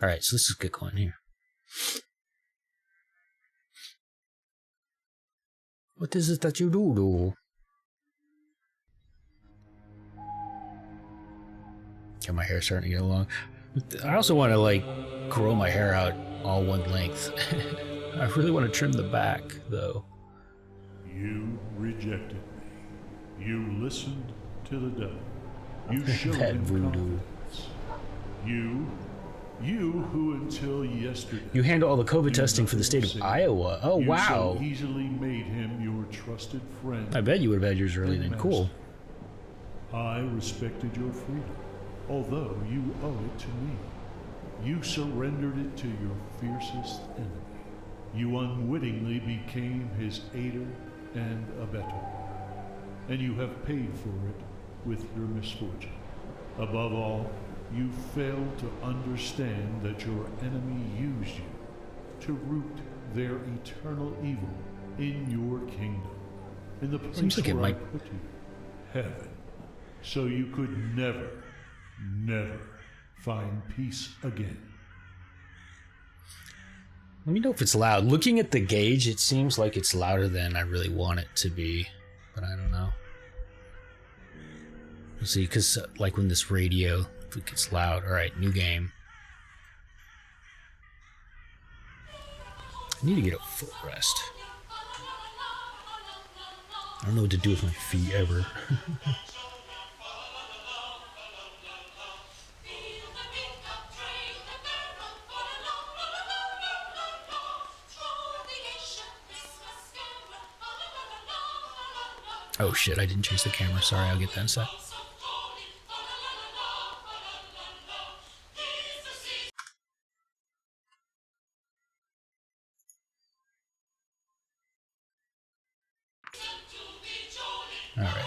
All right, so let's just get going here. What is it that you do? Get my hair starting to get long. I also want to like grow my hair out all one length. I really want to trim the back though. You rejected me. You listened to the devil. You showed That him voodoo. confidence. You who until yesterday... You handle all the COVID testing for the state of Iowa. Oh, you wow. so easily made him your trusted friend. I bet you would have had yours early then. Cool. I respected your freedom, although you owe it to me. You surrendered it to your fiercest enemy. You unwittingly became his aider and abettor, and you have paid for it with your misfortune. Above all, you failed to understand that your enemy used you to root their eternal evil in your kingdom, in the place like it where might... I put you, heaven, so you could never, never find peace again. Let me know if it's loud. Looking at the gauge, it seems like it's louder than I really want it to be, but I don't know. We'll see, because like when this radio, if it gets loud. All right, new game. I need to get a foot rest. I don't know what to do with my feet ever. Oh shit, I didn't change the camera. Sorry, I'll get that in a sec. Alright.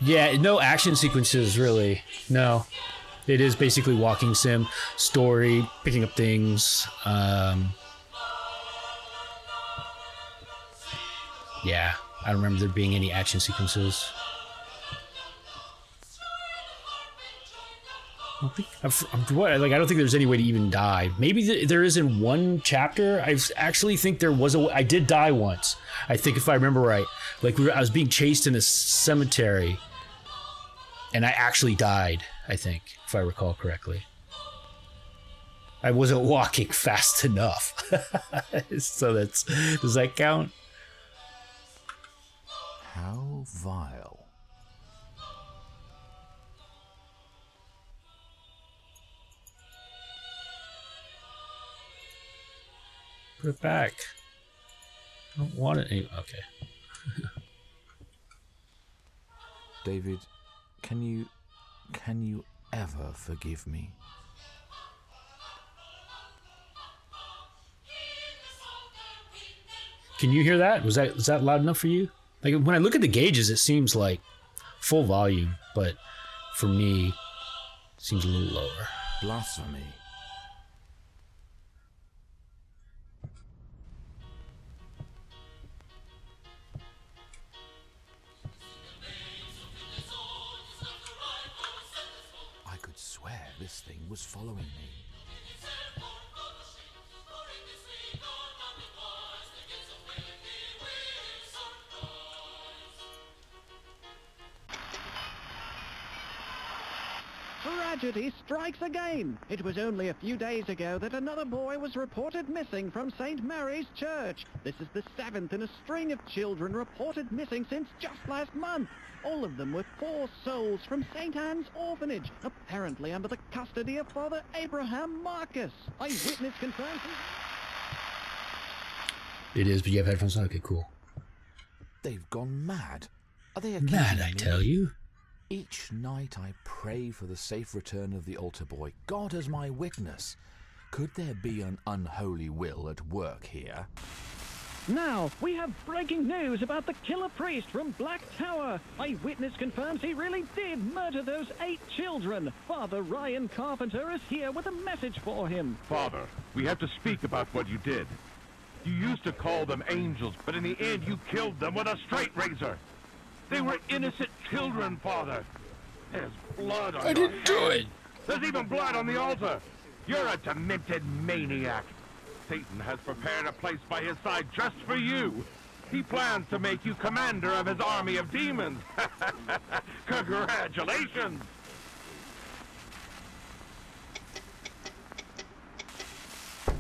Yeah, no action sequences, really. No. It is basically walking sim, story, picking up things. Yeah, I don't remember there being any action sequences. I don't think there's any way to even die. Maybe there is in one chapter. I actually think there was I did die once. I think if I remember right, like I was being chased in a cemetery, and I actually died. I think, if I recall correctly. I wasn't walking fast enough. So does that count? How vile. Put it back. I don't want it anymore. Okay. David, can you ever forgive me? Can you hear that? Was that loud enough for you? Like when I look at the gauges, it seems like full volume, but for me, it seems a little lower. Blasphemy. I could swear this thing was following me. Tragedy strikes again. It was only a few days ago that another boy was reported missing from St. Mary's Church. This is the 7th in a string of children reported missing since just last month. All of them were 4 souls from St. Anne's Orphanage, apparently under the custody of Father Abraham Marcus. Eyewitness confirms... It is, but you have headphones on? Okay, cool. They've gone mad. Are they mad, I tell you? Each night I pray for the safe return of the altar boy. God as my witness. Could there be an unholy will at work here? Now, we have breaking news about the killer priest from Black Tower. Eyewitness confirms he really did murder those 8 children. Father Ryan Carpenter is here with a message for him. Father, we have to speak about what you did. You used to call them angels, but in the end you killed them with a straight razor. They were innocent children, Father. There's blood on I your didn't do hands. it. There's even blood on the altar. You're a demented maniac. Satan has prepared a place by his side just for you. He plans to make you commander of his army of demons. Congratulations!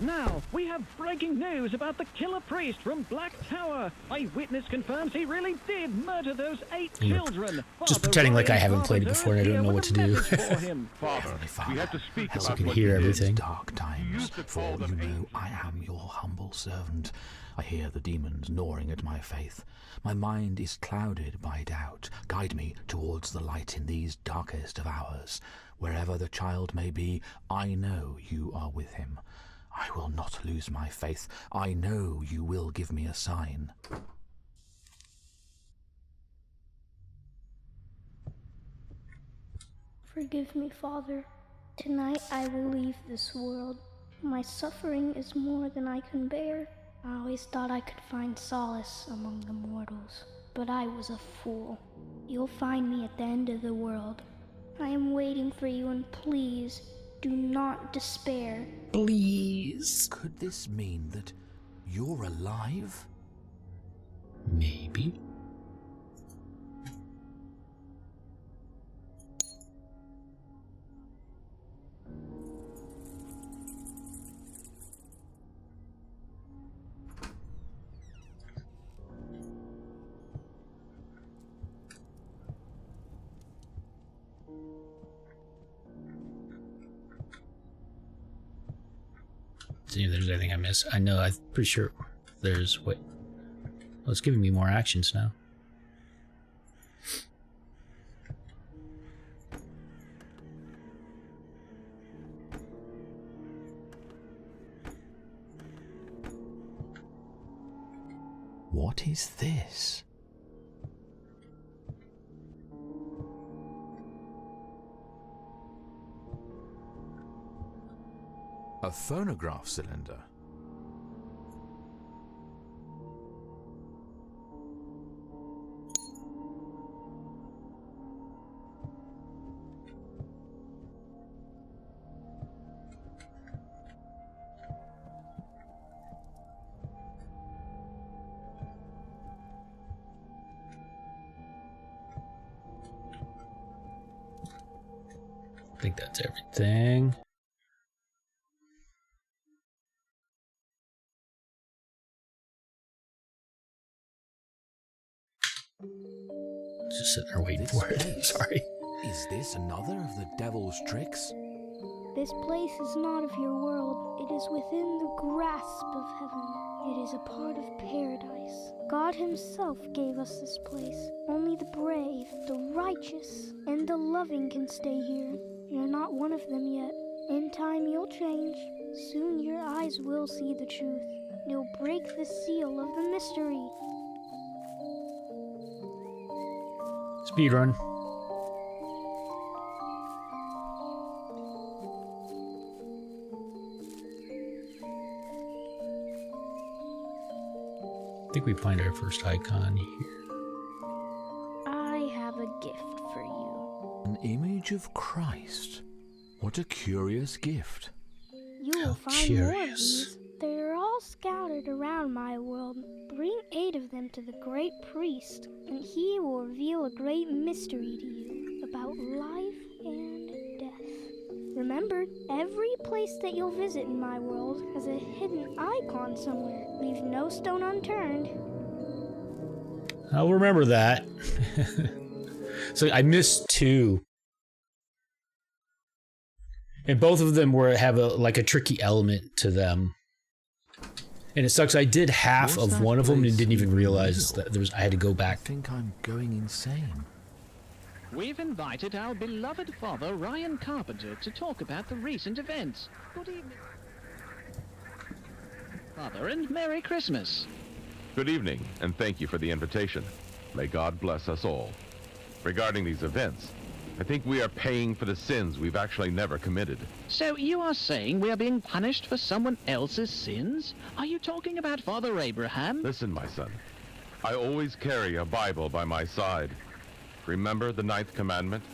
Now, we have breaking news about the killer priest from Black Tower. Eyewitness confirms he really did murder those 8 children. Just pretending like I haven't played it before and I don't know what to do. Father, we have to speak help about can what hear you did. everything. Dark times, used to for call them you know angels. I am your humble servant. I hear the demons gnawing at my faith. My mind is clouded by doubt. Guide me towards the light in these darkest of hours. Wherever the child may be, I know you are with him. I will not lose my faith. I know you will give me a sign. Forgive me, Father. Tonight I will leave this world. My suffering is more than I can bear. I always thought I could find solace among the mortals, but I was a fool. You'll find me at the end of the world. I am waiting for you, and please, do not despair. Please. Could this mean that you're alive? Maybe. See if there's anything I miss. I know, I'm pretty sure there's... Wait. Well, it's giving me more actions now. What is this? A phonograph cylinder. I think that's everything. Just sitting there waiting for it. place. Sorry. Is this another of the devil's tricks? This place is not of your world. It is within the grasp of heaven. It is a part of paradise. God himself gave us this place. Only the brave, the righteous, and the loving can stay here. You're not one of them yet. In time you'll change. Soon your eyes will see the truth. You'll break the seal of the mystery. Speedrun. I think we find our first icon here. I have a gift for you. An image of Christ. What a curious gift. You will How find more of curious. these. They are all scattered around my world. Bring 8 of them to the great priest, and he will reveal a great mystery to you about life and death. Remember, every place that you'll visit in my world has a hidden icon somewhere. Leave no stone unturned. I'll remember that. So I missed 2. And both of them have a tricky element to them. And it sucks. I did half Was of that one of them and place didn't even even realize real? that I had to go I back. think I'm going insane. We've invited our beloved father, Ryan Carpenter, to talk about the recent events. Good evening, Father, and Merry Christmas. Good evening, and thank you for the invitation. May God bless us all. Regarding these events, I think we are paying for the sins we've actually never committed. So you are saying we are being punished for someone else's sins? Are you talking about Father Abraham? Listen, my son. I always carry a Bible by my side. Remember the 9th commandment?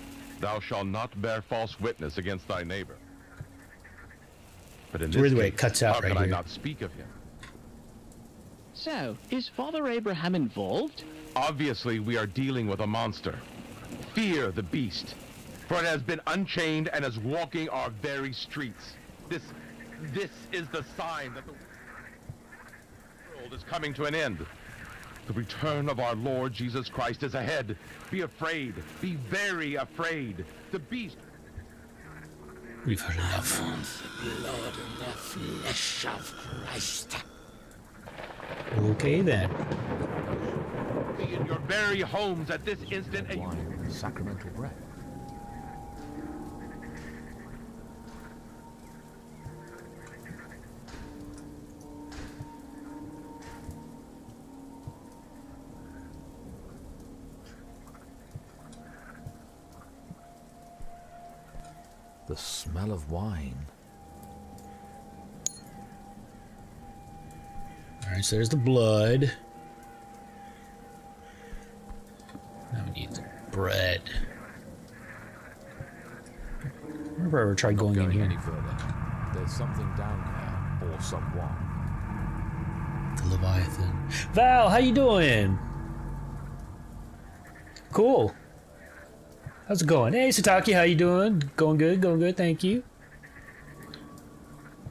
Thou shalt not bear false witness against thy neighbor. But in It's this weird the way it case, cuts out how right can I here. not speak of him? So, is Father Abraham involved? Obviously, we are dealing with a monster. Fear the beast, for it has been unchained and is walking our very streets. This is the sign that the world is coming to an end. The return of our Lord Jesus Christ is ahead. Be afraid. Be very afraid. The beast... We've heard enough. Blood and the flesh of Christ. Okay then. be in your very homes at this instant, and Wine and sacramental bread. The smell of wine. Alright, so there's the blood. Now we need the bread. I wonder if I ever tried going in here. Any further. There's something down there, or someone. The Leviathan. Val, how you doing? Cool. How's it going? Hey, Sataki, how you doing? Going good, thank you.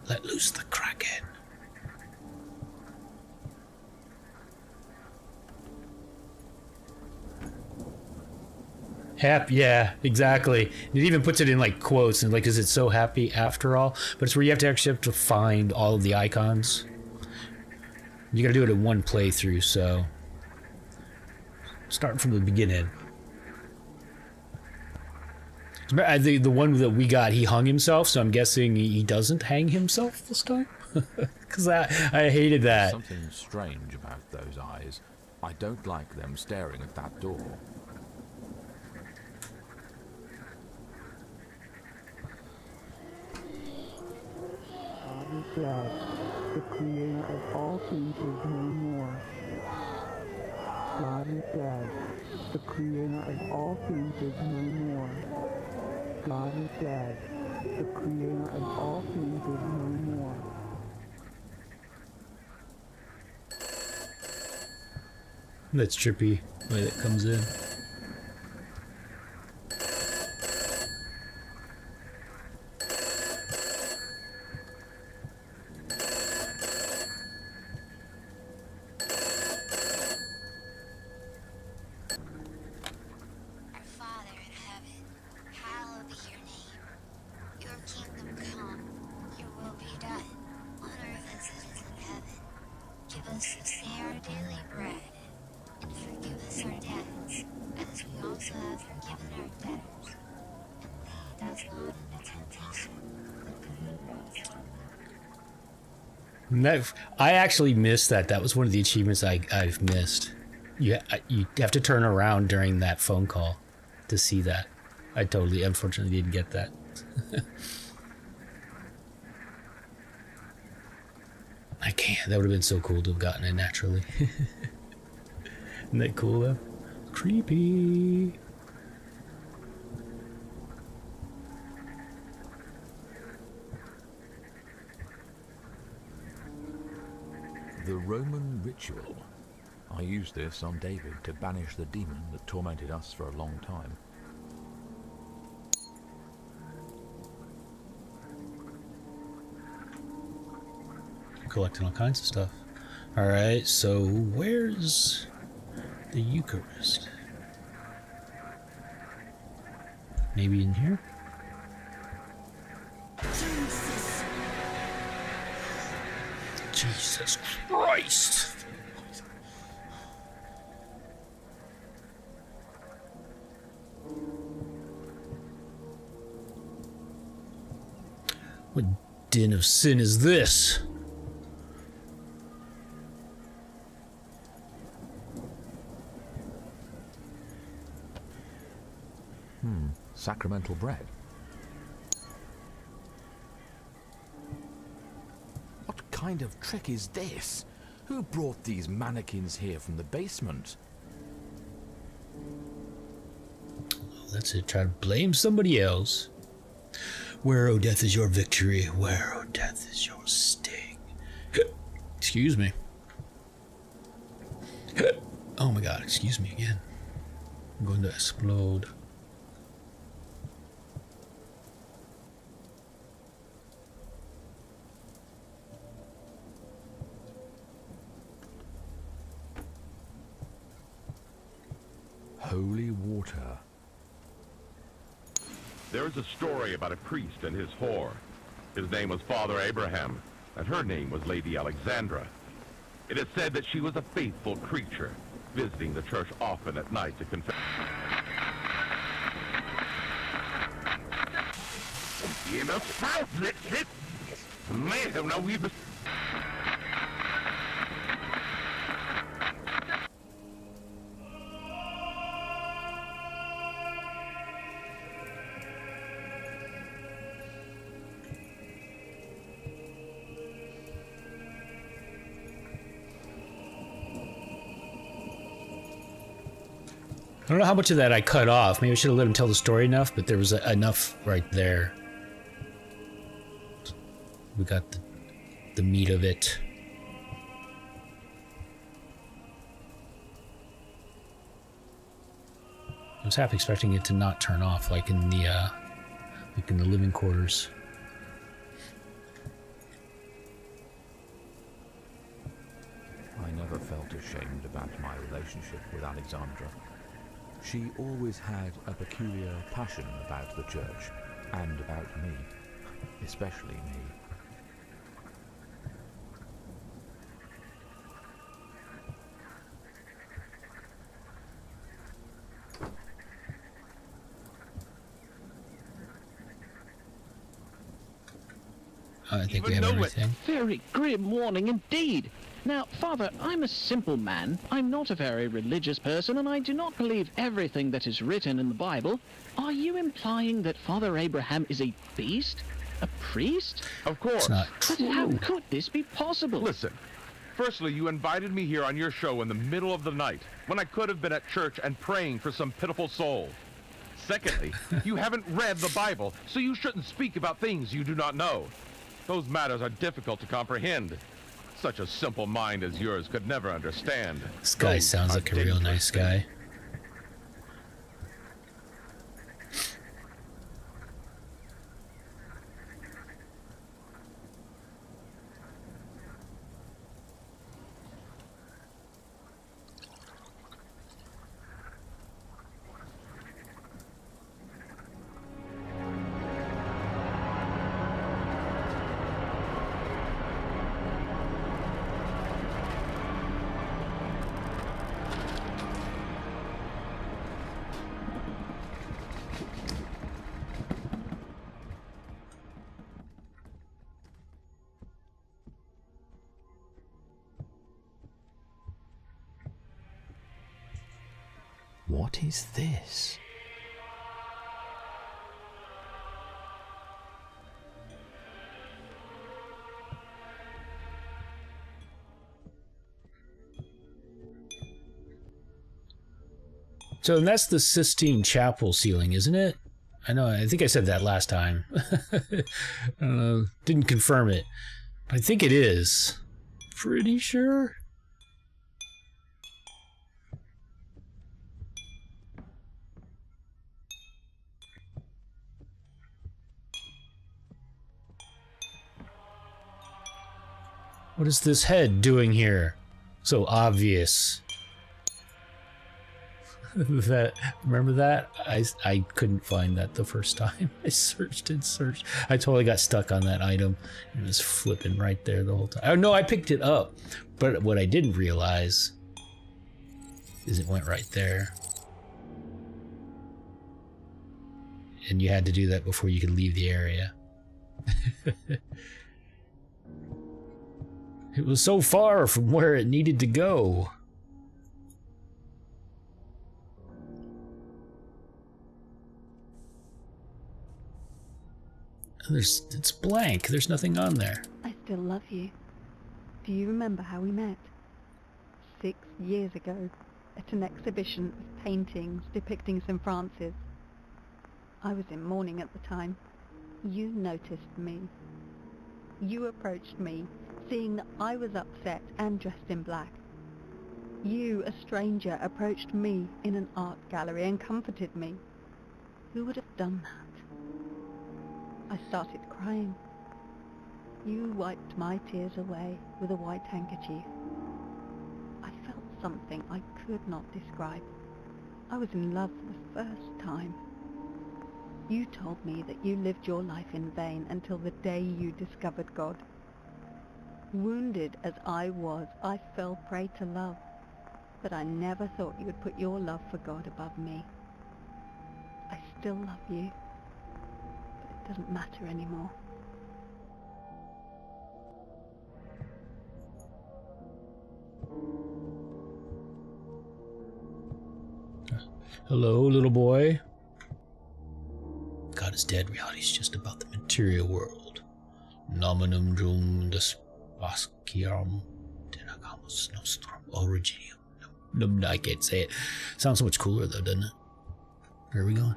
Let loose the Kraken. Happy, yeah, exactly. It even puts it in like quotes and like, is it so happy after all? But it's where you actually have to find all of the icons. You gotta do it in one playthrough, so starting from the beginning. I think the one that we got, he hung himself, so I'm guessing he doesn't hang himself this time. Because I hated that. Something strange about those eyes. I don't like them staring at that door. God is dead. The creator of all things is no more. God is dead. The creator of all things is no more. God is dead. The creator of all things is no more. That's trippy, the way that comes in. Our Father in heaven, hallowed be your name. Your kingdom come, your will be done, on earth as it is in heaven. Give us this day our daily bread, and forgive us our debts, as we also have forgiven our debtors. And lead us not into temptation, but deliver us from evil. I actually missed that. That was one of the achievements I've missed. You have to turn around during that phone call to see that. I totally, unfortunately, didn't get that. I can't. That would have been so cool to have gotten it naturally. Isn't that cool though? Creepy. The Roman ritual. I used this on David to banish the demon that tormented us for a long time. Collecting all kinds of stuff. Alright, so where's the Eucharist? Maybe in here? Jesus Christ! What din of sin is this? Sacramental bread. What kind of trick is this? Who brought these mannequins here from the basement? That's it. Try to blame somebody else. Where, oh, death is your victory? Where, oh, death is your sting? Excuse me. Oh my god, excuse me again. I'm going to explode. Holy water. There is a story about a priest and his whore. His name was Father Abraham, and her name was Lady Alexandra. It is said that she was a faithful creature, visiting the church often at night to confess. You know, man, no, we've... I don't know how much of that I cut off. Maybe I should have let him tell the story enough, but there was enough right there. We got the meat of it. I was half expecting it to not turn off, like in the living quarters. I never felt ashamed about my relationship with Alexandra. She always had a peculiar passion about the church, and about me, especially me. I think we have everything. Very grim warning indeed. Now, Father, I'm a simple man. I'm not a very religious person, and I do not believe everything that is written in the Bible. Are you implying that Father Abraham is a beast? A priest? Of course. It's not But true. how could this be possible? Listen, firstly, you invited me here on your show in the middle of the night, when I could have been at church and praying for some pitiful soul. Secondly, you haven't read the Bible, so you shouldn't speak about things you do not know. Those matters are difficult to comprehend. Such a simple mind as yours could never understand. This guy Those sounds are like a real dangerous nice guy. What is this? So that's the Sistine Chapel ceiling, isn't it? I know, I think I said that last time. Didn't confirm it. I think it is. Pretty sure. What is this head doing here? So obvious. Remember that? I couldn't find that the first time. I searched and searched. I totally got stuck on that item. It was flipping right there the whole time. Oh no, I picked it up. But what I didn't realize is it went right there. And you had to do that before you could leave the area. It was so far from where it needed to go. It's blank. There's nothing on there. I still love you. Do you remember how we met? 6 years ago, at an exhibition of paintings depicting St. Francis. I was in mourning at the time. You noticed me. You approached me, seeing that I was upset and dressed in black. You, a stranger, approached me in an art gallery and comforted me. Who would have done that? I started crying. You wiped my tears away with a white handkerchief. I felt something I could not describe. I was in love for the first time. You told me that you lived your life in vain until the day you discovered God. Wounded as I was, I fell prey to love, but I never thought you would put your love for God above me. I still love you, but it doesn't matter anymore. Hello, little boy. God is dead. Reality is just about the material world. Nominum drum despaciam denagamus nostrum originium. No, I can't say it. Sounds so much cooler though, doesn't it? Where are we going?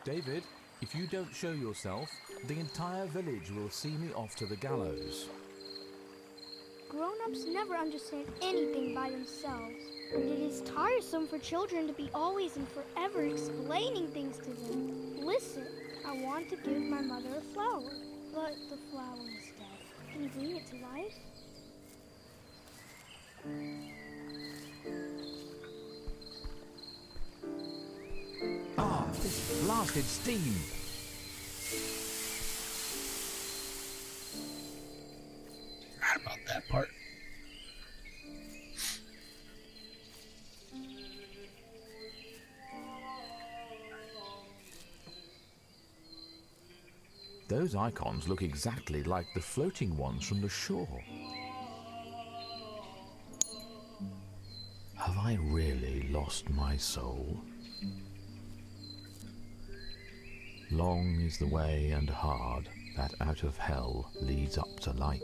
David, if you don't show yourself, the entire village will see me off to the gallows. Grown-ups never understand anything by themselves, and it is tiresome for children to be always and forever explaining things to them. Listen, I want to give my mother a flower, but the flower is dead. Can you bring it to life? Ah, this blasted steam! Forgot about that part. Those icons look exactly like the floating ones from the shore. Have I really lost my soul? Long is the way and hard that out of hell leads up to light.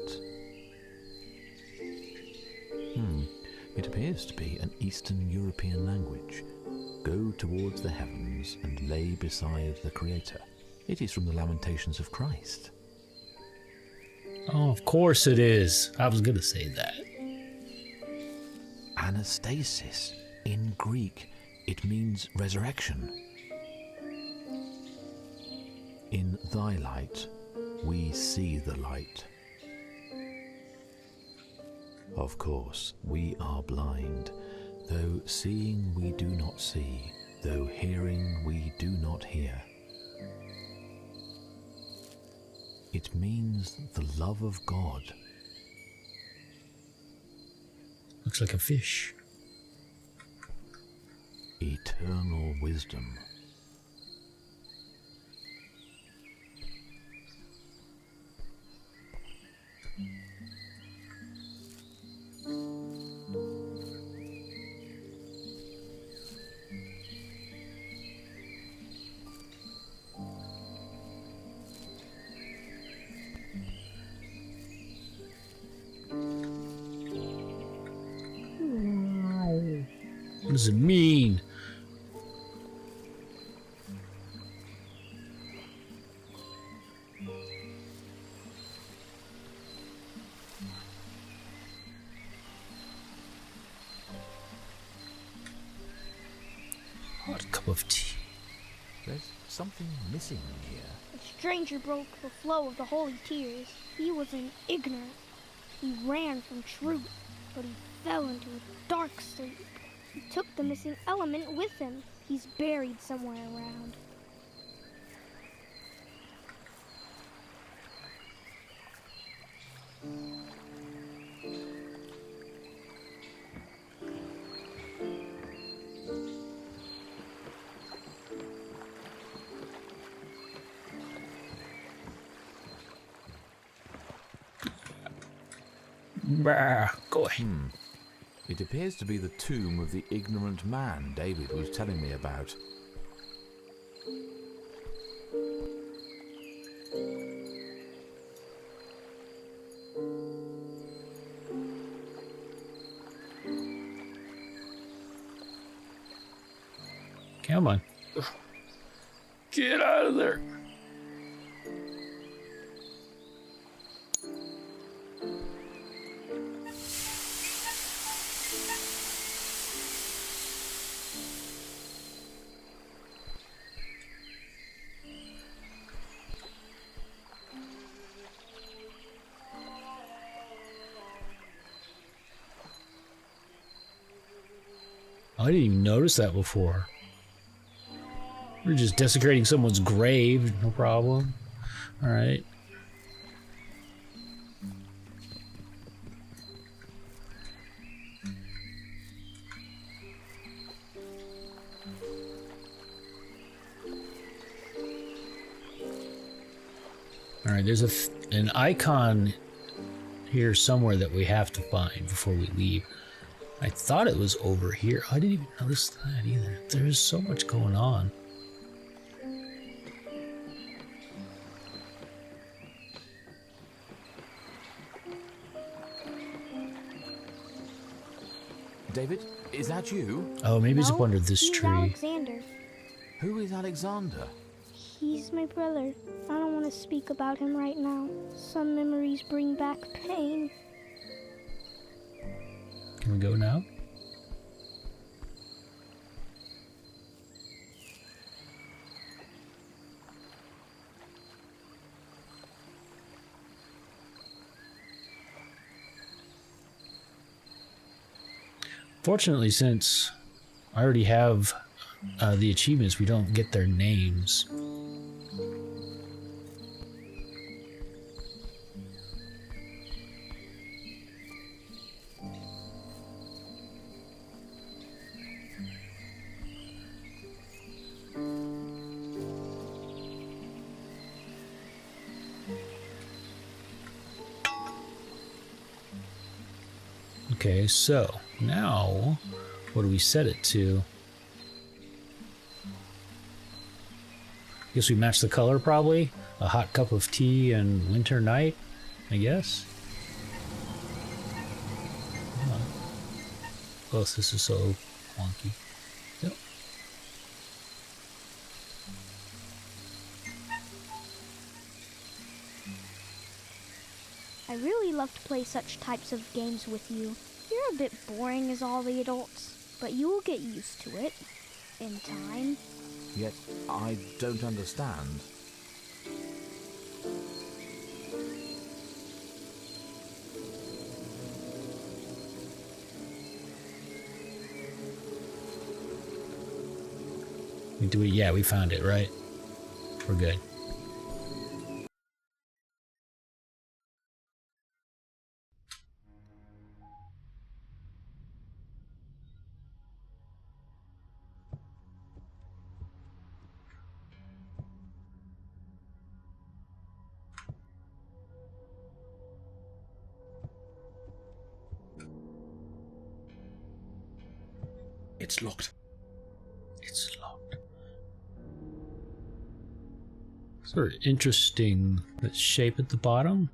It appears to be an Eastern European language. Go towards the heavens and lay beside the Creator. It is from the Lamentations of Christ. Oh, of course it is. I was gonna say that. Anastasis. In Greek, it means resurrection. In thy light, we see the light. Of course, we are blind, though seeing we do not see, though hearing we do not hear. It means the love of God. Looks like a fish. Eternal wisdom. What does it mean? Hot cup of tea. There's something missing here. The stranger broke the flow of the holy tears. He was an ignorant. He ran from truth, but he fell into a dark sleep. He took the missing element with him. He's buried somewhere around. Go ahead. It appears to be the tomb of the ignorant man David was telling me about. Come on. Get out of there. I didn't even notice that before. We're just desecrating someone's grave, no problem. Alright. Alright, there's an icon here somewhere that we have to find before we leave. I thought it was over here. I didn't even notice that either. There's so much going on. David, is that you? Oh, maybe it's No, up under this he's tree. Alexander. Who is Alexander? He's my brother. I don't want to speak about him right now. Some memories bring back pain. Can we go now? Fortunately, since I already have the achievements, we don't get their names. Okay, so now what do we set it to? Guess we match the color probably. A hot cup of tea and winter night, I guess. Oh, this is so wonky. Yep. I really love to play such types of games with you. You're a bit boring as all the adults, but you will get used to it in time. Yet I don't understand. Do it. Yeah, we found it, right? We're good. It's locked. It's locked. Sort of interesting, that shape at the bottom,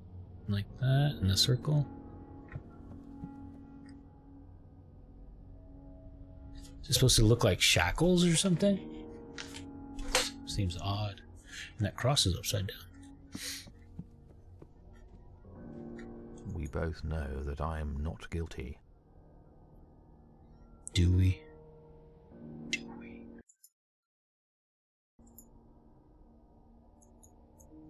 like that, in a circle. Is it supposed to look like shackles or something? Seems odd. And that cross is upside down. We both know that I am not guilty. Do we?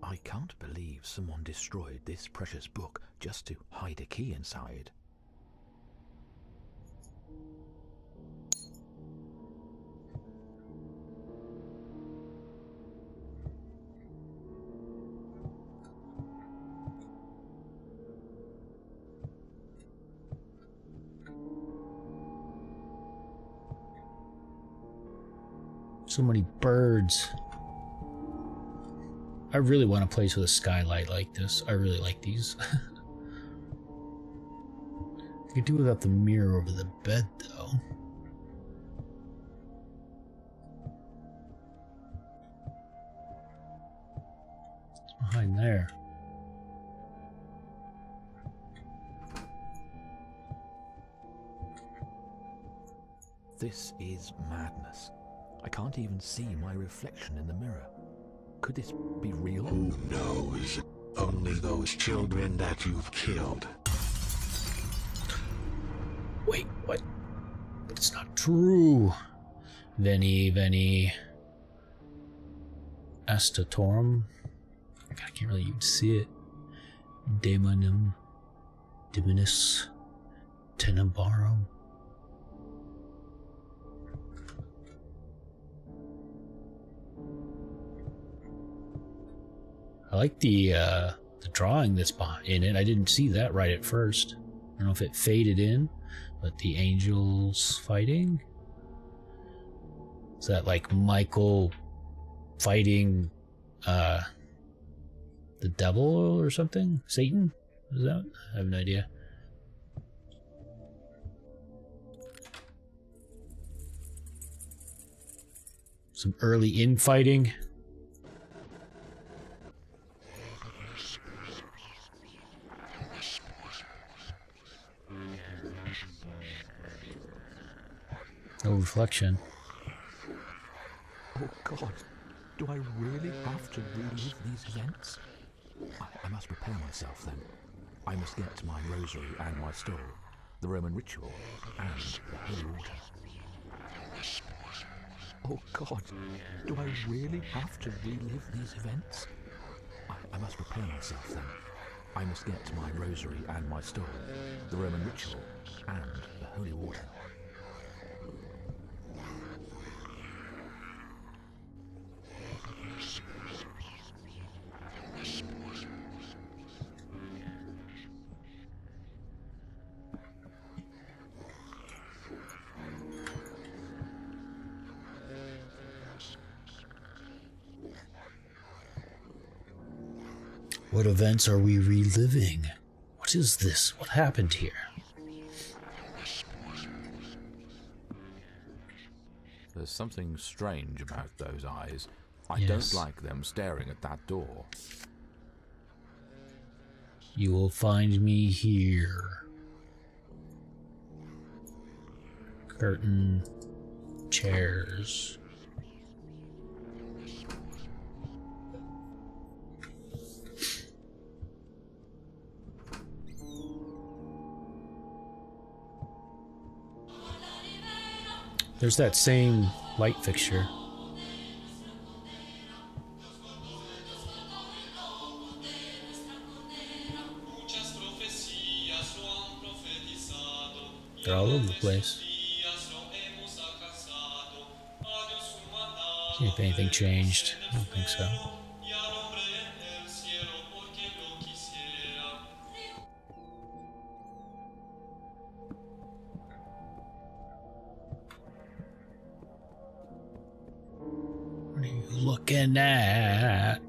I can't believe someone destroyed this precious book just to hide a key inside. So many birds. I really want a place with a skylight like this. I really like these. I could do without the mirror over the bed, though. What's behind there? This is madness. I can't even see my reflection in the mirror. Could this be real? Who knows? Only those children that you've killed. Wait, what? It's not true. Veni Astatorum. God, I can't really even see it. Daemonum Divinus Tenebrarum. I like the drawing that's in it. I didn't see that right at first. I don't know if it faded in, but the angels fighting. Is that like Michael fighting the devil or something? Satan? Is that? I have no idea. Some early infighting. No reflection. Oh God, do I really have to relive these events? I must prepare myself then. I must get my rosary and my stole, the Roman ritual, and the holy water. Oh God, do I really have to relive these events? I must prepare myself then. I must get my rosary and my stole, the Roman ritual, and the holy water. What events are we reliving? What is this? What happened here? There's something strange about those eyes. I Yes. don't like them staring at that door. You will find me here. Curtain, chairs. There's that same light fixture. They're all over the place. See if anything changed. I don't think so. What are you looking at?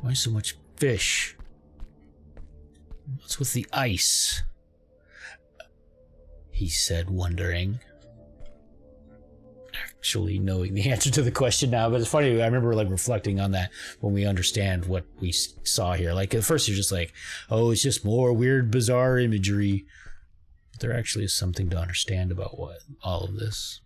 Why so much fish? What's with the ice? He said, wondering. Actually knowing the answer to the question now, but it's funny, I remember like reflecting on that when we understand what we saw here. Like at first you're just like, oh, it's just more weird, bizarre imagery. But there actually is something to understand about what all of this.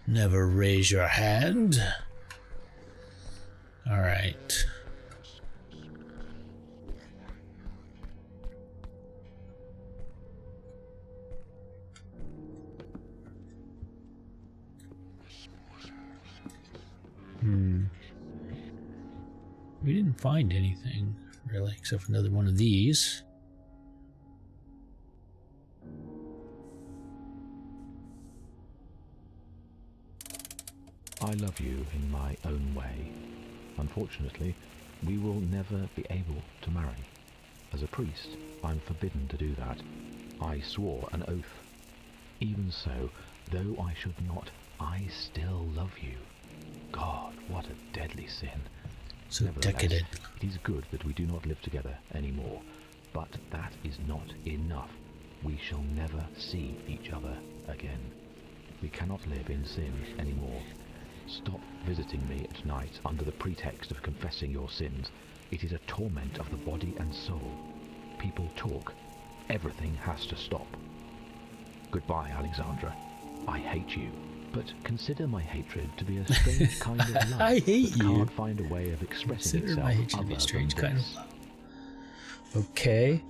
Never raise your hand. All right. We didn't find anything, really, except for another one of these. I love you in my own way. Unfortunately, we will never be able to marry. As a priest, I'm forbidden to do that. I swore an oath. Even so, though I should not, I still love you. God, what a deadly sin. So Nevertheless, decadent. it is good that we do not live together anymore. But that is not enough. We shall never see each other again. We cannot live in sin anymore. Stop visiting me at night under the pretext of confessing your sins. It is a torment of the body and soul. People talk. Everything has to stop. Goodbye, Alexandra. I hate you. But consider my hatred to be a strange kind of love I hate that you. can't find a way of expressing Consider itself my hatred to be other a strange than kind of this. love. Okay.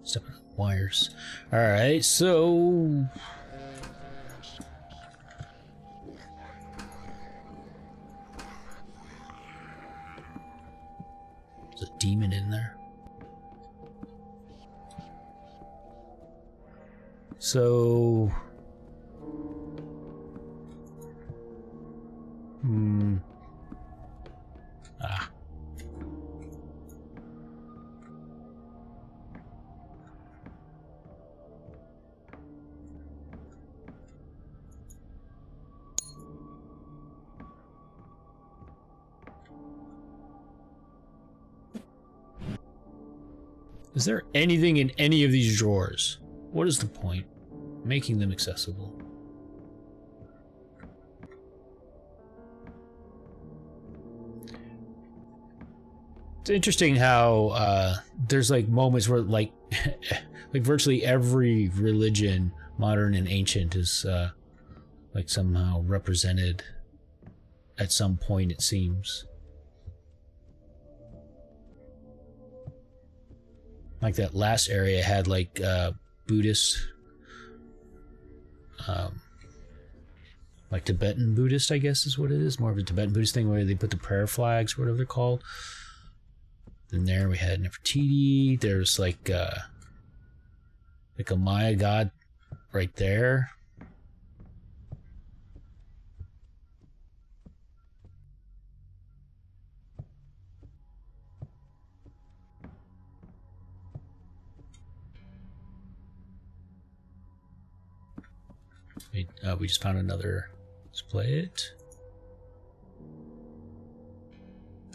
Stepping on wires. Alright, so... There's a demon in there. So... Ah. Is there anything in any of these drawers? What is the point? Making them accessible. It's interesting how there's like moments where like like virtually every religion, modern and ancient, is like somehow represented at some point, it seems. Like that last area had like Buddhist, like Tibetan Buddhist, I guess is what it is. More of a Tibetan Buddhist thing where they put the prayer flags, whatever they're called. Then there we had Nefertiti. There's like a Maya god right there. We just found another. Let's play it.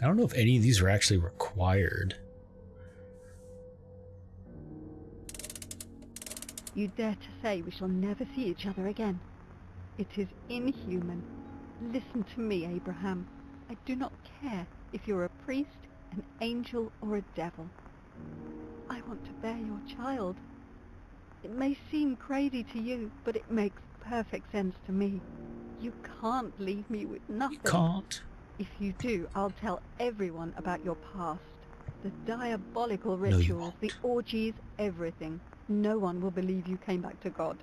I don't know if any of these are actually required. You dare to say we shall never see each other again? It is inhuman. Listen to me, Abraham. I do not care if you're a priest, an angel, or a devil. I want to bear your child. It may seem crazy to you, but it makes perfect sense to me. You can't leave me with nothing. You can't. If you do, I'll tell everyone about your past. The diabolical No, you rituals, won't. the orgies, everything. No one will believe you came back to God.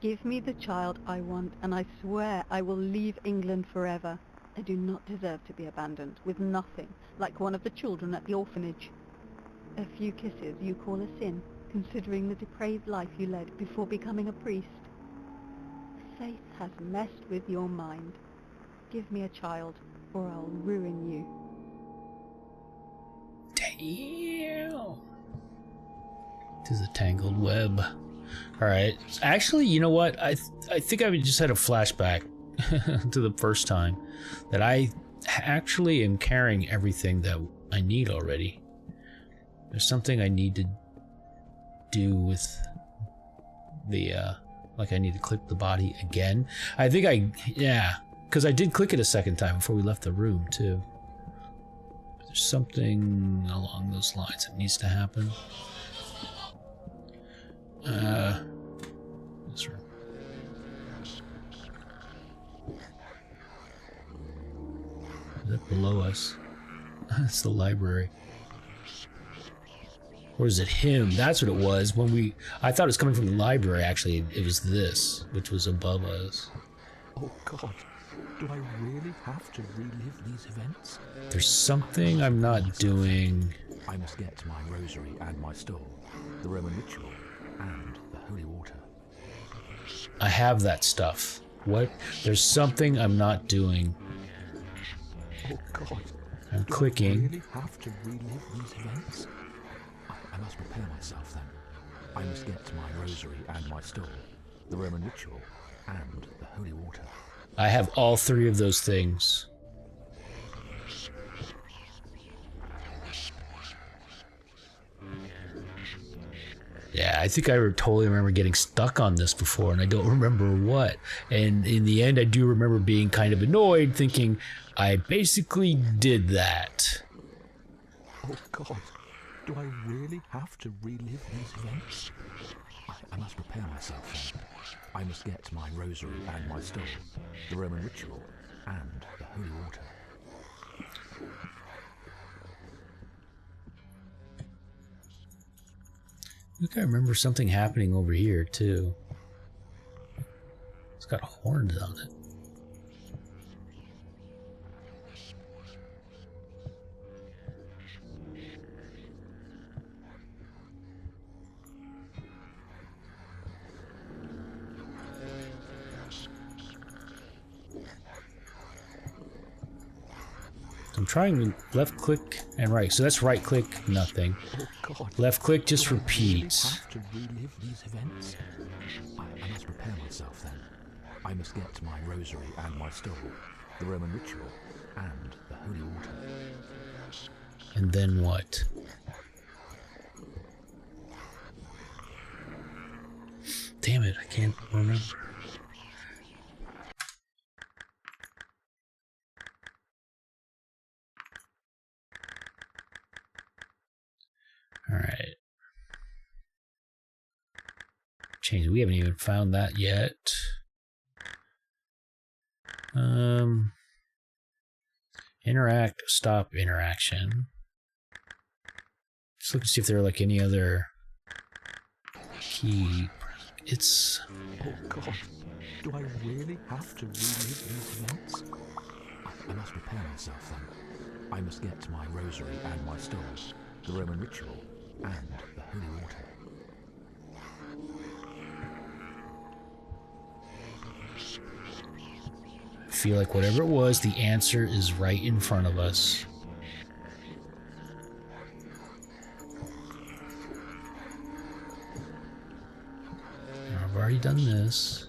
Give me the child I want, and I swear I will leave England forever. I do not deserve to be abandoned, with nothing, like one of the children at the orphanage. A few kisses you call a sin, considering the depraved life you led before becoming a priest. Faith has messed with your mind. Give me a child, or I'll ruin you. Damn. Tis a tangled web. Alright. Actually, you know what? I think I just had a flashback to the first time that I actually am carrying everything that I need already. There's something I need to do with the, like I need to click the body again. I think yeah, because I did click it a second time before we left the room, too. But there's something along those lines that needs to happen. This room. Is that below us? That's the library. Or is it him? That's what it was. I thought it was coming from the library, actually. It was this, which was above us. Oh God, Do I really have to relive these events? There's something I'm not doing. I must get my rosary and my stole, the Roman ritual, and the holy water. I have that stuff. What? There's something I'm not doing. Oh God. I'm Do clicking. I really have to relive these events? I must prepare myself then. I must get my rosary and my stole, the Roman ritual, and the holy water. I have all three of those things. Yeah, I think I totally remember getting stuck on this before, and I don't remember what. And in the end, I do remember being kind of annoyed, thinking, I basically did that. Oh God, do I really have to relive these events? I must prepare myself then. I must get my rosary and my stole, the Roman ritual, and the holy water. I think I remember something happening over here, too. It's got horns on it. I'm trying left click and right. So that's right click, nothing. Oh God. Left click just Do I repeats. really have to relive these events? I must prepare myself then. I must get my rosary and my stole, the Roman ritual, and the holy water. And then what? Damn it, I can't remember. Alright. Change. We haven't even found that yet. Interact, stop interaction. Just look to see if there are like any other key. It's. Oh God, do I really have to relive these events? I must prepare myself then. I must get my rosary and my stole, the Roman ritual, and the holy water. I feel like whatever it was, the answer is right in front of us. I've already done this.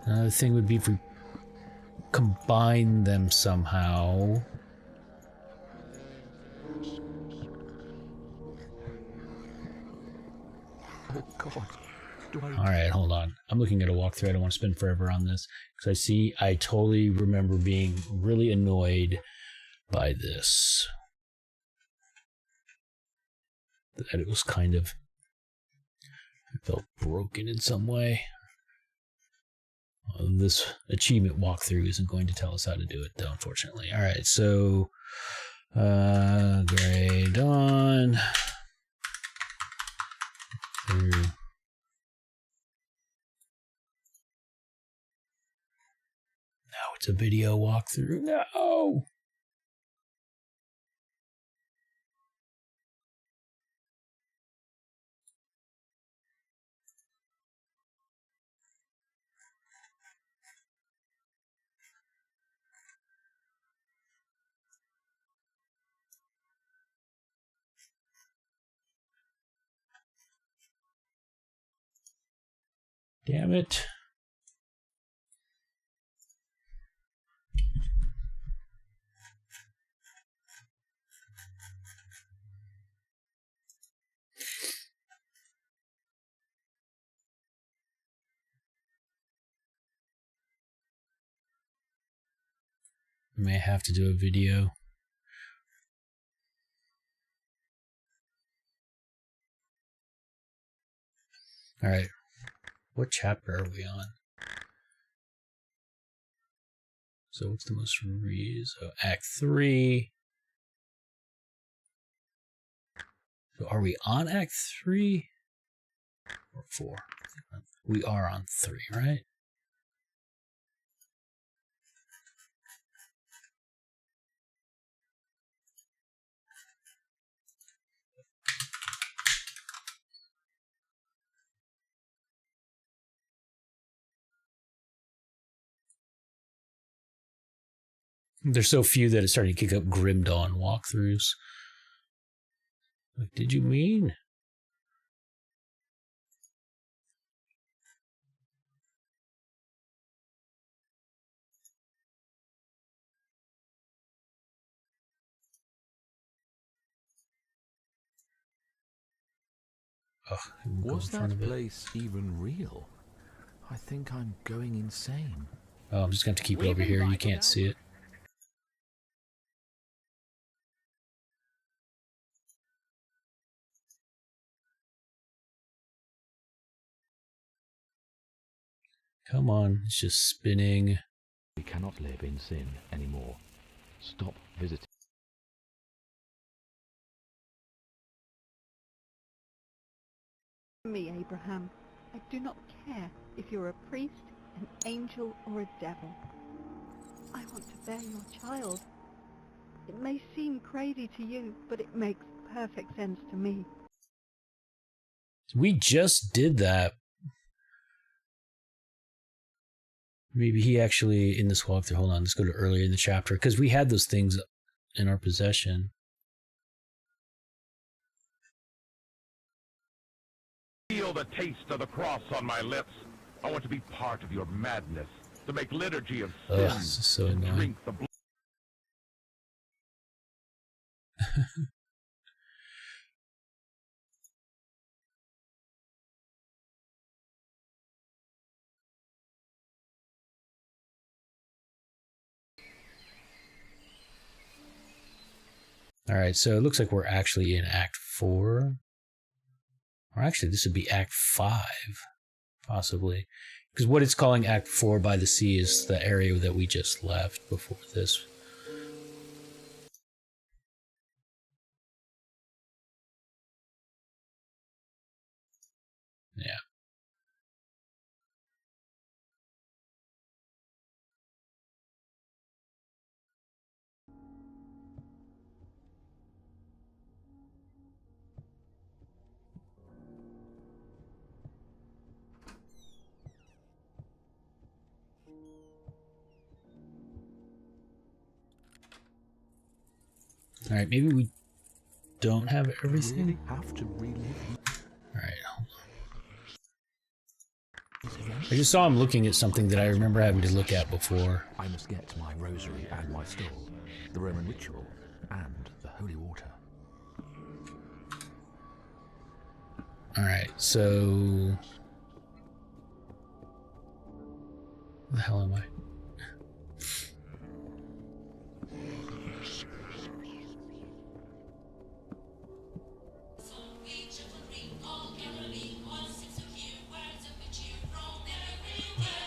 Another thing would be if we combine them somehow. Oh God, do I... Alright, hold on. I'm looking at a walkthrough. I don't want to spend forever on this. Because I totally remember being really annoyed by this. That it was kind of... I felt broken in some way. This achievement walkthrough isn't going to tell us how to do it, though, unfortunately. Alright, so... Grey Dawn... Through... Now it's a video walkthrough. No! Damn it. May have to do a video. Alright. What chapter are we on? So what's the most so Act 3. So are we on Act 3 or 4? We are on 3, right? There's so few that it's starting to kick up Grim Dawn walkthroughs. What did you mean? Was that place even real? I think I'm going insane. Oh, I'm just going to keep it over here. You can't see it. Come on, it's just spinning. We cannot live in sin anymore. Stop visiting. Me, Abraham. I do not care if you're a priest, an angel, or a devil. I want to bear your child. It may seem crazy to you, but it makes perfect sense to me. We just did that. Maybe he actually, in this walkthrough, hold on, let's go to earlier in the chapter, because we had those things in our possession. Feel the taste of the cross on my lips. I want to be part of your madness, to make liturgy of sin. Ugh, this is so annoying. Drink the blood. All right, so it looks like we're actually in Act 4. Or actually, this would be Act 5, possibly. Because what it's calling Act 4 by the sea is the area that we just left before this. Yeah. All right, maybe we don't have everything. Really have to relive. All right, hold on. I just saw him looking at something that I remember having to look at before. I must get my rosary and my stole, the Roman ritual, and the holy water. All right, so where the hell am I?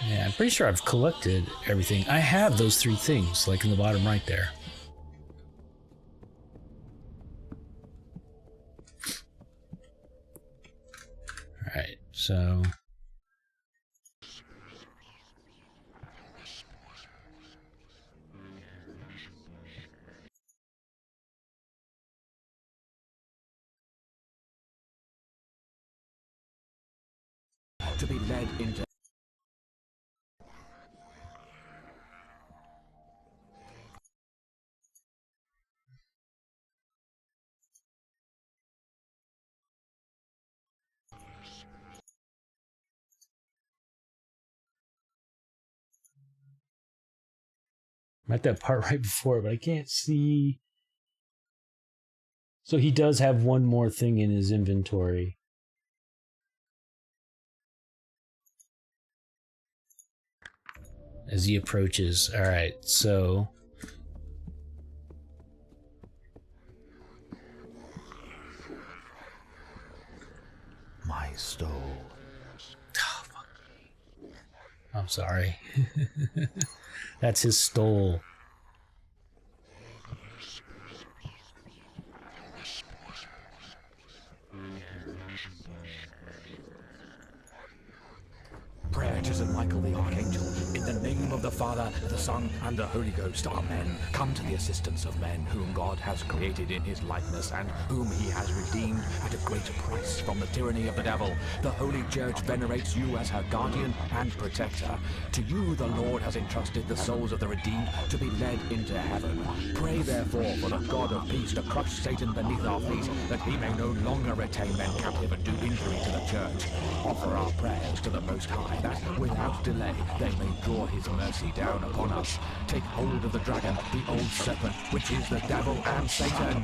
Yeah, I'm pretty sure I've collected everything. I have those 3 things, like in the bottom right there. Alright, so... To be led into... I'm at that part right before, but I can't see. So he does have one more thing in his inventory. As he approaches. All right, so my stole. Oh, fuck. I'm sorry. That's his stole. Prayer to St. Michael the Archangel, in the name of the Father, the Son, and the Holy Ghost, Amen. Come to the assistance of men whom God has created in his likeness and whom he has redeemed at a greater price from the tyranny of the devil. The Holy Church venerates you as her guardian and protector. To you the Lord has entrusted the souls of the redeemed to be led into heaven. Pray therefore for the God of peace to crush Satan beneath our feet, that he may no longer retain men captive and do injury to the Church. Offer our prayers to the Most High, that without delay they may draw his mercy down upon us. Take hold of the dragon, the old serpent, which is the devil and Satan.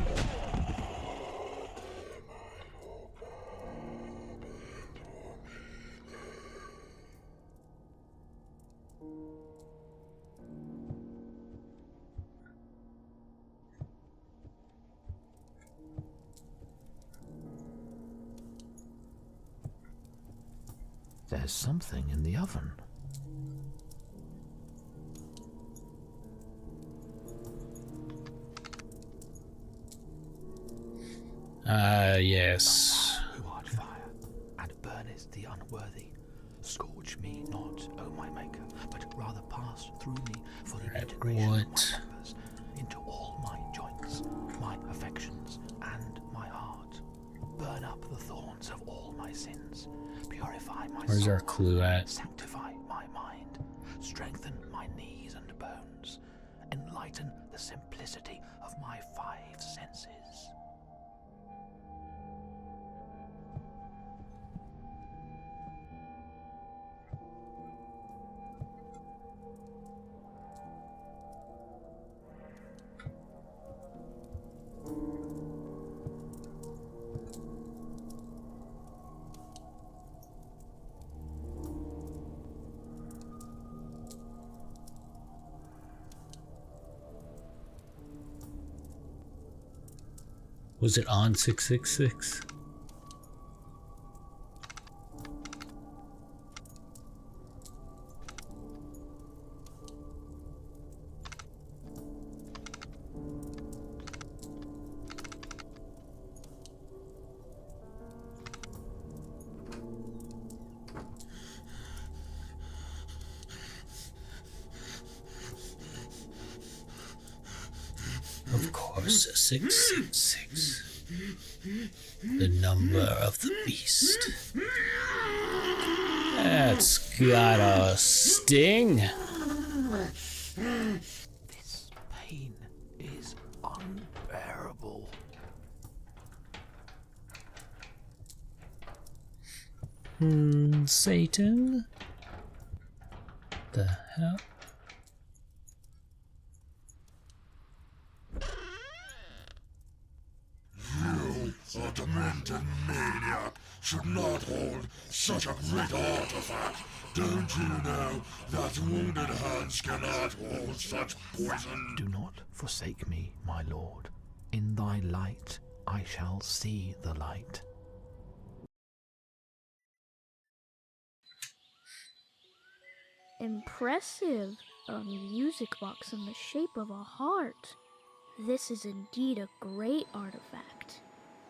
There's something in the oven. Yes. Who art fire, and burnest the unworthy. Scorch me not, O my Maker, but rather pass through me for an integration of my members into all my joints, my affections, and my heart. Burn up the thorns of all my sins. Purify my Where's soul. our clue at? Sanctify my mind. Strengthen my knees and bones. Enlighten the simplicity of my five senses. Was it on 666? Of course, 666. The number of the beast. That's got a sting. This pain is unbearable. Satan? The hell? You, a demented maniac, should not hold such a great artifact. Don't you know that wounded hands cannot hold such poison? Do not forsake me, my lord. In thy light I shall see the light. Impressive. A music box in the shape of a heart. This is indeed a great artifact.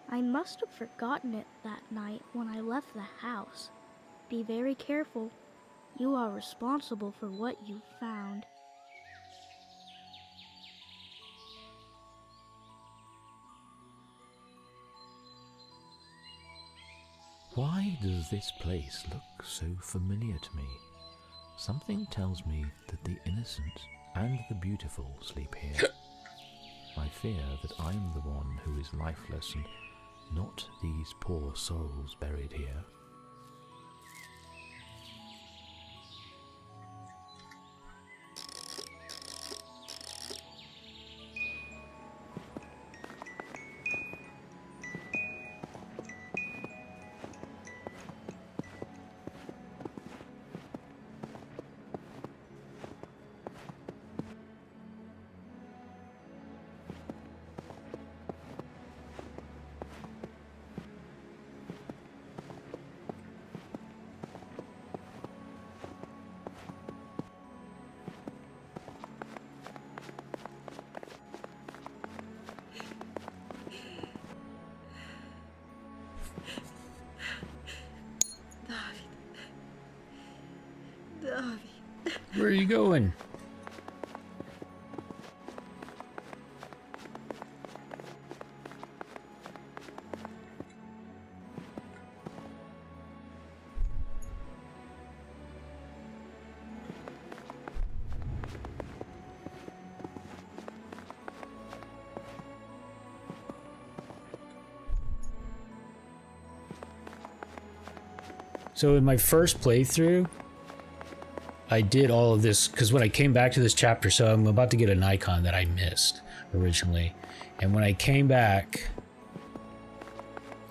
I must have forgotten it that night when I left the house. Be very careful. You are responsible for what you found. Why does this place look so familiar to me? Something tells me that the innocent and the beautiful sleep here. I fear that I am the one who is lifeless and not these poor souls buried here. David. Where are you going? So in my first playthrough, I did all of this because when I came back to this chapter, so I'm about to get an icon that I missed originally. And when I came back,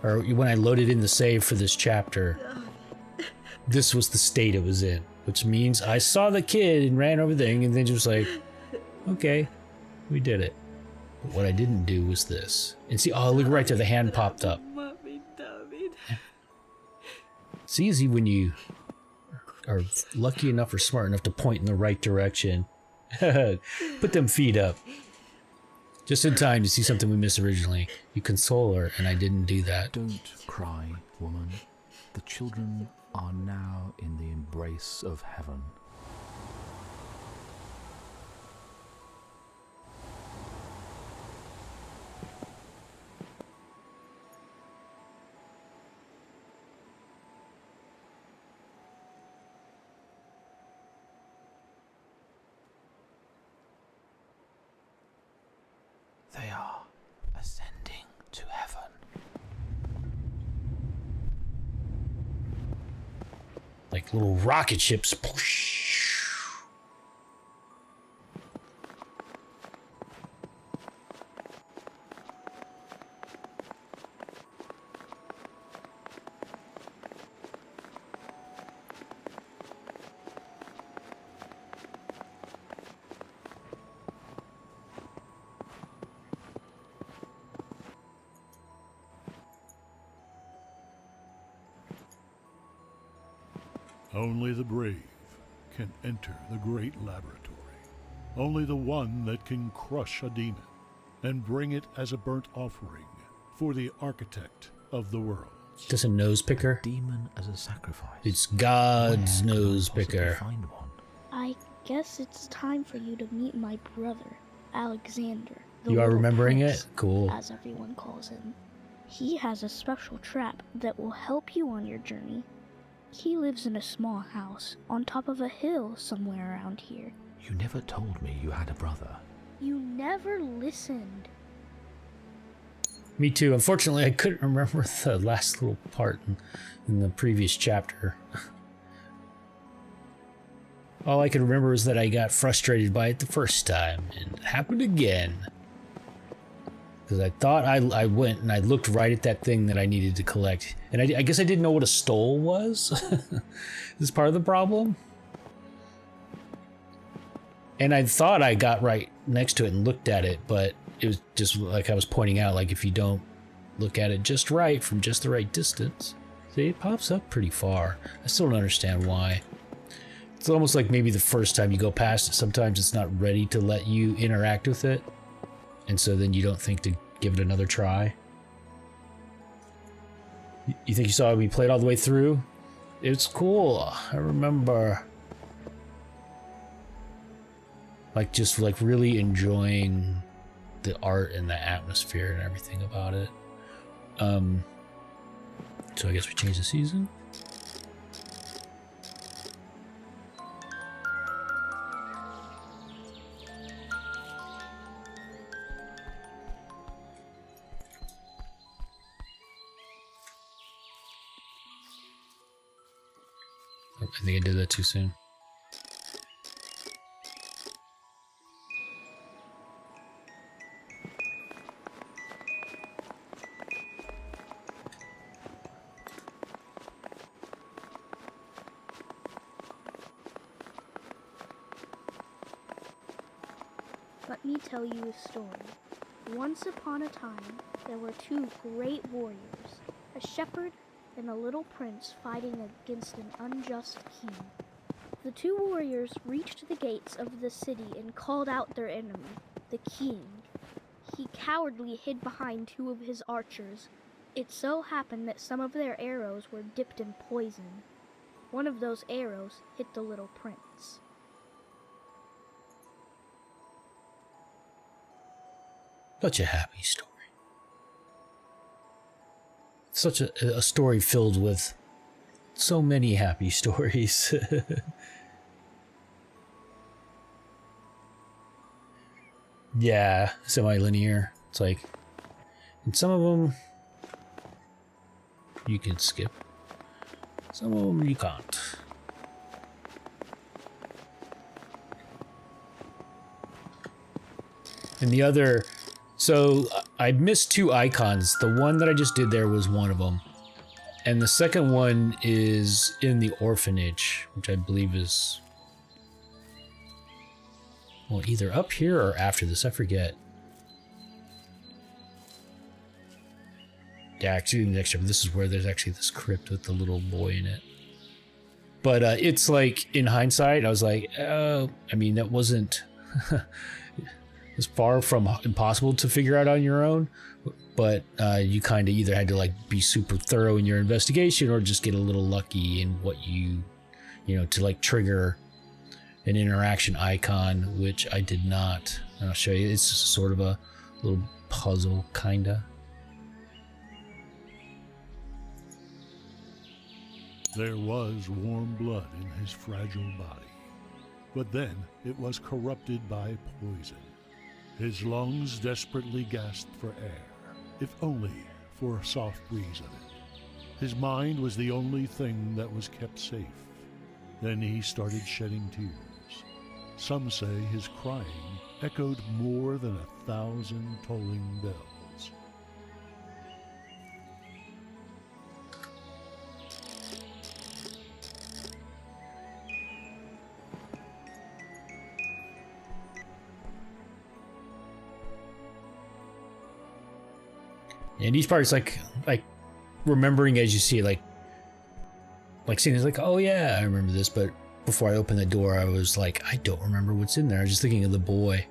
or when I loaded in the save for this chapter, this was the state it was in, which means I saw the kid and ran over the thing and then just like, okay, we did it. But what I didn't do was this. And see, oh, look right there, the hand popped up. It's easy when you are lucky enough or smart enough to point in the right direction. Put them feet up. Just in time to see something we missed originally. You console her, and I didn't do that. Don't cry, woman. The children are now in the embrace of heaven. They are ascending to heaven. Like little rocket ships. Only the brave can enter the great laboratory. Only the one that can crush a demon and bring it as a burnt offering for the architect of the world. Just a nose picker? Demon as a sacrifice. It's God's nose picker. Find one. I guess it's time for you to meet my brother, Alexander. the You are Little remembering Prince, it? Cool. as everyone calls him. He has a special trap that will help you on your journey. He lives in a small house on top of a hill somewhere around here. You never told me you had a brother. You never listened. Me too. Unfortunately, I couldn't remember the last little part in the previous chapter. All I could remember was that I got frustrated by it the first time, and it happened again. Because I thought I went and I looked right at that thing that I needed to collect. And I guess I didn't know what a stole was. This is part of the problem. And I thought I got right next to it and looked at it, but it was just like I was pointing out, like if you don't look at it just right from just the right distance, see, it pops up pretty far. I still don't understand why. It's almost like maybe the first time you go past it, sometimes it's not ready to let you interact with it. And so then you don't think to give it another try. You think you saw me play it all the way through? It's cool. I remember. Like just like really enjoying the art and the atmosphere and everything about it. So I guess we change the season. I think I did that too soon. Let me tell you a story. Once upon a time, there were two great warriors, a shepherd and a little prince fighting against an unjust king. The two warriors reached the gates of the city and called out their enemy, the king. He cowardly hid behind two of his archers, It so happened that some of their arrows were dipped in poison. One of those arrows hit the little prince. Such a happy story. Such a story filled with so many happy stories. Yeah, semi-linear. It's like, and some of them you can skip. Some of them you can't. And the other, so I missed 2 icons. The one that I just did there was one of them. And the second one is in the orphanage, which I believe is, well, either up here or after this, I forget. Yeah, actually, next chapter, this is where there's actually this crypt with the little boy in it. But it's like, in hindsight, I was like, I mean, that wasn't it's far from impossible to figure out on your own. But you kind of either had to like be super thorough in your investigation or just get a little lucky in what you know, to like trigger an interaction icon, which I did not. And I'll show you. It's just sort of a little puzzle, kinda. There was warm blood in his fragile body, but then it was corrupted by poison. His lungs desperately gasped for air, if only for a soft breeze of it. His mind was the only thing that was kept safe. Then he started shedding tears. Some say his crying echoed more than 1,000 tolling bells. And each part is like remembering as you see it, like seeing it's like, oh yeah, I remember this, but before I opened the door, I was like, I don't remember what's in there. I was just thinking of the boy,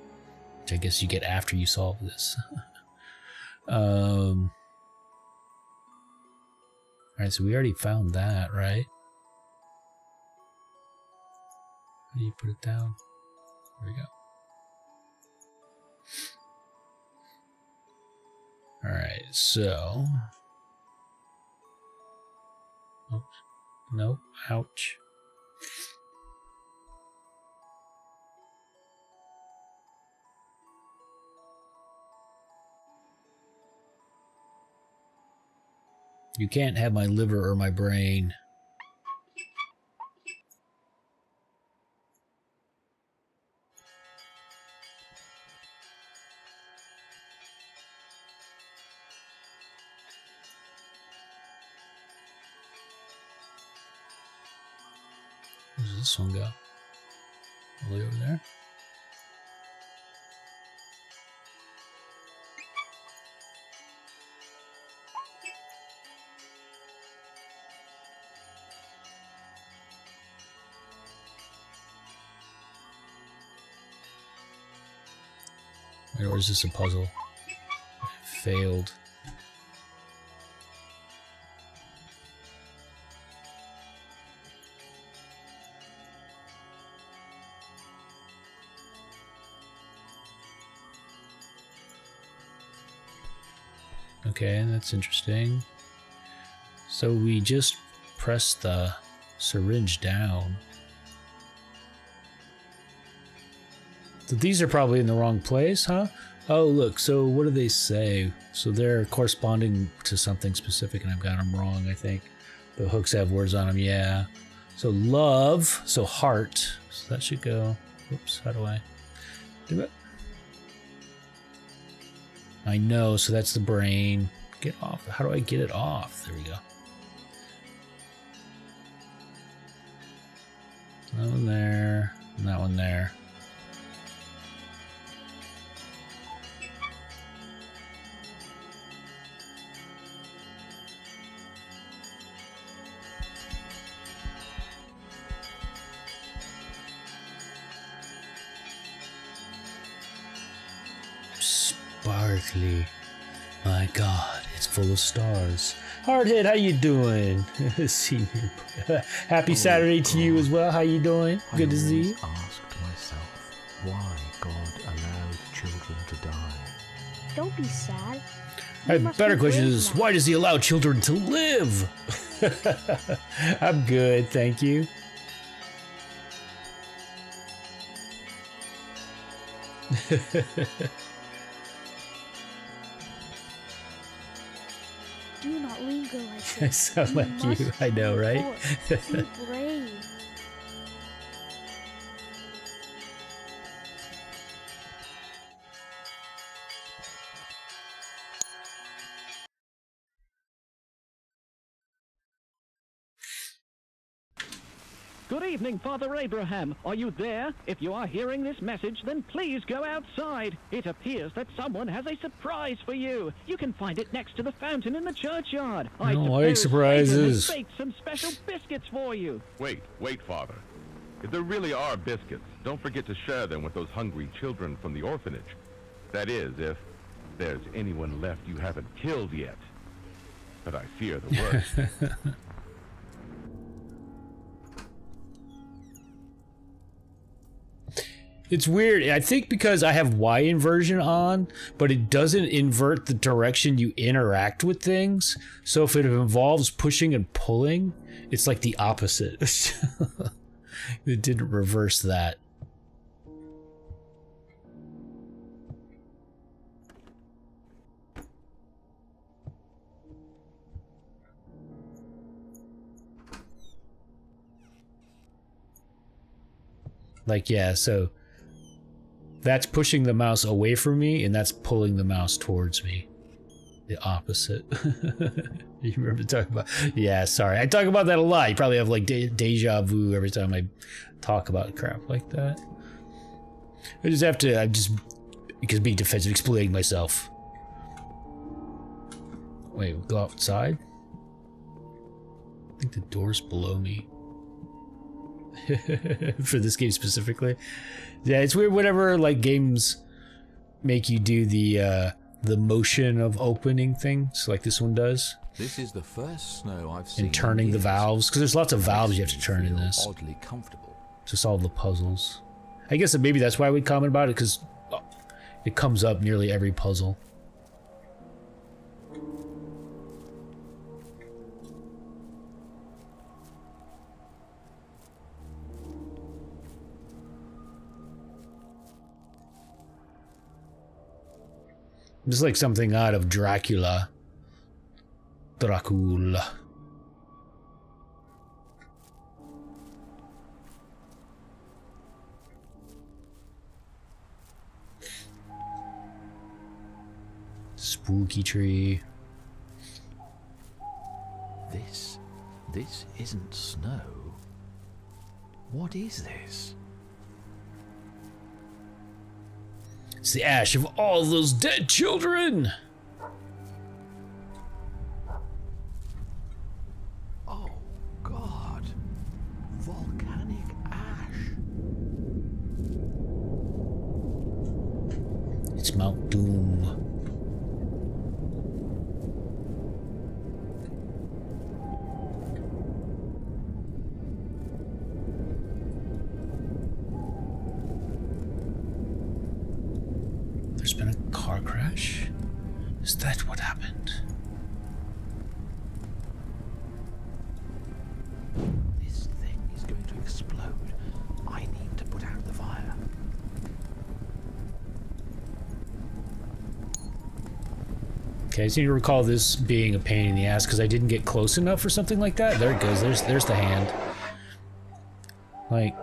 which I guess you get after you solve this. Alright, so we already found that, right? How do you put it down? There we go. Alright, so... Oops. Nope, ouch. You can't have my liver or my brain. Where does this one go? All the way over there? Or is this a puzzle? It failed. Okay, that's interesting. So we just press the syringe down. So these are probably in the wrong place, huh? Oh, look, so what do they say? So they're corresponding to something specific, and I've got them wrong, I think. The hooks have words on them, yeah. So love, so heart. So that should go. Oops, how do I do it? I know, so that's the brain. Get off. How do I get it off? There we go. That one there, and that one there. Sparkly. My God, it's full of stars. Hardhead, how you doing? Senior. Happy Saturday to you as well. How you doing? Good to see you. I asked myself why God allowed children to die. Don't be sad. A better question is, why does he allow children to live? I'm good, thank you. Do not linger like I this. sound like you, I know, right? Be brave. Good evening, Father Abraham. Are you there? If you are hearing this message, then please go outside. It appears that someone has a surprise for you. You can find it next to the fountain in the churchyard. I don't like surprises. Satan has baked some special biscuits for you. Wait, Father. If there really are biscuits, don't forget to share them with those hungry children from the orphanage. That is, if there's anyone left you haven't killed yet. But I fear the worst. It's weird. I think because I have Y inversion on, but it doesn't invert the direction you interact with things. So if it involves pushing and pulling, it's like the opposite. It didn't reverse that. Like, yeah, so that's pushing the mouse away from me, and that's pulling the mouse towards me. The opposite. You remember talking about? Yeah, sorry. I talk about that a lot. You probably have like deja vu every time I talk about crap like that. I'm just because being defensive, explaining myself. Wait, we'll go outside? I think the door's below me. For this game specifically. Yeah, it's weird whenever like games make you do the motion of opening things like this one does. This is the first snow I've seen. And turning the valves, because there's lots of valves you have to turn in this oddly comfortable to solve the puzzles. I guess that maybe that's why we comment about it, because it comes up nearly every puzzle. This is like something out of Dracula. Dracula. Spooky tree. This isn't snow. What is this? It's the ash of all those dead children! Oh, God. Volcanic ash. It's Mount Doom. There's been a car crash? Is that what happened? This thing is going to explode. I need to put out the fire. Okay, I seem to recall this being a pain in the ass because I didn't get close enough or something like that. There it goes. There's the hand. Like,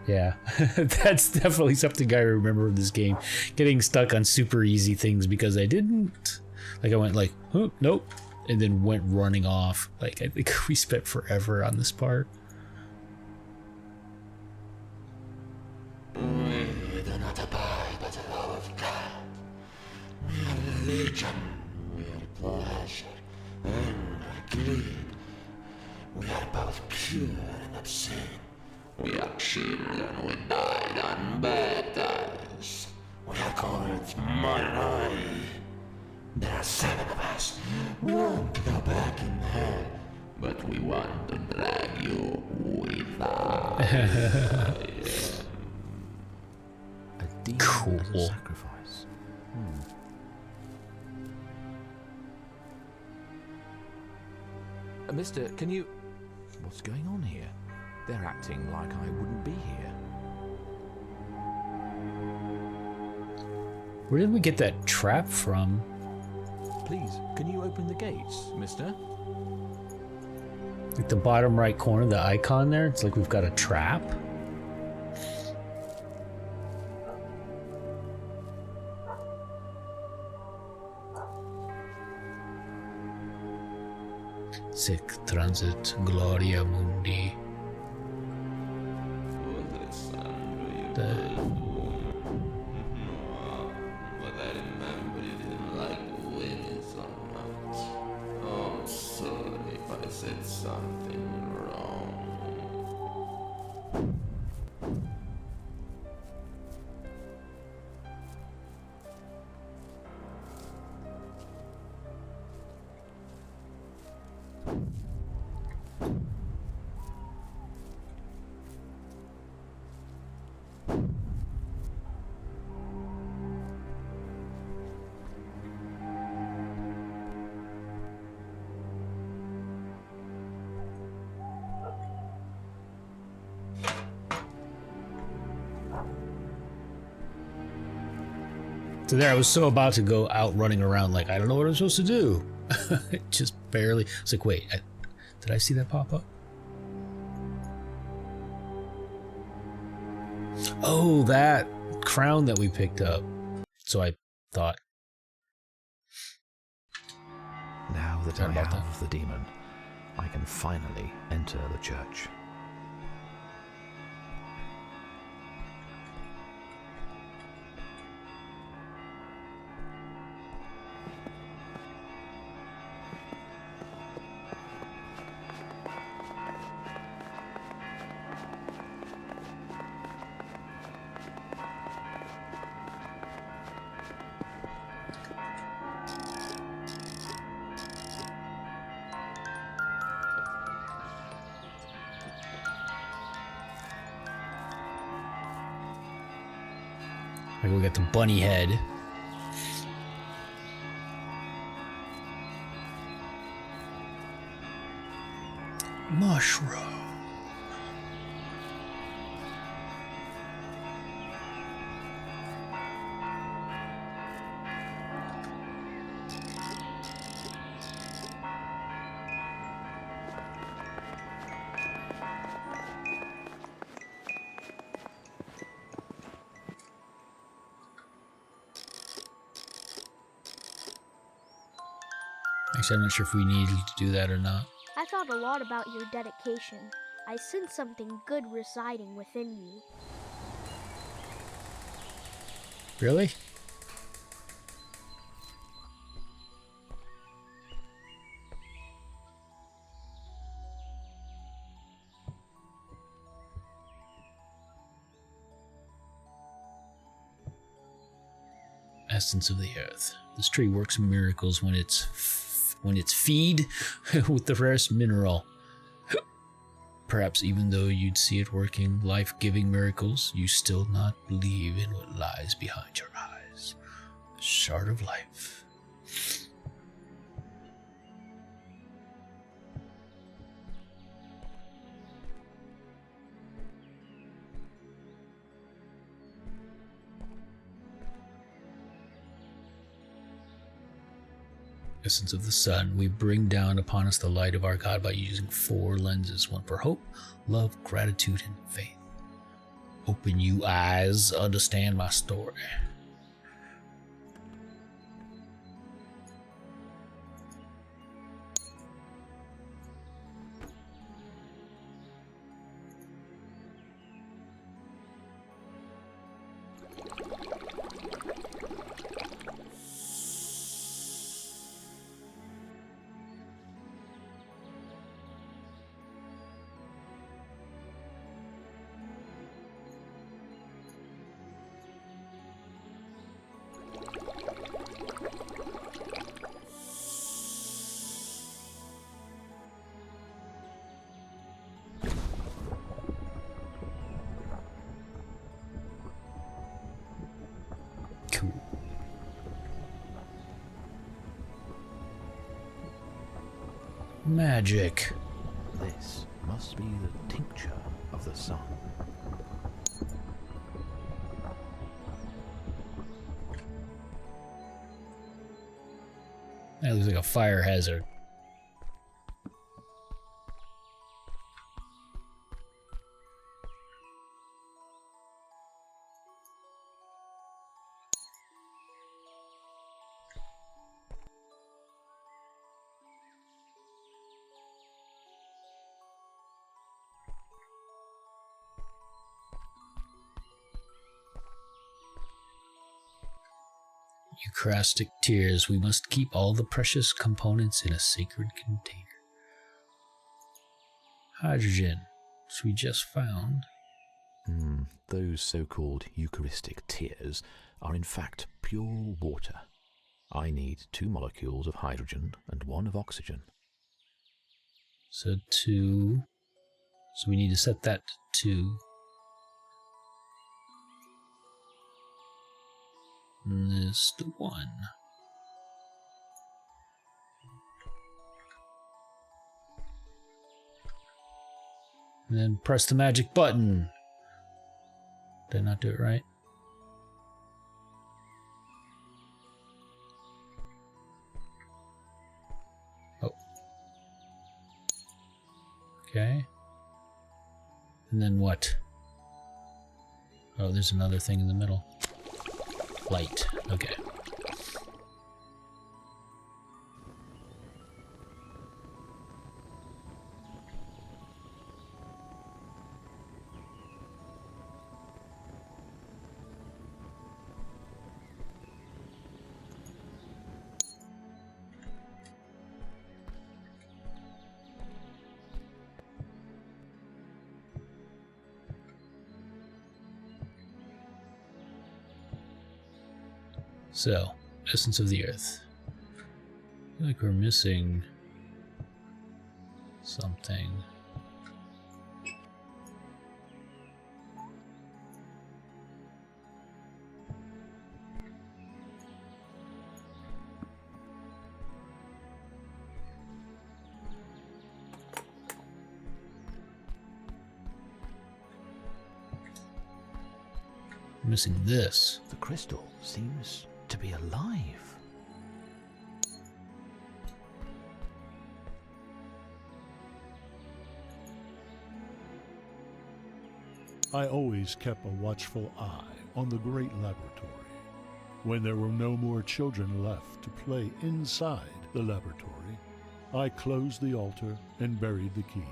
yeah, that's definitely something I remember of this game. Getting stuck on super easy things because I didn't. Like, I went like, oh, nope, and then went running off. Like, I think we spent forever on this part. We do not abide by the law of God. We are religion, we are pleasure, and we are greed. We are both pure and obscene. We are children who died on bad times. We are called Marai. There are 7 of us. We won't go back in hell, but we want to drag you with us. A demon Cool. as a sacrifice. Mister, can you... What's going on here? They're acting like I wouldn't be here. Where did we get that trap from? Please, can you open the gates, mister? Like the bottom right corner, the icon there. It's like we've got a trap. Sic transit gloria mundi. But I remember you didn't like the winning so much. Oh, I'm sorry if I said something wrong. So there, I was so about to go out running around like, I don't know what I'm supposed to do. Just barely. It's like, wait, did I see that pop up? Oh, that crown that we picked up. So I thought. Now that I Sorry about have the demon, I can finally enter the church. Like we got the bunny head. Mushroom. Actually, I'm not sure if we needed to do that or not. I thought a lot about your dedication. I sense something good residing within you. Really? Essence of the earth. This tree works miracles when it's feed with the rarest mineral. Perhaps even though you'd see it working life-giving miracles, you still not believe in what lies behind your eyes. The shard of life. Essence of the sun, we bring down upon us the light of our God by using 4 lenses, one for hope, love, gratitude, and faith. Open you eyes, understand my story. Magic. This must be the tincture of the sun. That looks like a fire hazard. Eucharistic tears. We must keep all the precious components in a sacred container. Hydrogen, which we just found. Those so-called Eucharistic tears are in fact pure water. I need 2 molecules of hydrogen and 1 of oxygen. So 2. So we need to set that to 2. And this to 1. And then press the magic button. Did I not do it right? Oh. Okay. And then what? Oh, there's another thing in the middle. Light. Okay. So, essence of the earth. I feel like we're missing something. We're missing this. The crystal seems to be alive. I always kept a watchful eye on the great laboratory. When there were no more children left to play inside the laboratory, I closed the altar and buried the key.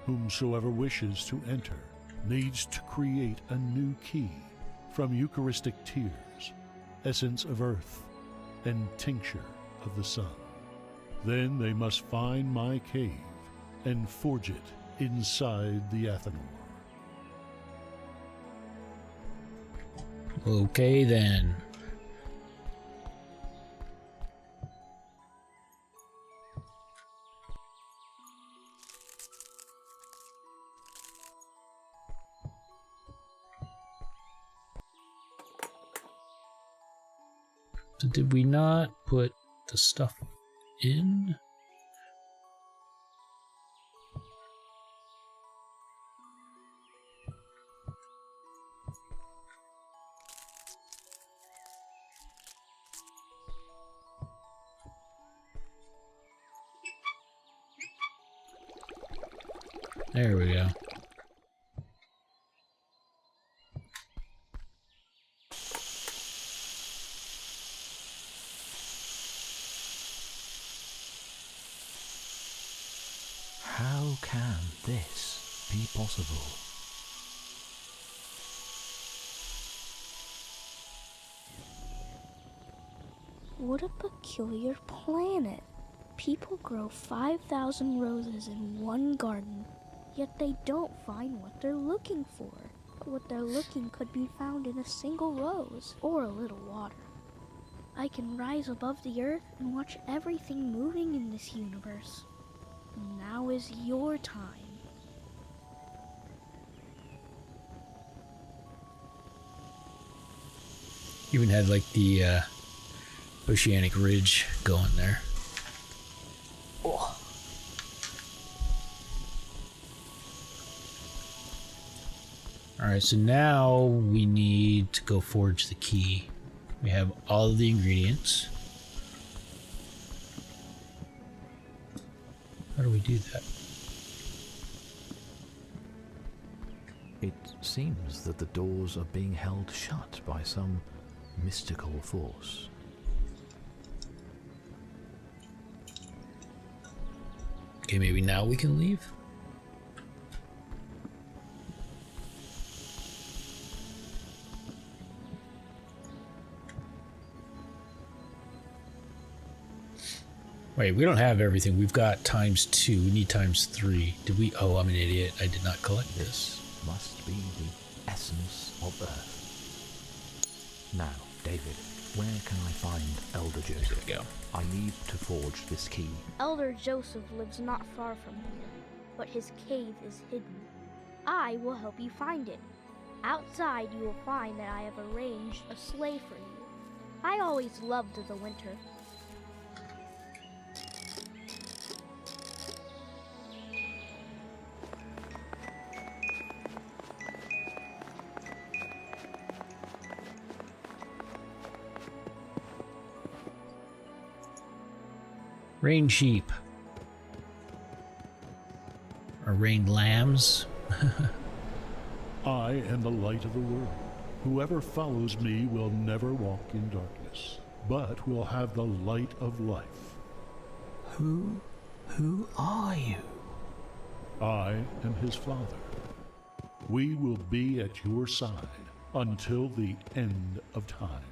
Whomsoever wishes to enter needs to create a new key from Eucharistic tears, essence of earth, and tincture of the sun. Then they must find my cave and forge it inside the Athanor. Okay then. So did we not put the stuff in? There we go. How can this be possible? What a peculiar planet. People grow 5,000 roses in one garden, yet they don't find what they're looking for. What they're looking could be found in a single rose or a little water. I can rise above the earth and watch everything moving in this universe. Now is your time. Even had like the oceanic ridge going there. Oh. Alright, so now we need to go forge the key. We have all of the ingredients. How do we do that? It seems that the doors are being held shut by some mystical force. Okay, maybe now we can leave? Wait, we don't have everything. We've got ×2. We need ×3. Did we? Oh, I'm an idiot. I did not collect this. This must be the essence of Earth. Now, David, where can I find Elder Joseph? There we go. I need to forge this key. Elder Joseph lives not far from here, but his cave is hidden. I will help you find it. Outside you will find that I have arranged a sleigh for you. I always loved the winter. Rain sheep. Or rain lambs. I am the light of the world. Whoever follows me will never walk in darkness, but will have the light of life. Who are you? I am his father. We will be at your side until the end of times.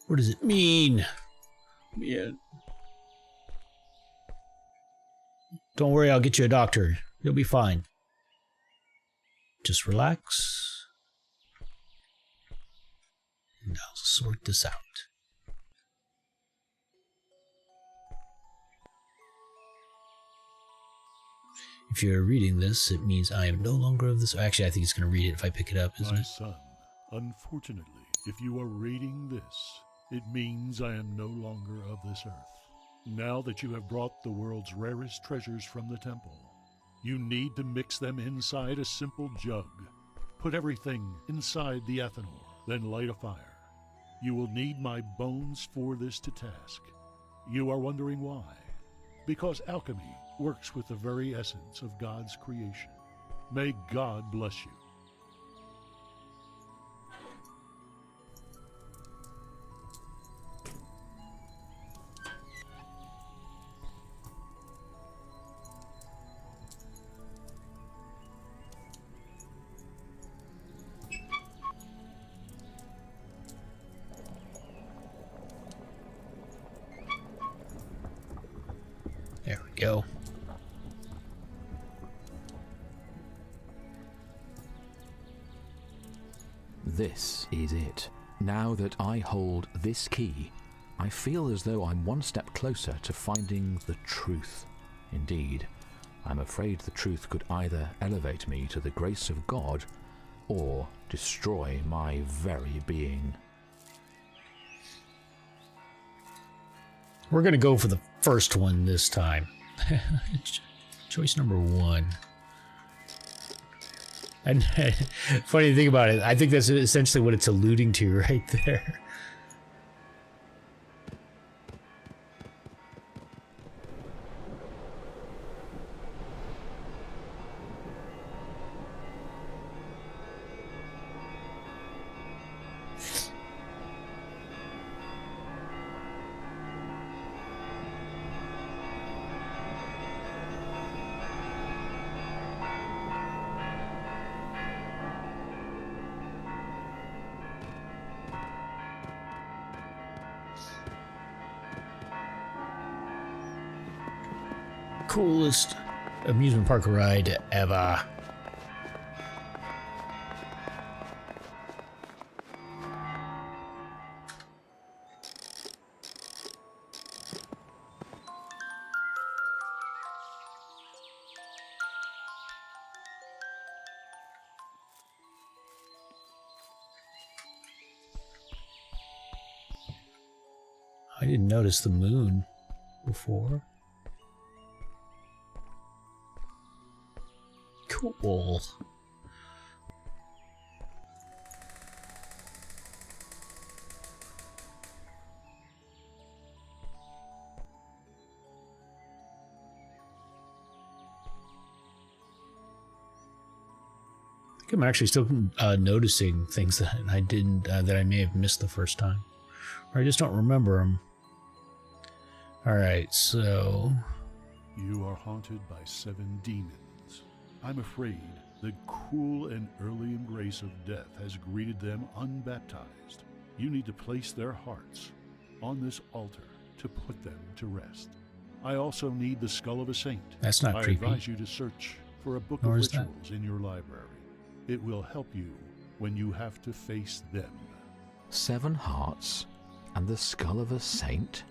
What does it mean? Yeah. Don't worry, I'll get you a doctor. You'll be fine. Just relax. And I'll sort this out. If you're reading this, it means I am no longer of this. Actually, I think it's going to read it if I pick it up, isn't My it? son, unfortunately, if you are reading this, it means I am no longer of this earth. Now that you have brought the world's rarest treasures from the temple, you need to mix them inside a simple jug. Put everything inside the ethanol, then light a fire. You will need my bones for this to task. You are wondering why? Because alchemy works with the very essence of God's creation. May God bless you. There we go. This is it. Now that I hold this key, I feel as though I'm one step closer to finding the truth. Indeed, I'm afraid the truth could either elevate me to the grace of God or destroy my very being. We're going to go for the first one this time. Choice number 1. And funny thing about it, I think that's essentially what it's alluding to right there. Coolest amusement park ride ever. I didn't notice the moon before. Cool. I'm actually still noticing things that I didn't, that I may have missed the first time, or I just don't remember them. All right, so You are haunted by 7 demons. I'm afraid the cruel and early embrace of death has greeted them unbaptized. You need to place their hearts on this altar to put them to rest. I also need the skull of a saint. That's not creepy. I advise you to search for a book Nor of is that. rituals in your library. It will help you when you have to face them. 7 hearts and the skull of a saint?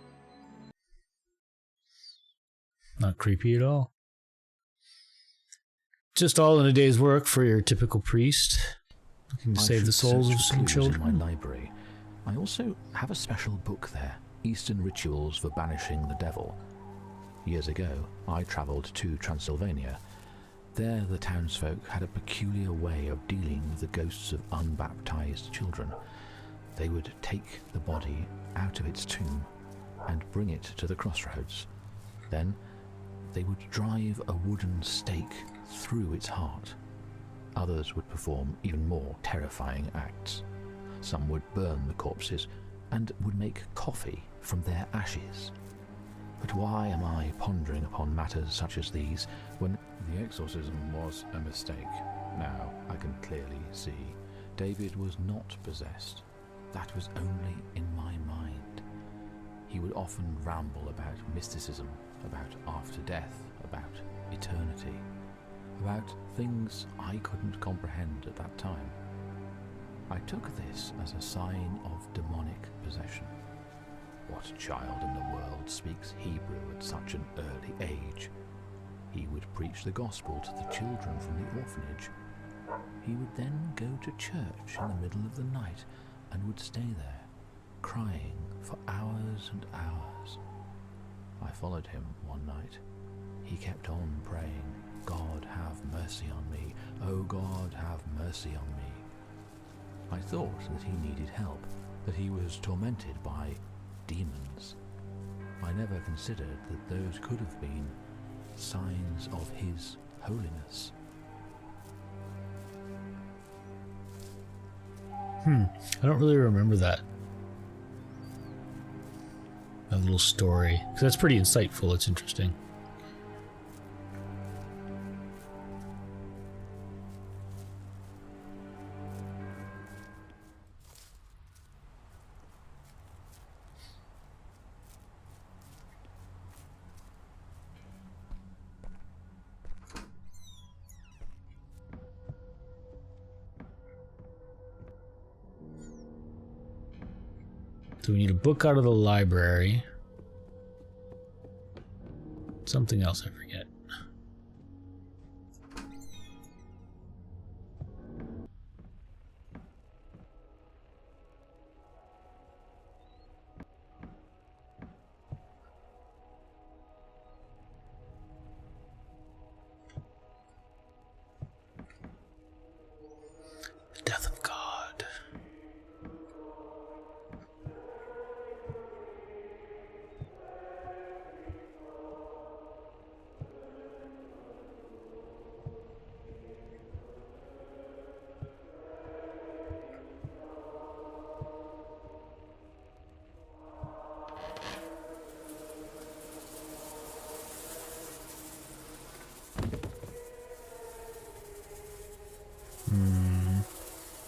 not creepy at all. Just all in a day's work for your typical priest, looking to save the souls of some children. In my library. I also have a special book there, Eastern Rituals for Banishing the Devil. Years ago, I travelled to Transylvania. There, the townsfolk had a peculiar way of dealing with the ghosts of unbaptized children. They would take the body out of its tomb and bring it to the crossroads. Then, they would drive a wooden stake through its heart. Others would perform even more terrifying acts. Some would burn the corpses and would make coffee from their ashes. But why am I pondering upon matters such as these when the exorcism was a mistake? Now I can clearly see David was not possessed. That was only in my mind. He would often ramble about mysticism, about after death, about eternity, about things I couldn't comprehend at that time. I took this as a sign of demonic possession. What child in the world speaks Hebrew at such an early age? He would preach the gospel to the children from the orphanage. He would then go to church in the middle of the night and would stay there, crying for hours and hours. I followed him one night. He kept on praying, "God have mercy on me, oh God have mercy on me." I thought that he needed help, that he was tormented by demons. I never considered that those could have been signs of his holiness. I don't really remember that little story, because that's pretty insightful. It's interesting. So we need a book out of the library. Something else I forget. The death of God.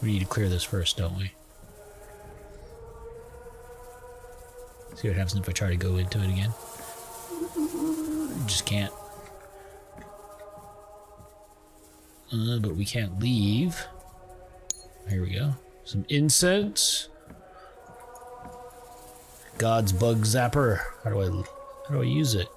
We need to clear this first, don't we? See what happens if I try to go into it again. Just can't. But we can't leave. Here we go. Some incense. God's bug zapper. How do I use it?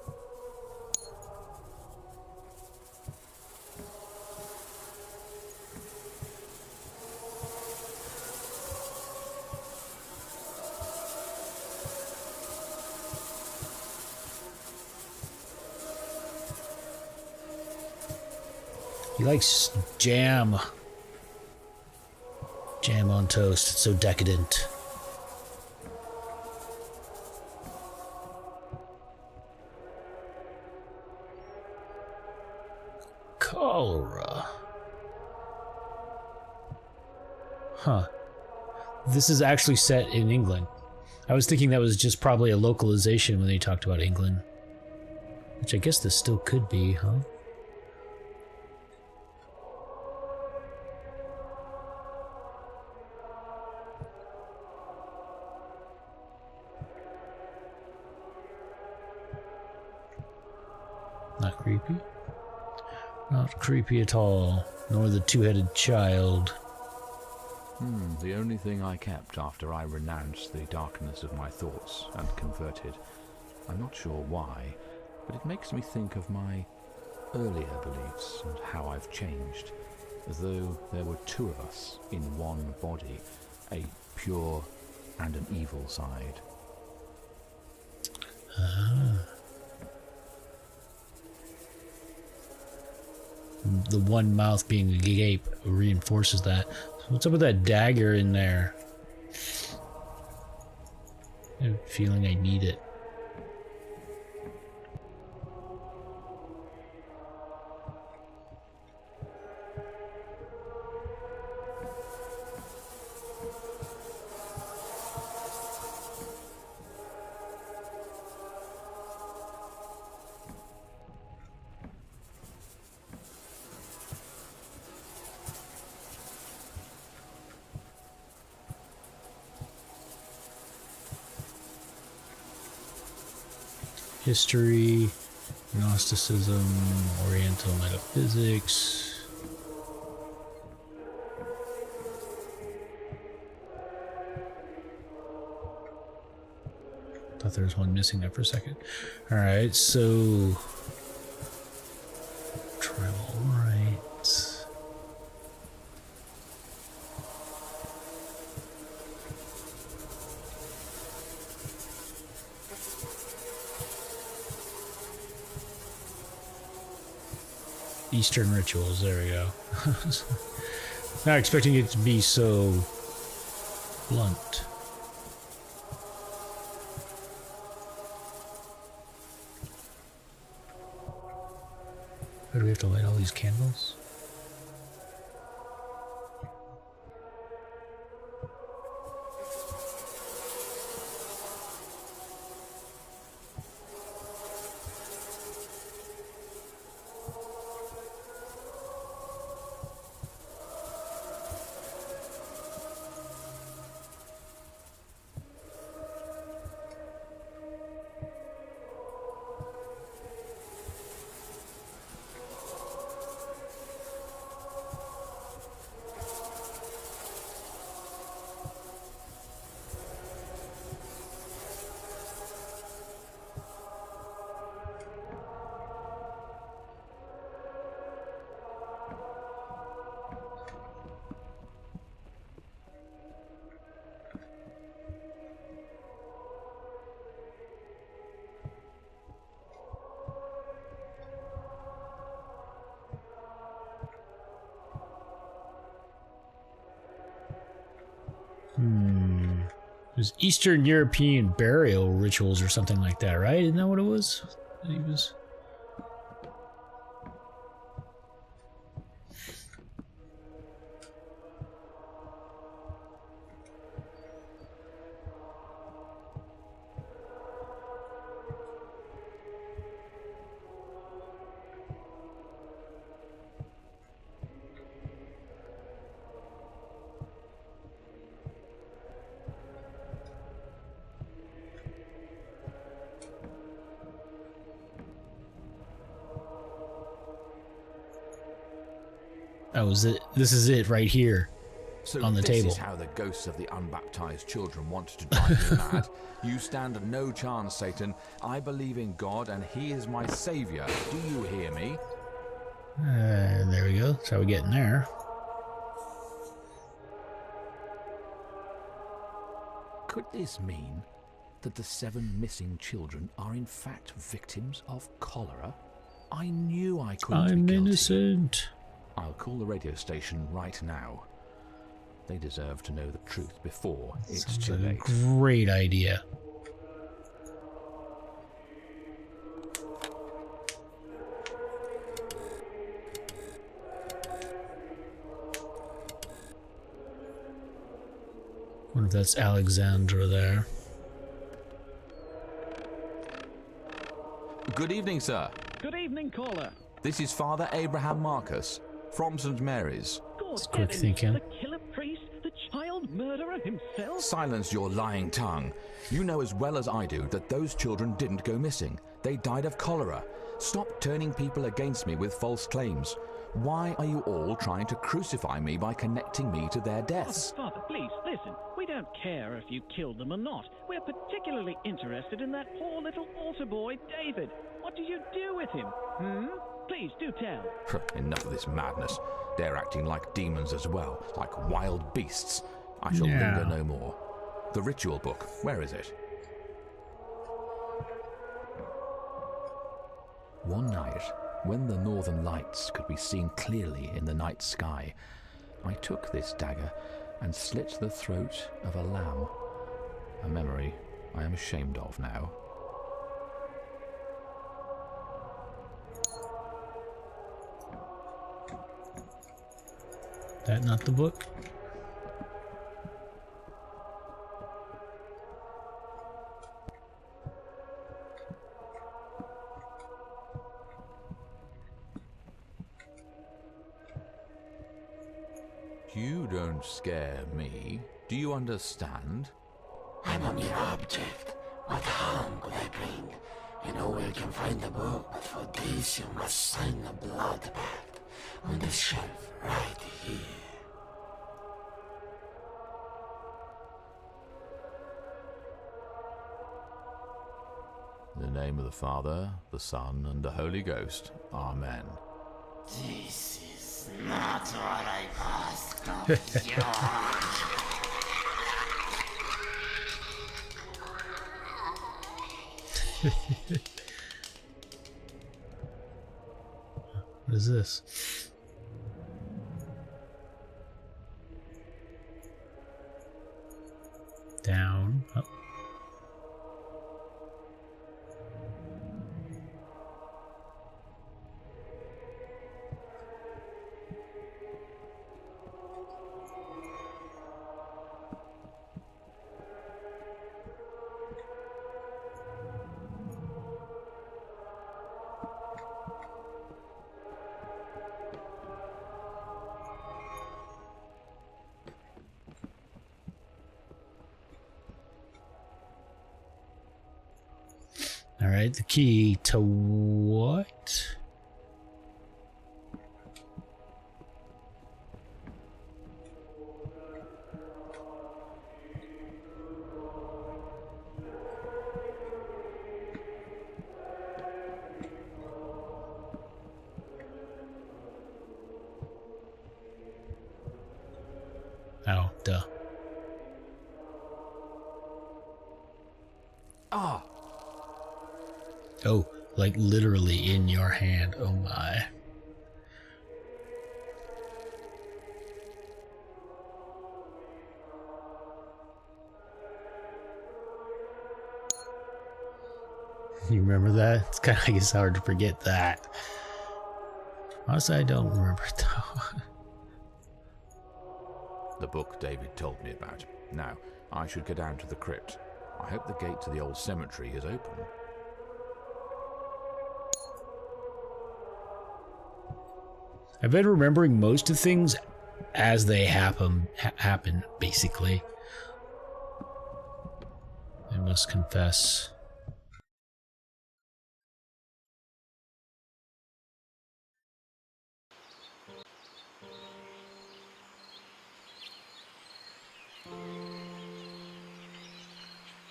He likes jam. Jam on toast. It's so decadent. Cholera. Huh. This is actually set in England. I was thinking that was just probably a localization when they talked about England. Which I guess this still could be, huh? Not creepy. Not creepy at all. Nor the two-headed child. The only thing I kept after I renounced the darkness of my thoughts and converted. I'm not sure why, but it makes me think of my earlier beliefs and how I've changed, as though there were two of us in one body, a pure and an evil side. The one mouth being a gape reinforces that. What's up with that dagger in there? I have a feeling I need it. History, Gnosticism, Oriental metaphysics. Thought there was one missing there for a second. Alright, so tribal rights. Eastern rituals, there we go. Not expecting it to be so blunt. Why do we have to light all these candles? It was Eastern European burial rituals or something like that, right? Isn't that what it was? He was. Oh, this is it right here on the table. This is how the ghosts of the unbaptized children want to drive me mad. You stand no chance, Satan. I believe in God and He is my savior. Do you hear me? There we go. That's how we get in there. Could this mean that the 7 missing children are in fact victims of cholera? I knew I couldn't be guilty. I'm innocent. I'll call the radio station right now. They deserve to know the truth before it's Sounds too like a late. great idea. Wonder if that's Alexandra there. Good evening, sir. Good evening, caller. This is Father Abraham Marcus from St. Mary's. Good quick heavens, thinking. the killer priest, the child murderer himself? Silence your lying tongue. You know as well as I do that those children didn't go missing. They died of cholera. Stop turning people against me with false claims. Why are you all trying to crucify me by connecting me to their deaths? Father, please, listen. We don't care if you killed them or not. We're particularly interested in that poor little altar boy, David. What did you do with him? Please, do tell. Enough of this madness. They're acting like demons as well, like wild beasts. I shall Yeah. linger no more. The ritual book, where is it? One night, when the northern lights could be seen clearly in the night sky, I took this dagger and slit the throat of a lamb. A memory I am ashamed of now. That not the book? You don't scare me. Do you understand? I'm a mere object. What harm could I bring? I know where you can find the book, but for this you must sign a blood pact on this shelf right here. In the name of the Father, the Son, and the Holy Ghost. Amen. This is not what I asked of you. What is this? Down, up. All right, the key to what? Oh, duh. Ah! Oh, like literally in your hand. Oh my. You remember that? It's kind of, I guess, hard to forget that. Honestly, I don't remember it though. The book David told me about. Now, I should go down to the crypt. I hope the gate to the old cemetery is open. I've been remembering most of things as they happen, basically. I must confess.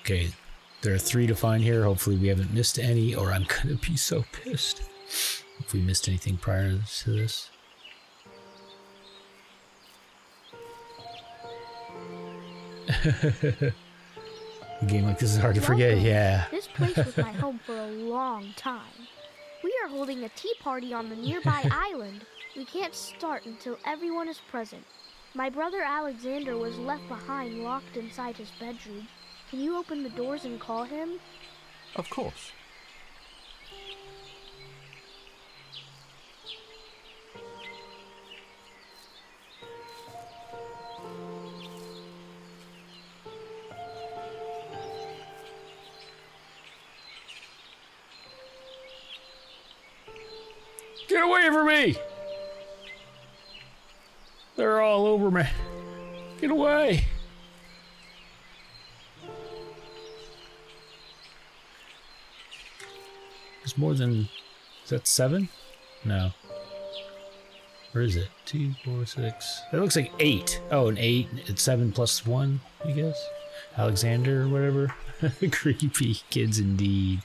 Okay, there are 3 to find here. Hopefully we haven't missed any, or I'm gonna be so pissed if we missed anything prior to this. A game like this is hard to forget, Welcome. yeah. This place was my home for a long time. We are holding a tea party on the nearby island. We can't start until everyone is present. My brother Alexander was left behind, locked inside his bedroom. Can you open the doors and call him? Of course. Get away from me! They're all over me. Get away! There's more than... Is that 7? No. Where is it? 2, 4, 6... That looks like 8. Oh, an 8. It's 7 plus 1, I guess? Alexander or whatever. Creepy kids indeed.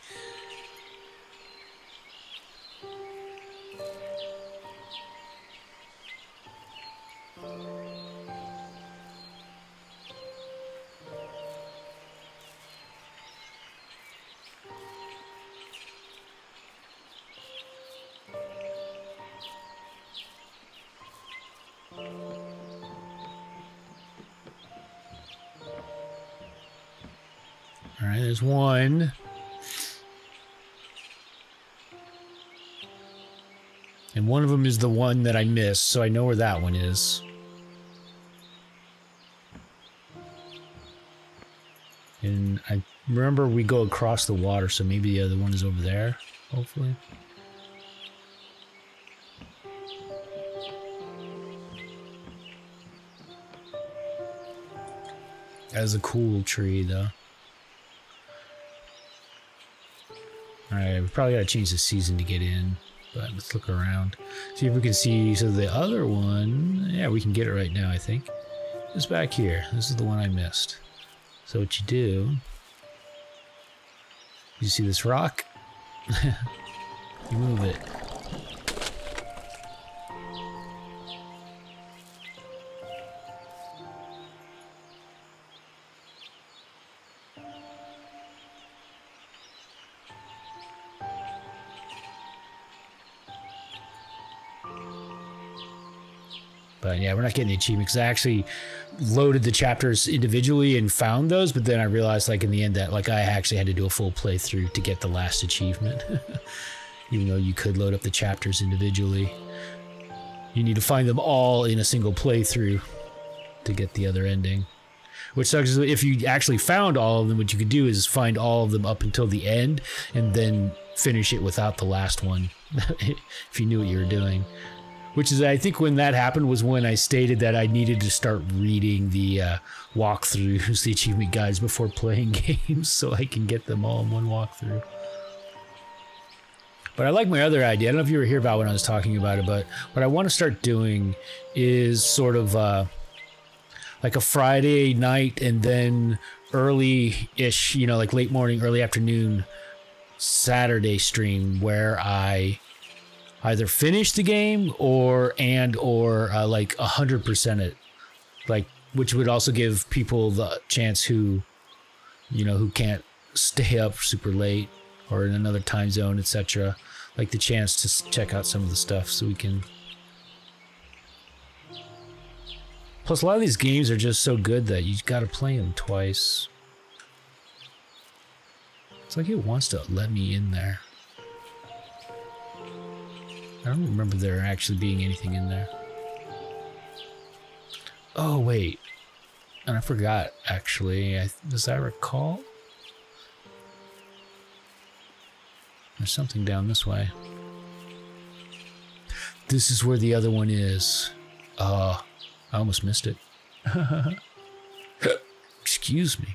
All right, there's one. And one of them is the one that I missed, so I know where that one is. And I remember we go across the water, so maybe the other one is over there, hopefully. That is a cool tree, though. Alright, we probably gotta change the season to get in, but let's look around. See if we can see, so the other one, yeah, we can get it right now, I think. It's back here. This is the one I missed. So what you do, you see this rock? You move it. But yeah, we're not getting the achievement because I actually loaded the chapters individually and found those, but then I realized like in the end that like I actually had to do a full playthrough to get the last achievement. Even though you could load up the chapters individually. You need to find them all in a single playthrough to get the other ending. Which sucks, if you actually found all of them, what you could do is find all of them up until the end and then finish it without the last one. If you knew what you were doing. Which is, I think when that happened was when I stated that I needed to start reading the walkthroughs, the achievement guides before playing games so I can get them all in one walkthrough. But I like my other idea. I don't know if you were here about when I was talking about it, but what I want to start doing is sort of like a Friday night and then early-ish, you know, like late morning, early afternoon Saturday stream where I either finish the game or like 100% it, like, which would also give people the chance who, you know, who can't stay up super late or in another time zone, etc., like the chance to check out some of the stuff so we can. Plus, a lot of these games are just so good that you got to play them twice. It's like it wants to let me in there. I don't remember there actually being anything in there. Oh, wait. And I forgot, actually. Does I recall? There's something down this way. This is where the other one is. I almost missed it. Excuse me.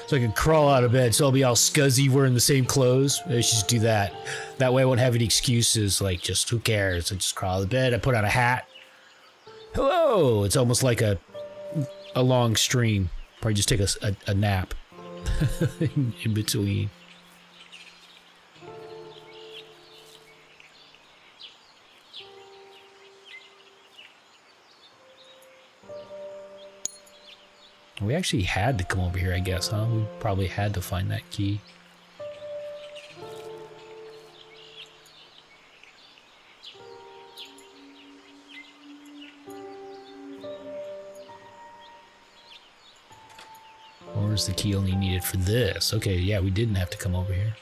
So I can crawl out of bed, so I'll be all scuzzy wearing the same clothes. I should just do that. That way I won't have any excuses, like just who cares? I just crawl out of bed, I put on a hat. Hello! It's almost like a long stream. Probably just take a nap in between. We actually had to come over here, I guess, huh? We probably had to find that key. Where's the key only needed for this? Okay, yeah, we didn't have to come over here.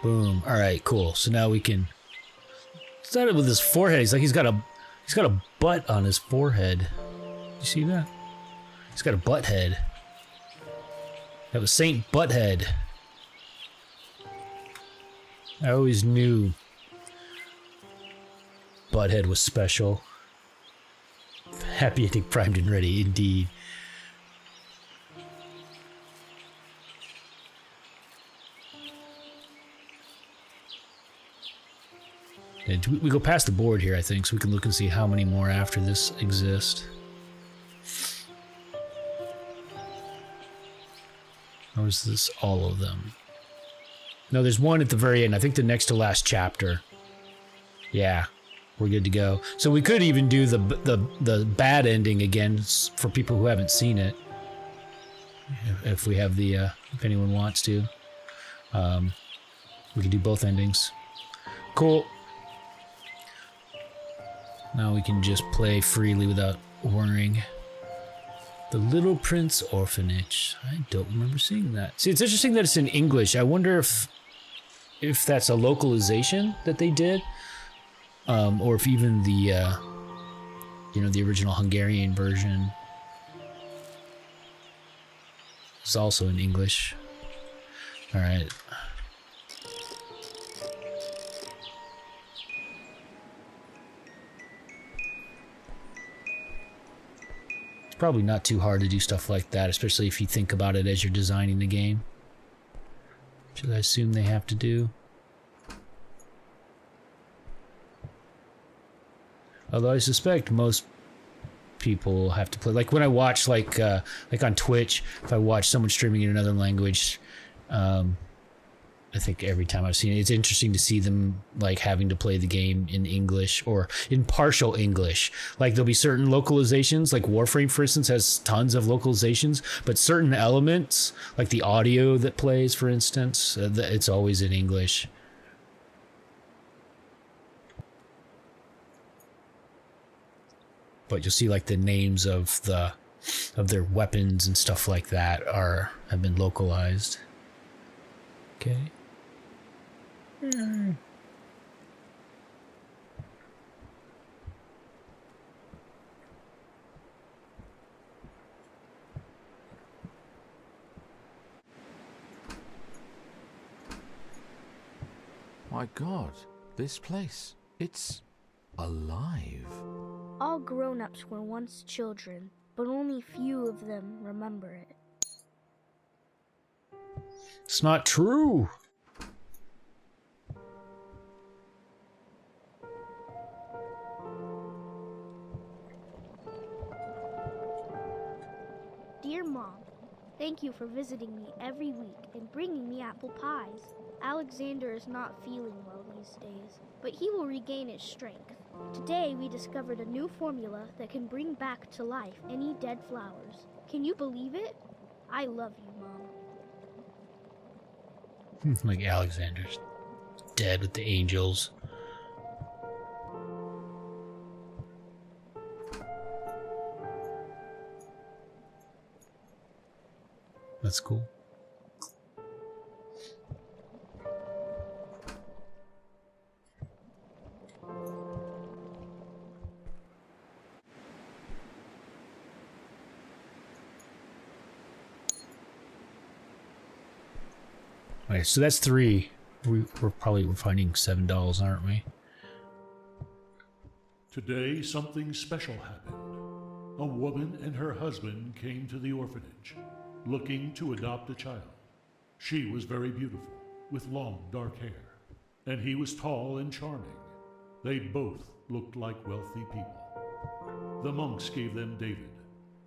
Boom. All right, cool. So now we can start it with his forehead. He's like he's got a butt on his forehead. You see that? He's got a butt head. That was Saint Butthead. I always knew Butthead was special. Happy ending primed and ready, indeed. And we go past the board here, I think, so we can look and see how many more after this exist. Or is this all of them? No, there's one at the very end. I think the next to last chapter. Yeah, we're good to go. So we could even do the bad ending again for people who haven't seen it, if we have the if anyone wants to. We can do both endings. Cool. Now we can just play freely without worrying. The Little Prince Orphanage. I don't remember seeing that. See, it's interesting that it's in English. I wonder if that's a localization that they did, or if even the the original Hungarian version is also in English. All right. Probably not too hard to do stuff like that, especially if you think about it as you're designing the game. Should I assume they have to do? Although I suspect most people have to play. Like when I watch, like on Twitch, if I watch someone streaming in another language, I think every time I've seen it, it's interesting to see them like having to play the game in English or in partial English. Like there'll be certain localizations, like Warframe, for instance, has tons of localizations, but certain elements, like the audio that plays, for instance, it's always in English. But you'll see like the names of their weapons and stuff like that have been localized. Okay. My God, this place, it's alive. All grown-ups were once children, but only few of them remember it. It's not true. Dear Mom, thank you for visiting me every week and bringing me apple pies. Alexander is not feeling well these days, but he will regain his strength. Today we discovered a new formula that can bring back to life any dead flowers. Can you believe it? I love you, Mom. Like Alexander's dead with the angels. That's cool. Okay, so that's 3. We're finding $7, aren't we? Today, something special happened. A woman and her husband came to the orphanage, looking to adopt a child. She was very beautiful, with long dark hair, and he was tall and charming. They both looked like wealthy people. The monks gave them David,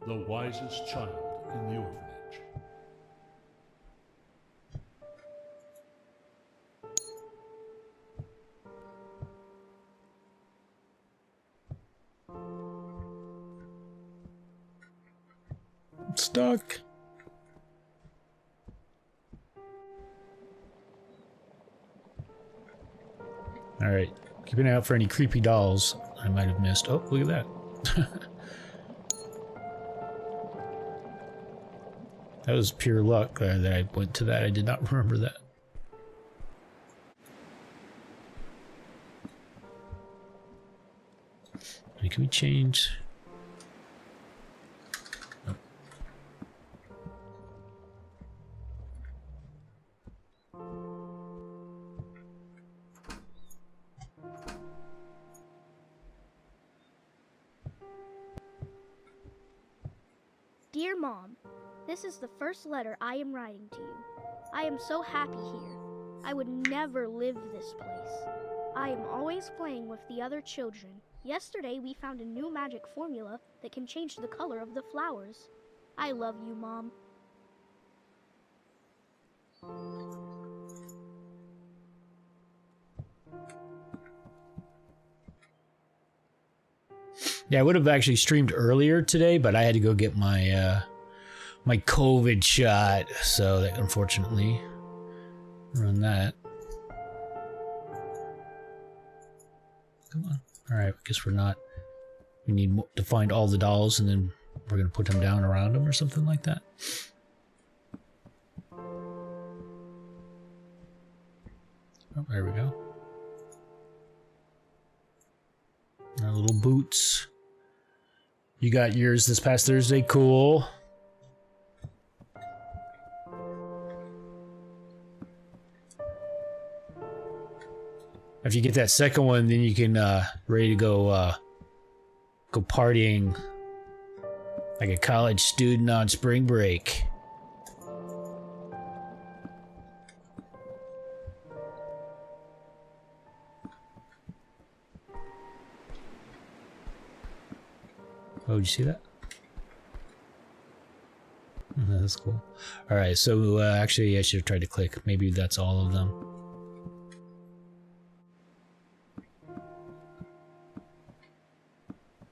the wisest child in the orphanage. I'm stuck. All right, keep an eye out for any creepy dolls I might have missed. Oh, look at that. That was pure luck that I went to that. I did not remember that. Can we change? Nope. Dear Mom, this is the first letter I am writing to you. I am so happy here. I would never live this place. I am always playing with the other children. Yesterday we found a new magic formula that can change the color of the flowers. I love you, Mom. Yeah, I would have actually streamed earlier today, but I had to go get my my COVID shot, so that unfortunately run that. Come on. All right, I guess we're not. We need to find all the dolls, and then we're gonna put them down around them or something like that. Oh, there we go. Our little boots. You got yours this past Thursday. Cool. If you get that second one, then you can ready to go go partying like a college student on spring break. Oh, did you see that? That's cool. All right, so actually I should have tried to click. Maybe that's all of them.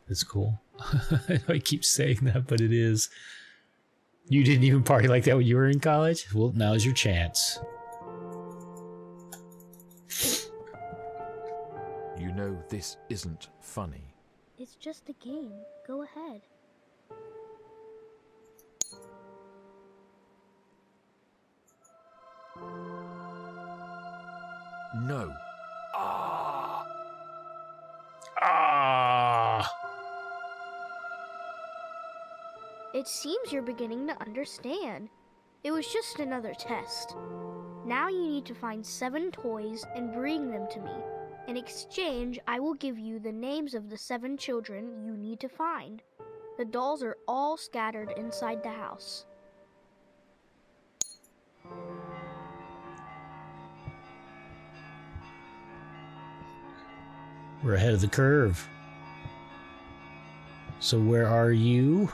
It's cool. I keep saying that, but it is. You didn't even party like that when you were in college? Well, now's your chance. You know this isn't funny. It's just a game. Go ahead. No. Ah. It seems you're beginning to understand. It was just another test. Now you need to find 7 toys and bring them to me. In exchange, I will give you the names of the 7 children you need to find. The dolls are all scattered inside the house. We're ahead of the curve. So where are you?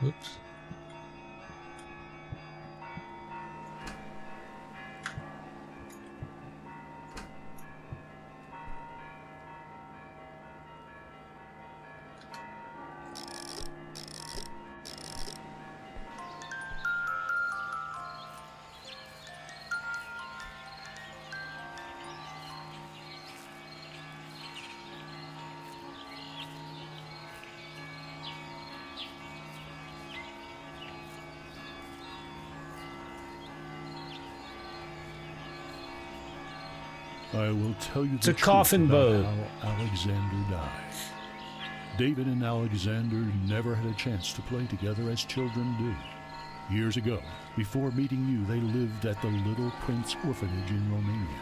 Oops. I will tell you It's a the coffin truth about boat. how Alexander died. David and Alexander never had a chance to play together as children do. Years ago, before meeting you, they lived at the Little Prince Orphanage in Romania.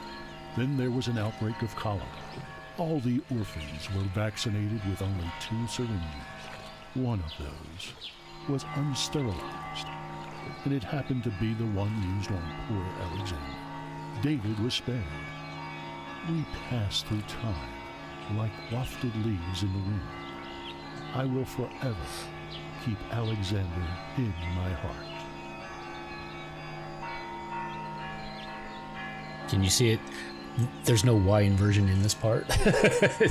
Then there was an outbreak of cholera. All the orphans were vaccinated with only 2 syringes. One of those was unsterilized, and it happened to be the one used on poor Alexander. David was spared. We pass through time like wafted leaves in the wind. I will forever keep Alexander in my heart. Can you see it? There's no Y inversion in this part.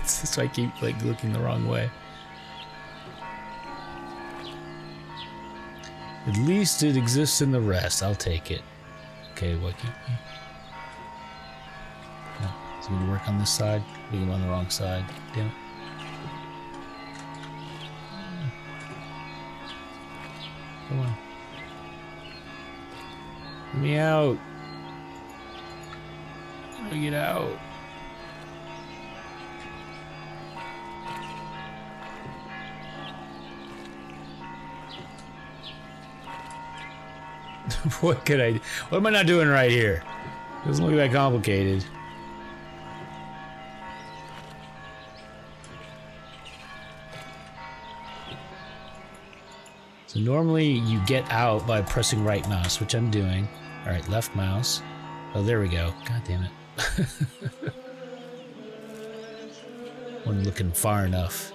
So I keep like looking the wrong way. At least it exists in the rest. I'll take it. Okay, what? So we work on this side. We go on the wrong side. Damn it. Come on. Let me out. Let me get out. What could I do? What am I not doing right here? Doesn't look that complicated. So normally you get out by pressing right mouse, which I'm doing. Alright, left mouse. Oh, there we go. God damn it. Wasn't looking far enough.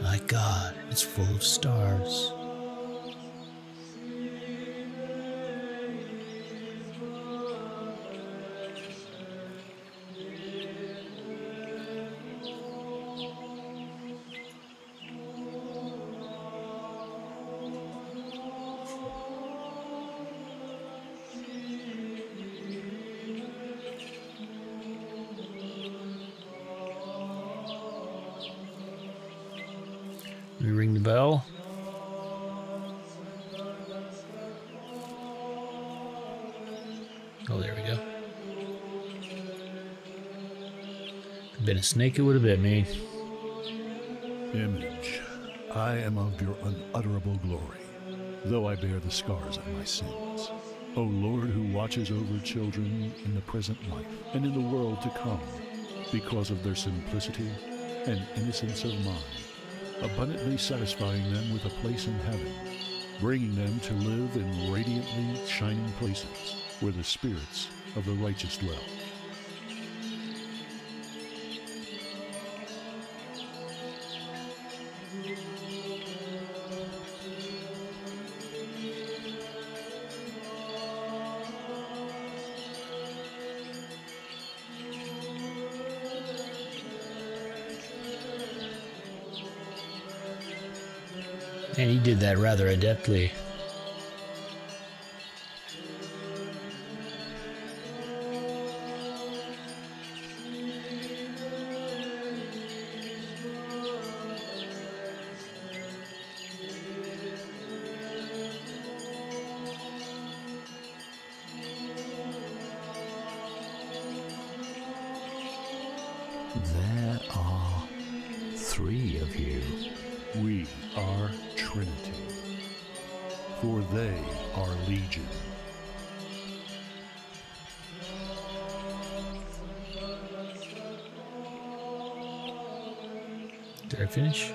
My God, it's full of stars. Let me ring the bell. Oh, there we go. If it'd been a snake, it would have bit me. Image, I am of your unutterable glory, though I bear the scars of my sins. O Lord, who watches over children in the present life and in the world to come, because of their simplicity and innocence of mind, abundantly satisfying them with a place in heaven, bringing them to live in radiantly shining places where the spirits of the righteous dwell. And he did that rather adeptly. There are 3 of you. We are Trinity, for they are legion. Did I finish?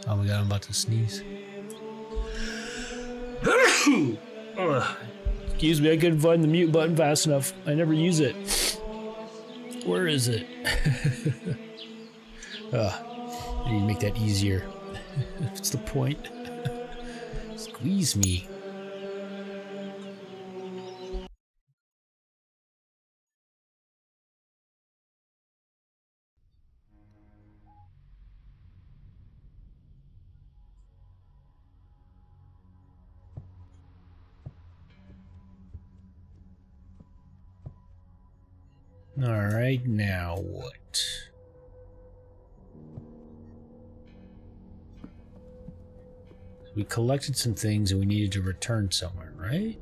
Oh my God, I'm about to sneeze. Excuse me, I couldn't find the mute button fast enough. I never use it. Where is it? I need to make that easier. What's the point? Squeeze me. All right, now what? We collected some things and we needed to return somewhere, right?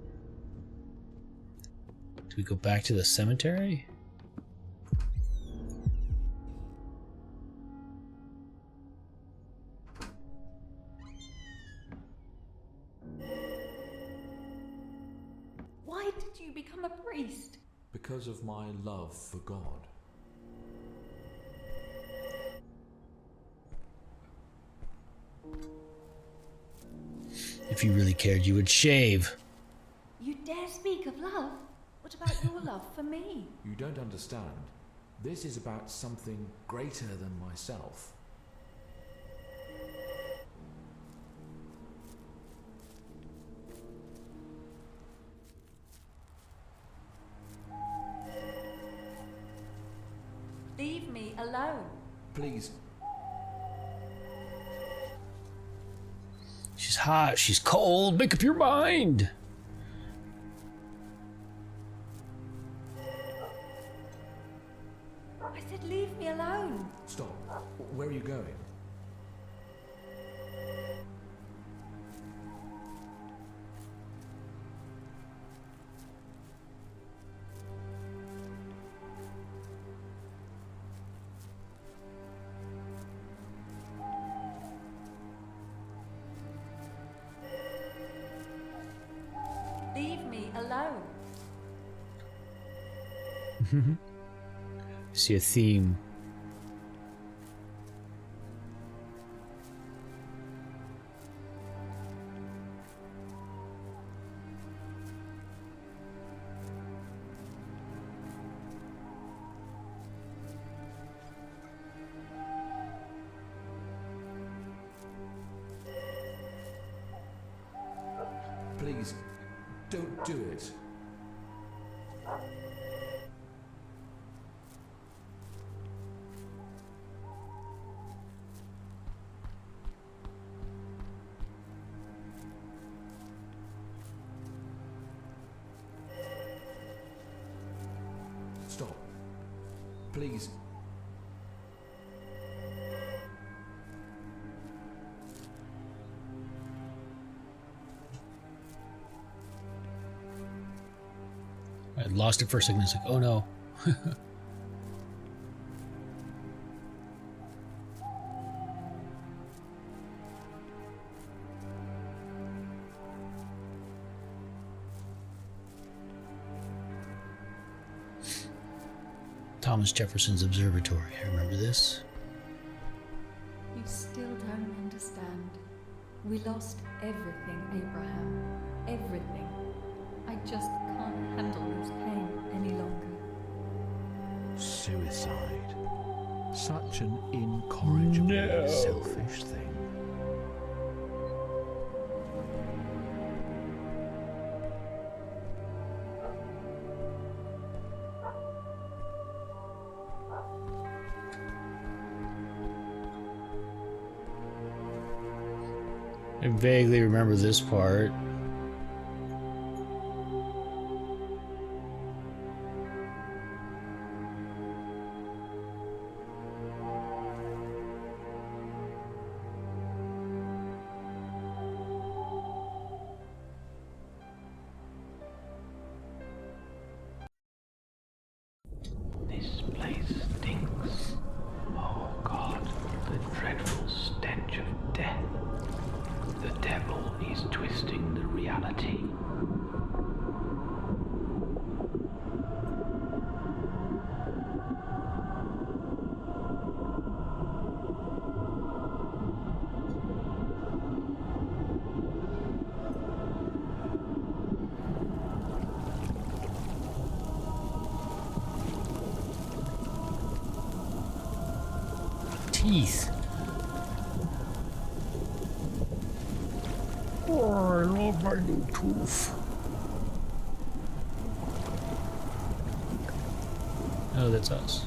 Do we go back to the cemetery? Why did you become a priest? Because of my love for God. If you really cared, you would shave. You dare speak of love? What about your love for me? You don't understand. This is about something greater than myself. Leave me alone. Please. She's hot, she's cold, make up your mind. I said leave me alone. Stop. Where are you going? Leave me alone. See a theme. Please, don't do it. Stop. Please. I lost it for a second. It's like, oh no. Thomas Jefferson's Observatory. I remember this. You still don't understand. We lost everything, Abraham. Everything. I just can't handle this pain any longer. Suicide. Such an incorrigibly selfish thing. I vaguely remember this part. This place stinks. Oh God, the dreadful stench of death. The devil is twisting the reality. Teeth. Oh, I love my new tooth. Oh, that's us.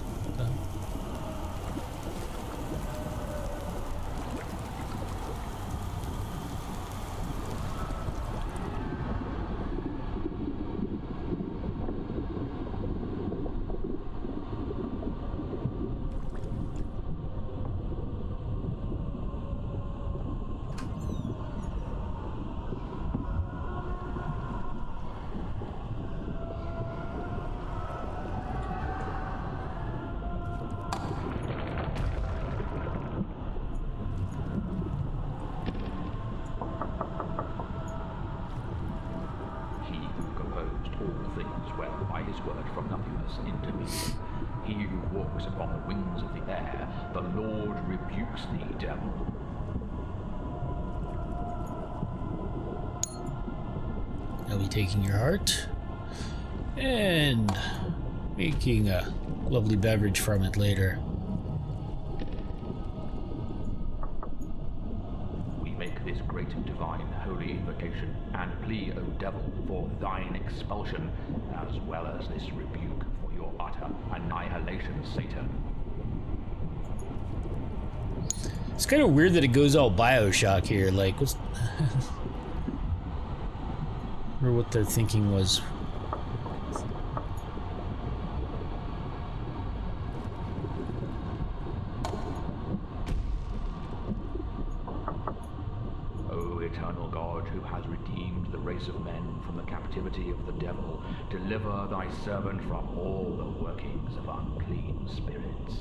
He who walks upon the wings of the air, the Lord rebukes thee, devil. I'll be taking your heart and making a lovely beverage from it later. We make this great divine holy invocation and plea, O devil, for thine expulsion, as well as this rebuke for your utter annihilation, Satan. It's kind of weird that it goes all Bioshock here. Like, what's... or what their thinking was. race of men from the captivity of the devil, deliver thy servant from all the workings of unclean spirits.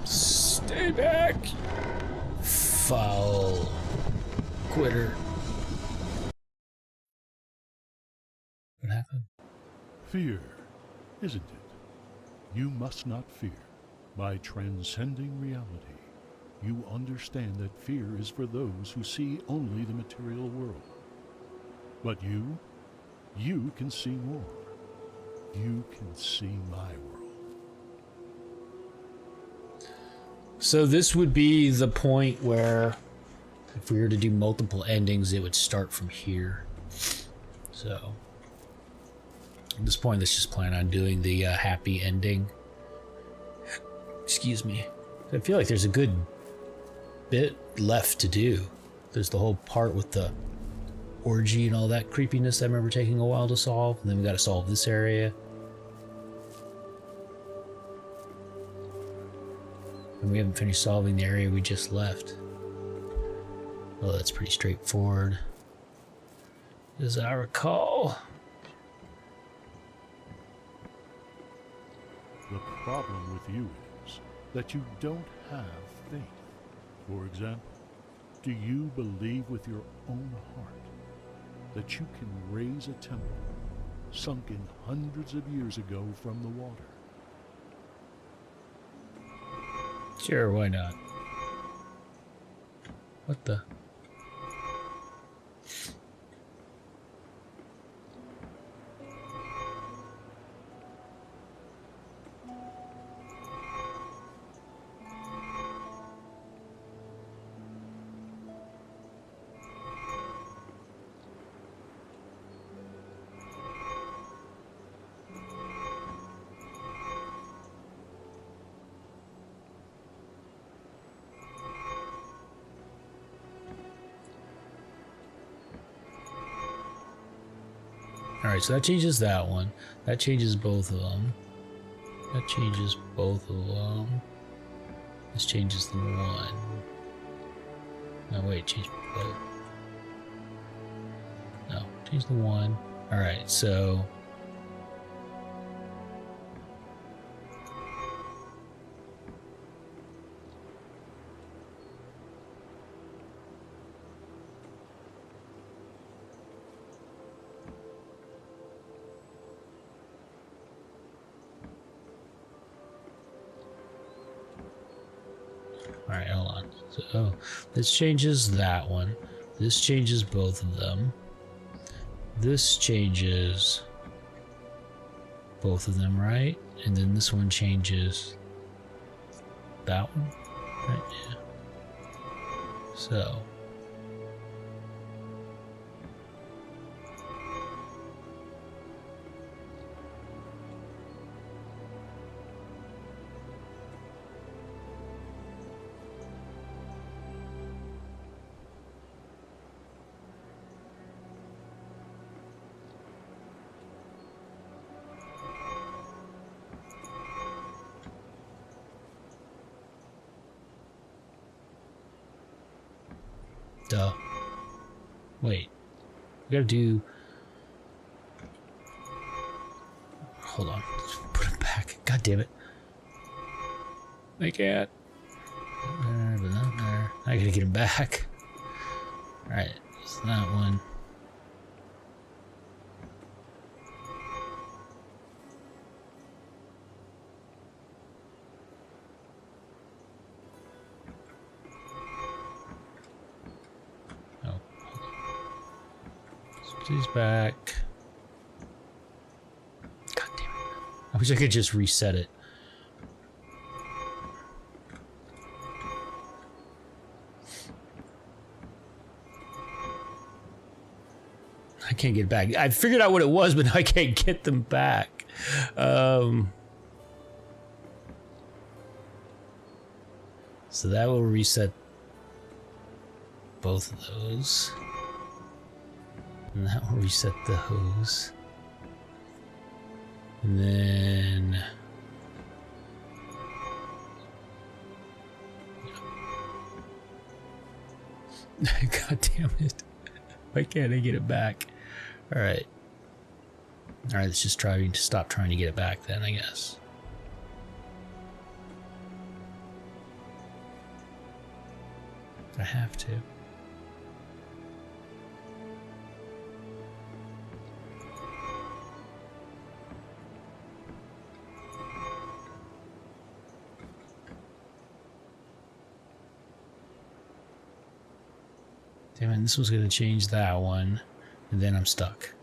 Stay back! Foul. Quitter. What happened? Fear, isn't it? You must not fear. By transcending reality, you understand that fear is for those who see only the material world. But you can see more. You can see my world. So this would be the point where, if we were to do multiple endings, it would start from here. So, at this point, let's just plan on doing the happy ending. Excuse me. I feel like there's a good bit left to do. There's the whole part with the orgy and all that creepiness I remember taking a while to solve. And then we got to solve this area. And we haven't finished solving the area we just left. Well, that's pretty straightforward, as I recall. The problem with you is that you don't have faith. For example, do you believe with your own heart that you can raise a temple sunken hundreds of years ago from the water? Sure, why not? What the? Alright, so that changes that one. That changes both of them. That changes both of them. This changes the one. No, wait, change both. No, change the one. Alright, so... Alright, hold on. So, this changes that one. This changes both of them. This changes both of them, right? And then this one changes that one, right? Yeah. So... Duh. Wait. We gotta do... Hold on. Let's put him back. God damn it. I can't. There, but not there. I gotta get him back. Alright. So that one. He's back. God damn it. I wish I could just reset it. I can't get it back. I figured out what it was, but now I can't get them back. So that will reset both of those. And that will reset those. And then... God damn it. Why can't I get it back? Alright. Alright, let's just try to stop trying to get it back then, I guess. I have to. Damn it, this was going to change that one, and then I'm stuck.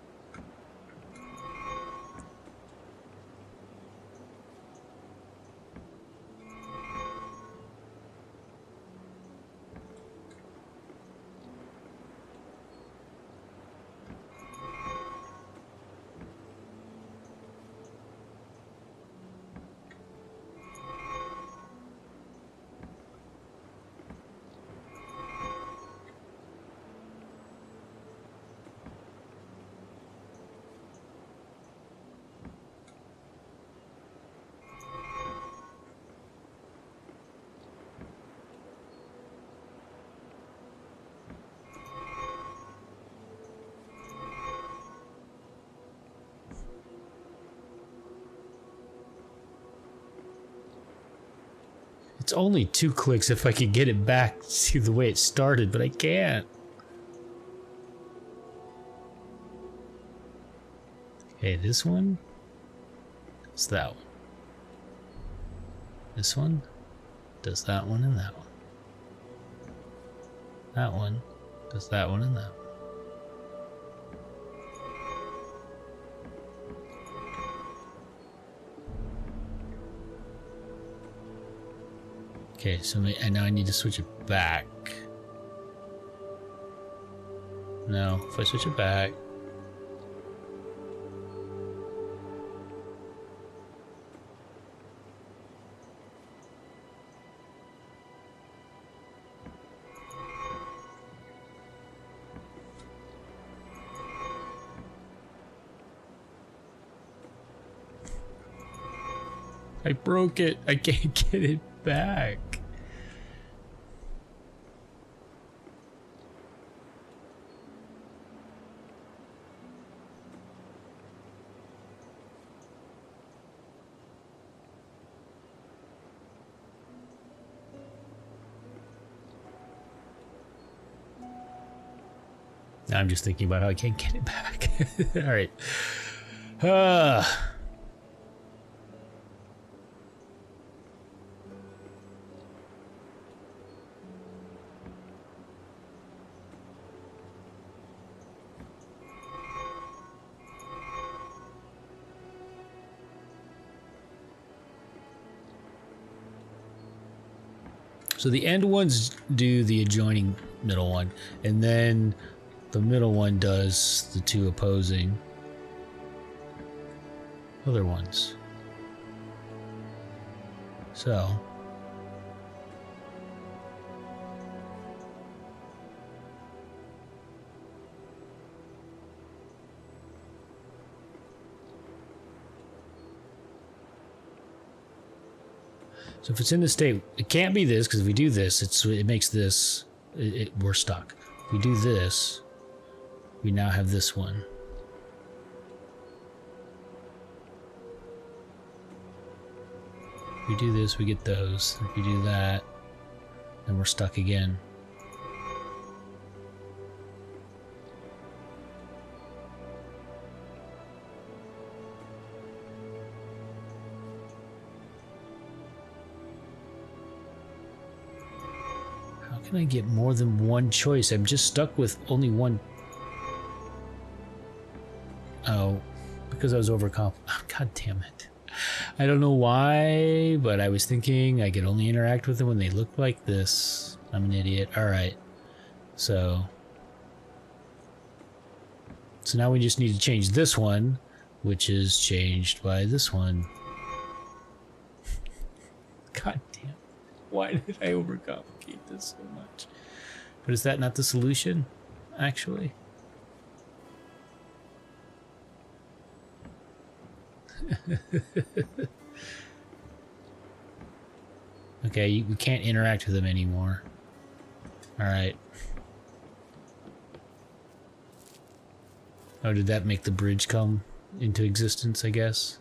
It's only 2 clicks if I could get it back to the way it started, but I can't. Okay, this one. It's that one. This one does that one and that one. That one does that one and that one. Okay, so and now I need to switch it back. No, if I switch it back. I broke it. I can't get it back. Now I'm just thinking about how I can't get it back. All right. So the end ones do the adjoining middle one, and then the middle one does the 2 opposing other ones. So if it's in the state, it can't be this, because if we do this, it makes this, we're stuck. If we do this, we now have this one. If we do this, we get those. If we do that, then we're stuck again. How can I get more than one choice? I'm just stuck with only one. Oh, because I was overcomplicated. Oh, God damn it. I don't know why, but I was thinking I could only interact with them when they look like this. I'm an idiot. Alright. So So now we just need to change this one, which is changed by this one. God damn. Why did I overcomplicate this so much? But is that not the solution, actually? Okay, we can't interact with them anymore. Alright. Oh, did that make the bridge come into existence, I guess?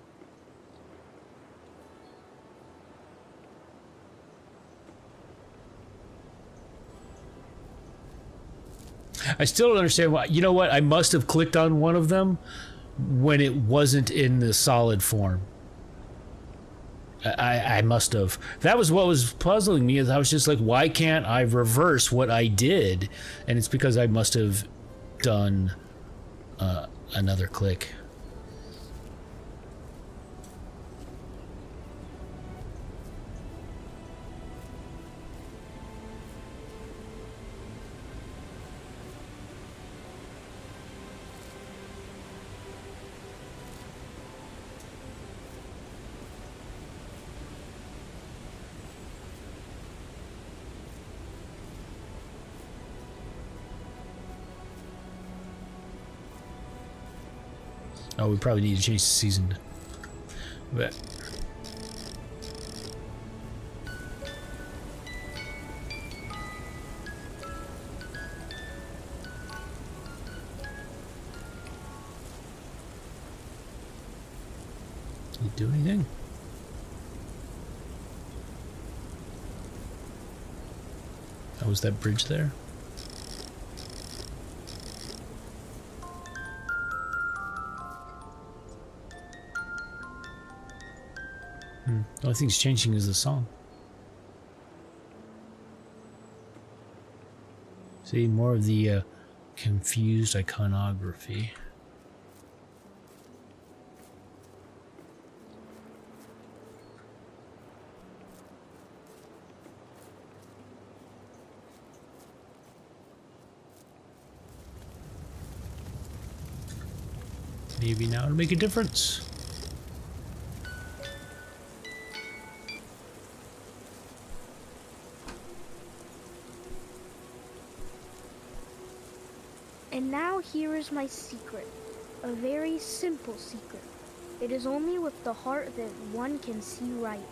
I still don't understand why. You know what? I must have clicked on one of them when it wasn't in the solid form. I must have. That was what was puzzling me. Is I was just like, why can't I reverse what I did? And it's because I must have done another click. Oh, we probably need to change the season. But did it do anything? Oh, was that bridge there? The only thing's changing is the song. See, more of the confused iconography. Maybe now it'll make a difference. And now here is my secret, a very simple secret. It is only with the heart that one can see right.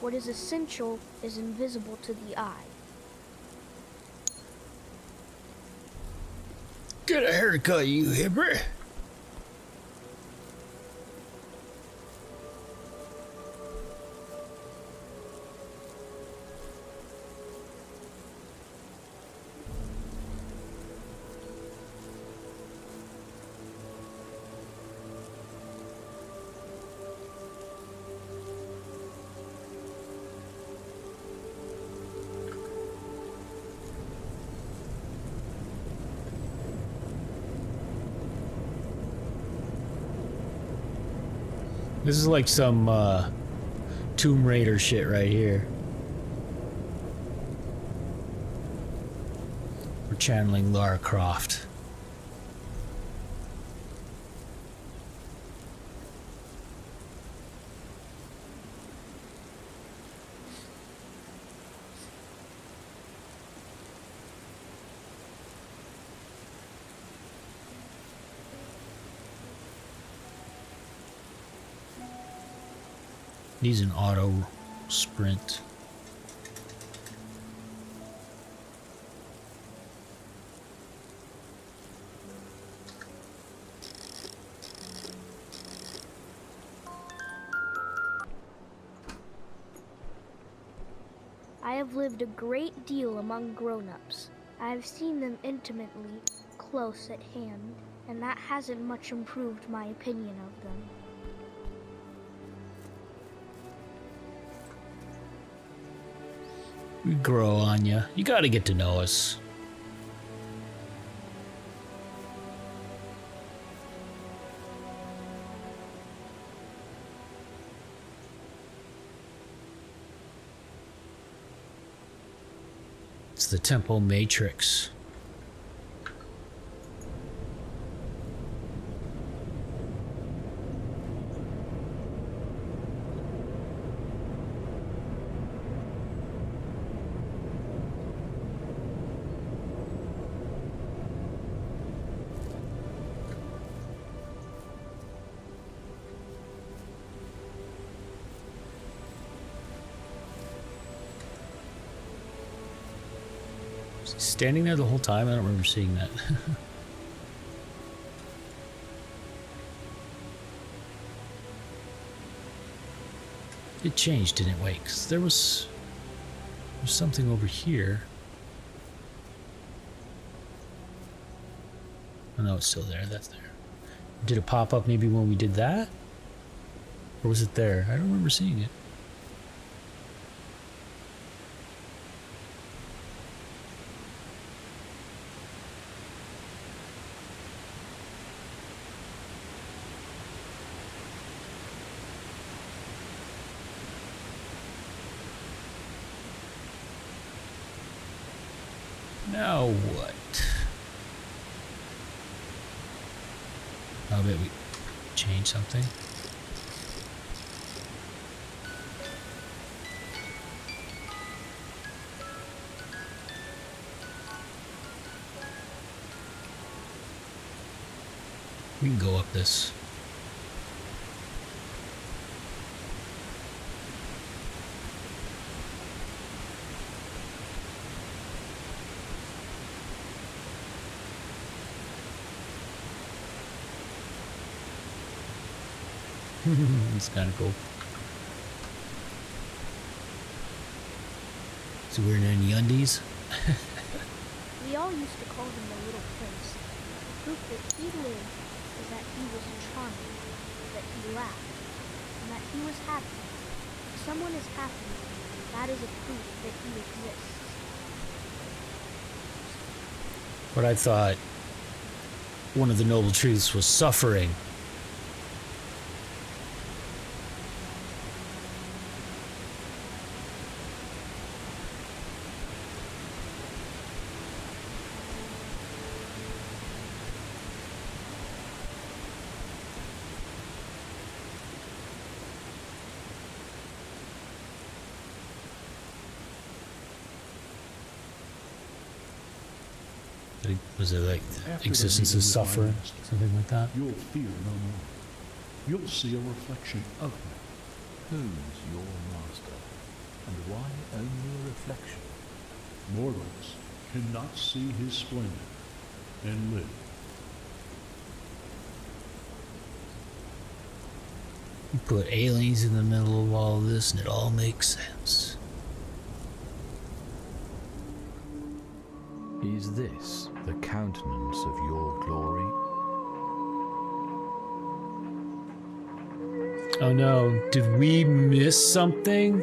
What is essential is invisible to the eye. Get a haircut, you hipper. This is like some Tomb Raider shit right here. We're channeling Lara Croft. Needs an auto sprint. I have lived a great deal among grown-ups. I have seen them intimately, close at hand, and that hasn't much improved my opinion of them. We grow on you. You gotta get to know us. It's the Temple Matrix. Standing there the whole time? I don't remember seeing that. It changed, didn't it? Wait, 'cause there's something over here. Oh no, it's still there. That's there. Did it pop up maybe when we did that? Or was it there? I don't remember seeing it. Now what? I bet we change something. We can go up this. It's kind of cool. So we're in any undies? We all used to call him the Little Prince. The proof that he lived is that he was charming, that he laughed, and that he was happy. If someone is happy, that is a proof that he exists. But I thought one of the noble truths was suffering. Was it like existence is suffering? Something like that? You'll fear no more. You'll see a reflection of me. Who's your master? And why only a reflection? Mortals cannot see his splendor and live. You put aliens in the middle of all of this and it all makes sense. Is this the countenance of your glory? Oh no, did we miss something?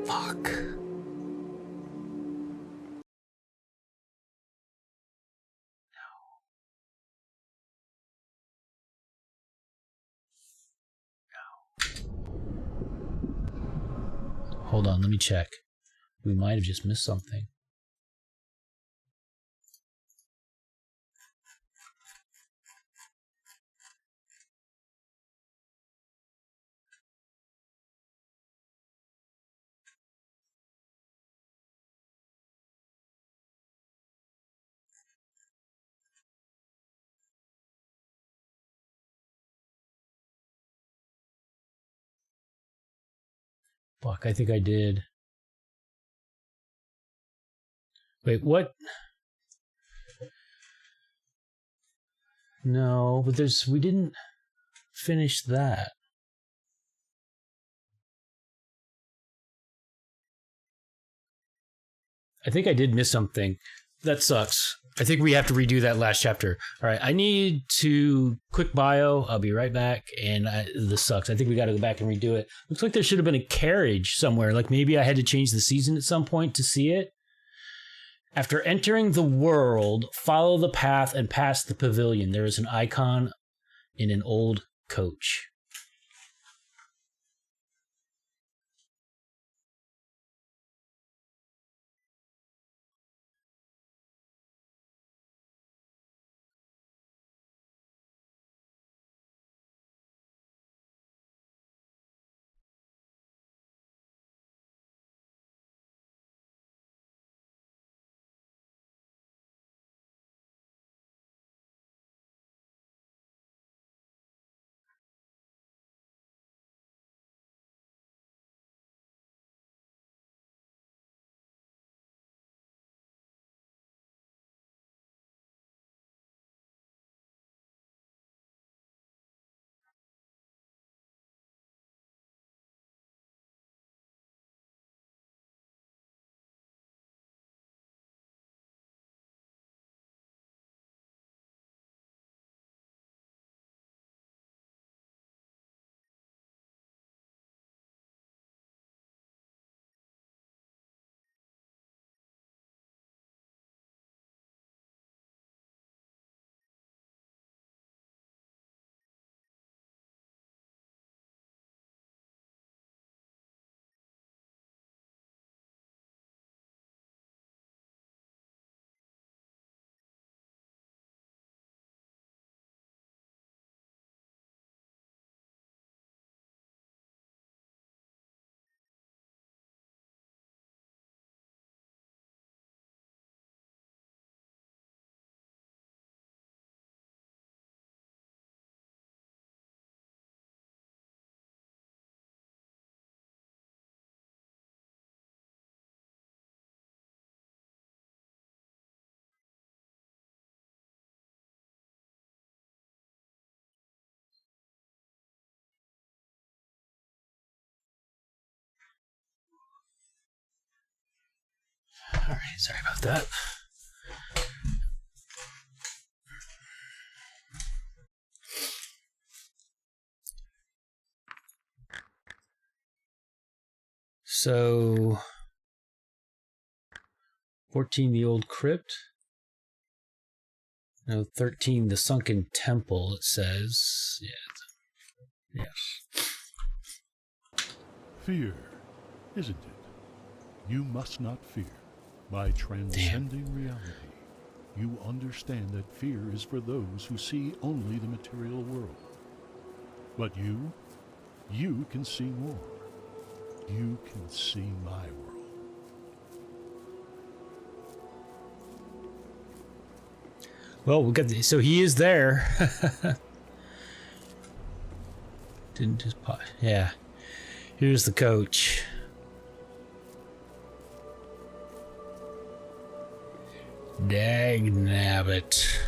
Fuck. Hold on, let me check. We might have just missed something. Fuck, I think I did. Wait, what? No, but we didn't finish that. I think I did miss something. That sucks. I think we have to redo that last chapter. All right, I need to quick bio. I'll be right back. And this sucks. I think we got to go back and redo it. Looks like there should have been a carriage somewhere. Like maybe I had to change the season at some point to see it. After entering the world, follow the path and past the pavilion. There is an icon in an old coach. All right, sorry about that. So, 14, the old crypt. No, 13, the sunken temple, it says. Yeah. Yes. Fear, isn't it? You must not fear. By transcending reality, you understand that fear is for those who see only the material world. But you can see more. You can see my world. Well, we got so he is there. Didn't just pop. Yeah. Here's the coach. Dagnabbit.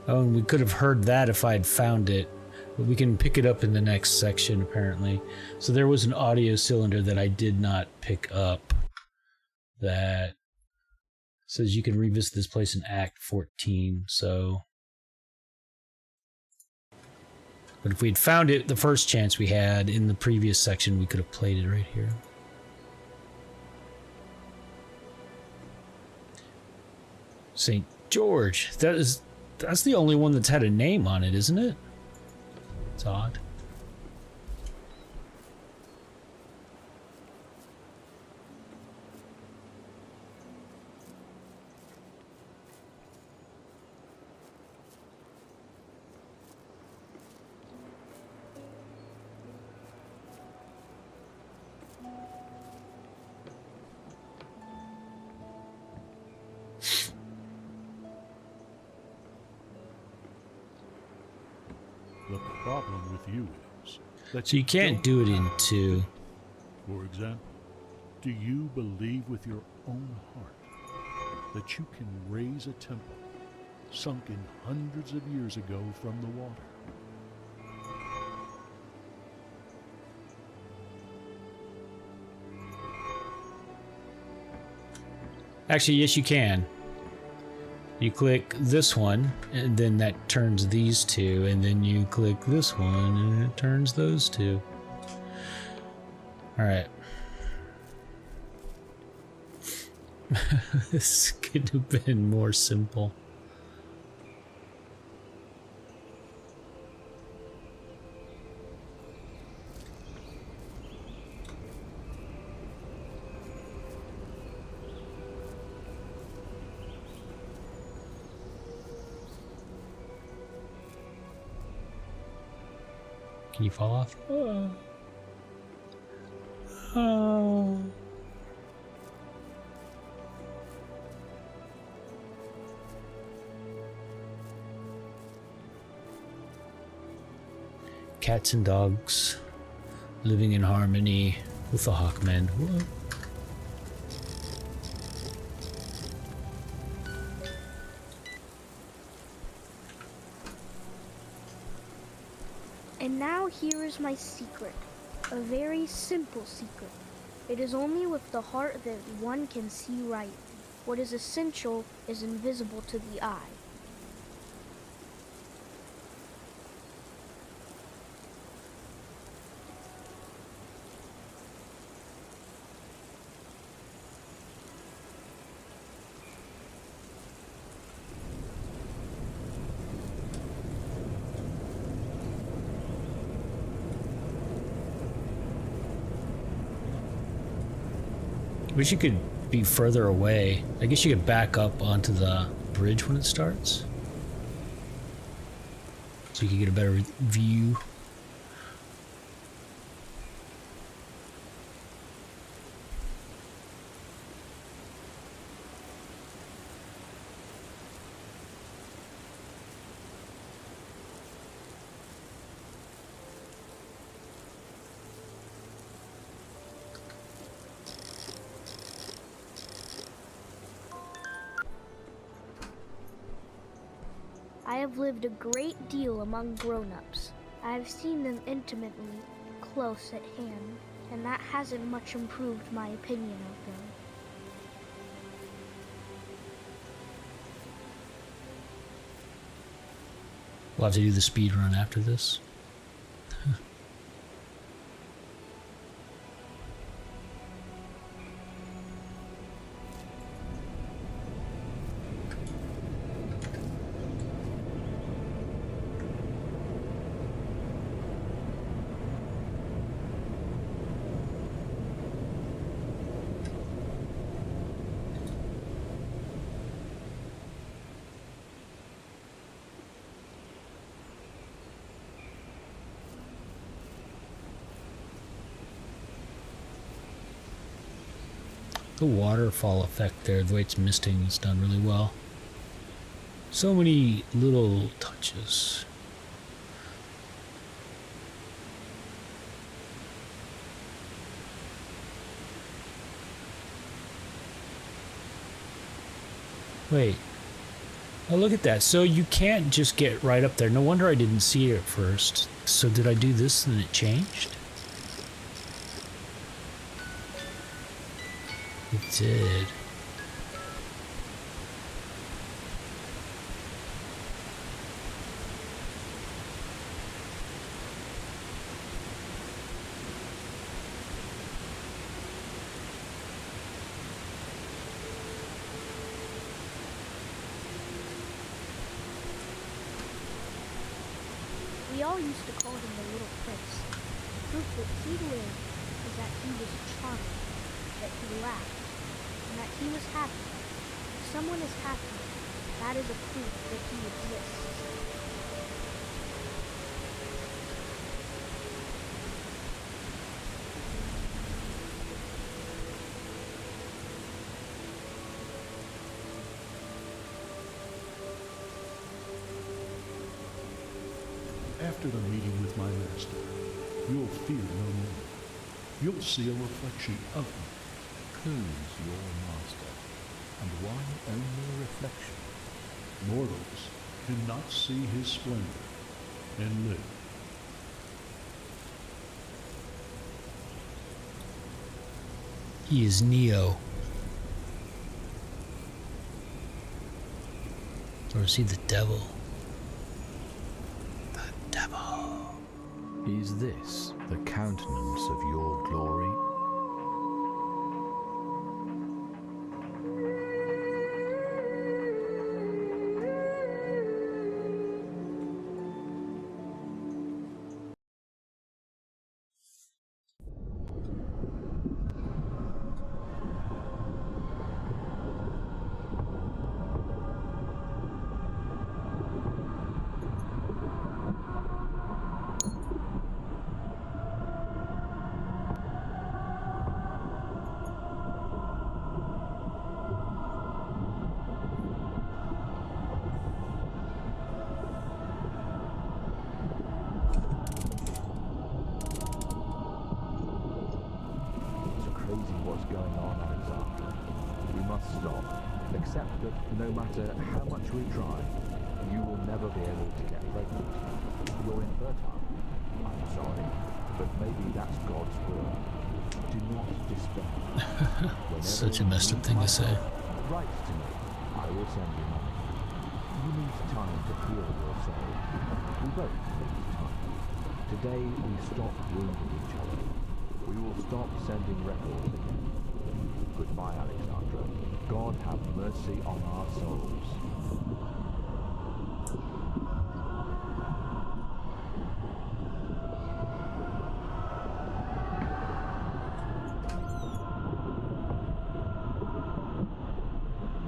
Oh, and we could have heard that if I had found it. But we can pick it up in the next section, apparently. So there was an audio cylinder that I did not pick up. That says you can revisit this place in Act 14, so... But if we'd found it the first chance we had in the previous section, we could have played it right here. St. George. That's the only one that's had a name on it, isn't it? It's odd. The problem with you is that So you can't do it in two. For example, do you believe with your own heart that you can raise a temple sunken hundreds of years ago from the water? Actually, yes, you can. You click this one, and then that turns these two, and then you click this one, and it turns those two. Alright. This could have been more simple. Can you fall off? Oh. Cats and dogs living in harmony with the Hawkmen. What? And now here is my secret, a very simple secret. It is only with the heart that one can see right. What is essential is invisible to the eye. Wish you could be further away. I guess you could back up onto the bridge when it starts, so you can get a better view. I have lived a great deal among grown-ups. I have seen them intimately, close at hand, and that hasn't much improved my opinion of them. We'll have to do the speed run after this. The waterfall effect there, the way it's misting, is done really well. So many little touches. Wait. Oh, look at that. So you can't just get right up there. No wonder I didn't see it at first. So did I do this and it changed? It did. We all used to call him the Little Prince. Proof that he lived is that he was charming, that he laughed, and that he was happy. If someone is happy, that is a proof that he exists. After the meeting with my master, you'll fear no more. You'll see a reflection of me. Who's your master? And why only a reflection? Mortals cannot see his splendor and live. He is Neo. Or is he the devil? Is this the countenance of your glory? Accept that no matter how much we try, you will never be able to get pregnant. You're infertile. I'm sorry, but maybe that's God's will. Do not despair. Such a messed up thing to say. Write to me. I will send you money. You need time to heal your soul. We both need time. Today we stop wounding each other. We will stop sending records again. Goodbye, Alexandra. God have mercy on our souls.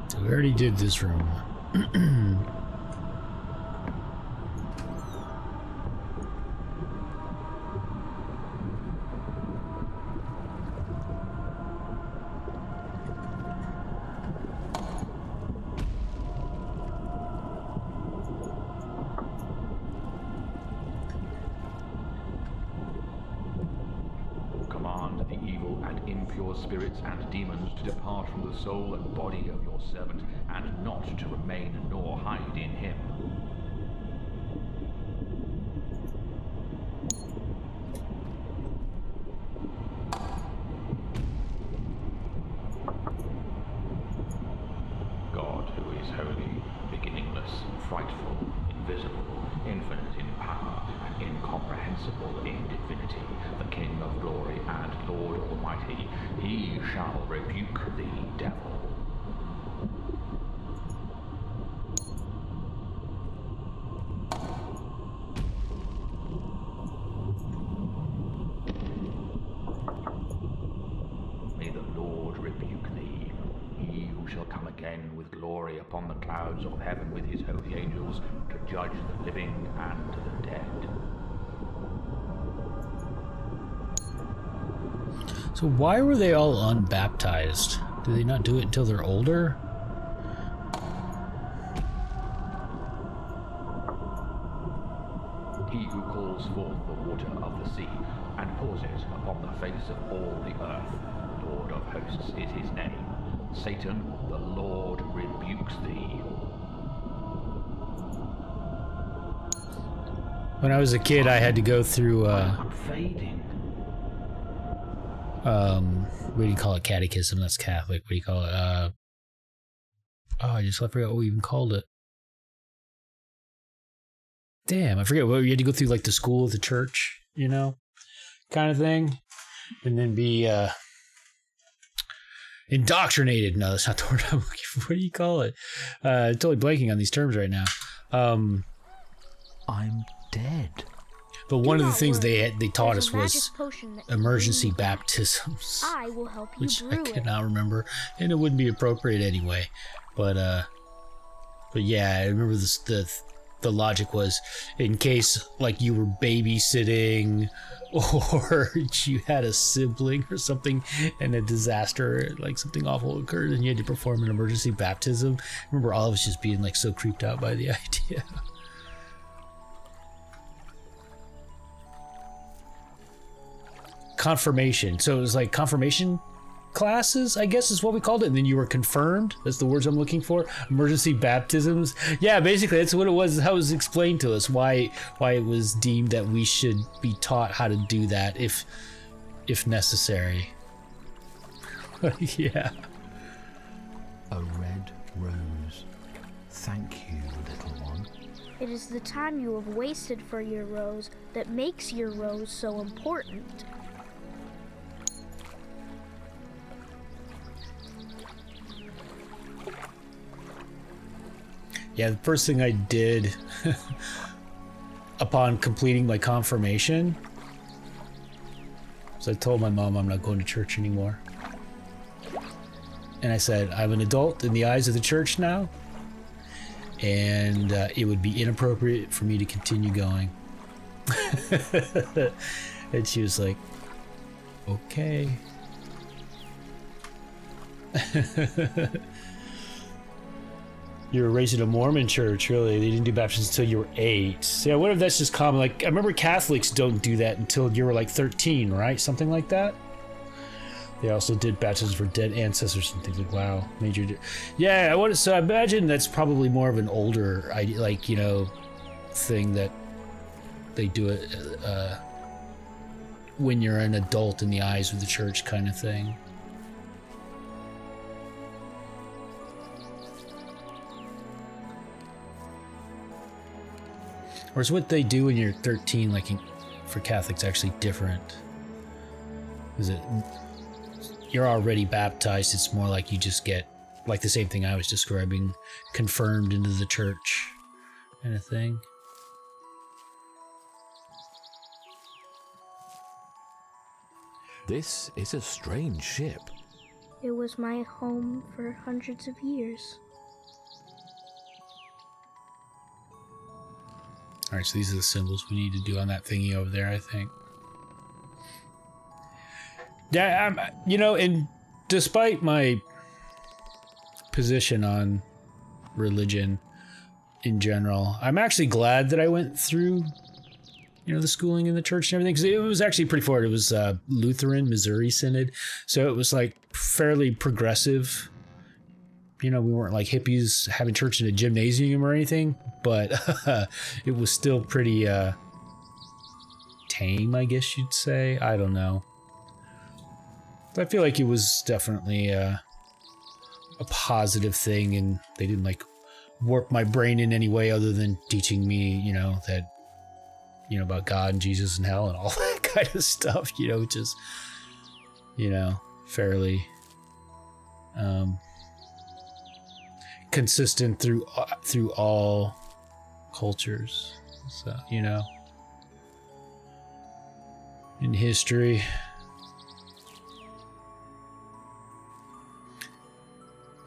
So we already did this room. Spirits and demons to depart from the soul and body of your servant, and not to remain nor hide in him. holy, beginningless, frightful, invisible, infinite in power, and incomprehensible in divinity, the King of glory and Lord Almighty, he shall rebuke thee, devil. May the Lord rebuke thee, he who shall come again with glory upon the clouds of heaven with his holy angels to judge the living and the dead. So why were they all unbaptized? Do they not do it until they're older? He who calls forth the water of the sea and pours it upon the face of all the earth, Lord of hosts is his name. Satan, the Lord rebukes thee. When I was a kid, I had to go through, I'm fading. what do you call it? Catechism. That's Catholic. What do you call it? I forgot what we even called it. Damn, I forget what you had to go through, like the school of the church, you know, kind of thing, and then be indoctrinated. No, that's not the word I'm looking for. What do you call it? Totally blanking on these terms right now. I'm dead. But one of the things they taught us was emergency baptisms, I will help you which I brew could it. not remember, and it wouldn't be appropriate anyway. But yeah, I remember this, the logic was in case like you were babysitting or you had a sibling or something and a disaster, like something awful occurred and you had to perform an emergency baptism. I remember all of us just being like so creeped out by the idea. Confirmation. So it was like confirmation classes, I guess is what we called it, and then you were confirmed. That's the words I'm looking for. Emergency baptisms. Yeah, basically that's what it was. How it was explained to us why it was deemed that we should be taught how to do that if necessary. Yeah. A red rose. Thank you, little one. It is the time you have wasted for your rose that makes your rose so important. Yeah, the first thing I did upon completing my confirmation was I told my mom I'm not going to church anymore. And I said, I'm an adult in the eyes of the church now, and it would be inappropriate for me to continue going. And she was like, okay. You were raised in a Mormon church, really. They didn't do baptisms until you were 8. So yeah, what if that's just common? Like, I remember Catholics don't do that until you were like 13, right? Something like that. They also did baptisms for dead ancestors and things like, wow, major. Yeah, so I imagine that's probably more of an older, like, you know, thing that they do it when you're an adult in the eyes of the church kind of thing. Or is what they do when you're 13, like for Catholics, actually different? Is it you're already baptized? It's more like you just get, like the same thing I was describing, confirmed into the church kind of thing. This is a strange ship. It was my home for hundreds of years. Alright, so these are the symbols we need to do on that thingy over there, I think. Yeah, you know, and despite my position on religion in general, I'm actually glad that I went through, you know, the schooling in the church and everything, because it was actually pretty forward. It was Lutheran, Missouri Synod, so it was like fairly progressive. You know, we weren't like hippies having church in a gymnasium or anything, but it was still pretty tame, I guess you'd say. I don't know. I feel like it was definitely a positive thing, and they didn't like warp my brain in any way other than teaching me, that, about God and Jesus and hell and all that kind of stuff, which is, fairly consistent through all cultures. So, in history.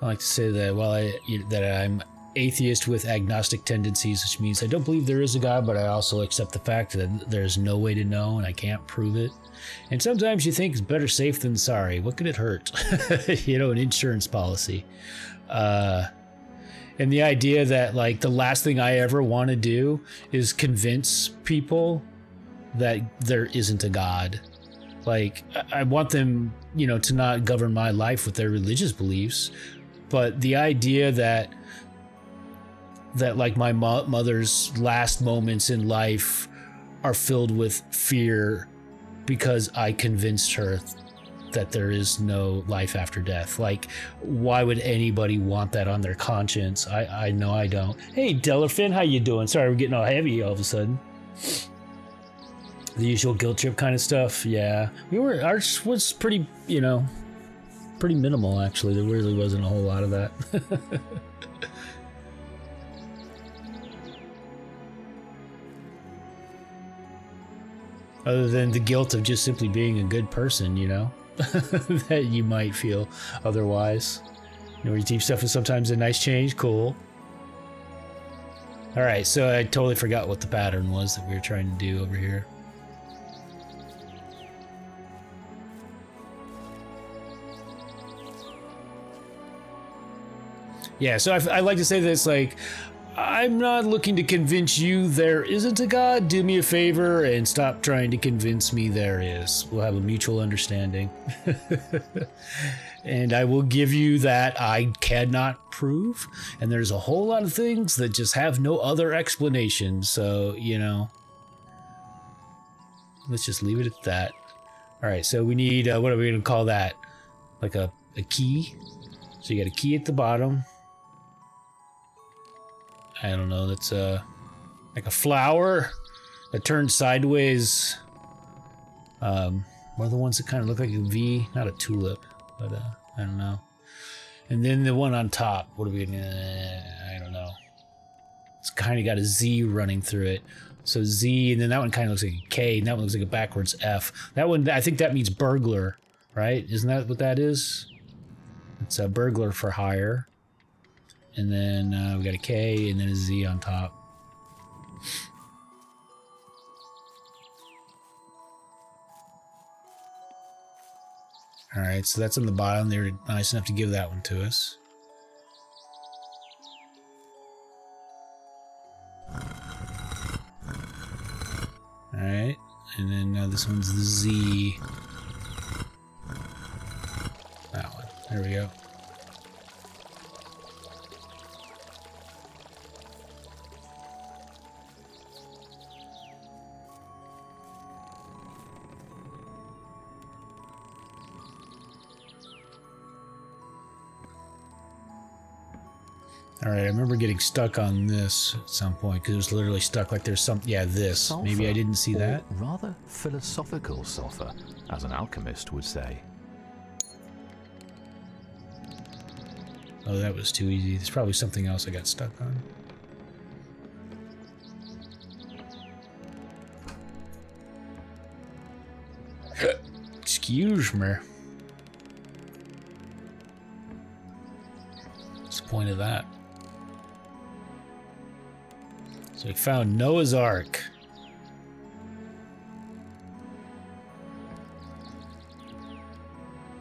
I like to say that that I'm atheist with agnostic tendencies, which means I don't believe there is a God, but I also accept the fact that there's no way to know and I can't prove it. And sometimes you think it's better safe than sorry. What could it hurt? An insurance policy. And the idea that like the last thing I ever want to do is convince people that there isn't a God. Like I want them, to not govern my life with their religious beliefs. But the idea that like my mother's last moments in life are filled with fear because I convinced her that there is no life after death. Like, why would anybody want that on their conscience? I know I don't. Hey, Dellerfin, how you doing? Sorry, we're getting all heavy all of a sudden. The usual guilt trip kind of stuff. Yeah, ours was pretty, pretty minimal, actually. There really wasn't a whole lot of that. Other than the guilt of just simply being a good person, that you might feel otherwise. Where you teach stuff is sometimes a nice change. Cool. All right, so I totally forgot what the pattern was that we were trying to do over here. Yeah, so I like to say this, like, I'm not looking to convince you there isn't a God. Do me a favor and stop trying to convince me there is. We'll have a mutual understanding. And I will give you that I cannot prove. And there's a whole lot of things that just have no other explanation. So, let's just leave it at that. All right, so we need, what are we going to call that? Like a key? So you got a key at the bottom. I don't know, that's like a flower that turns sideways. One of the ones that kind of look like a V, not a tulip, but I don't know. And then the one on top, what are we gonna, I don't know. It's kind of got a Z running through it. So Z, and then that one kind of looks like a K, and that one looks like a backwards F. That one, I think that means burglar, right? Isn't that what that is? It's a burglar for hire. And then we got a K and then a Z on top. All right, so that's on the bottom. They were nice enough to give that one to us. All right, and then this one's the Z. That one. There we go. All right, I remember getting stuck on this at some point because it was literally stuck like there's some, yeah, this. Sulfur, maybe I didn't see that. Rather philosophical sulfur, as an alchemist would say. Oh, that was too easy. There's probably something else I got stuck on. Excuse me. What's the point of that? So we found Noah's Ark.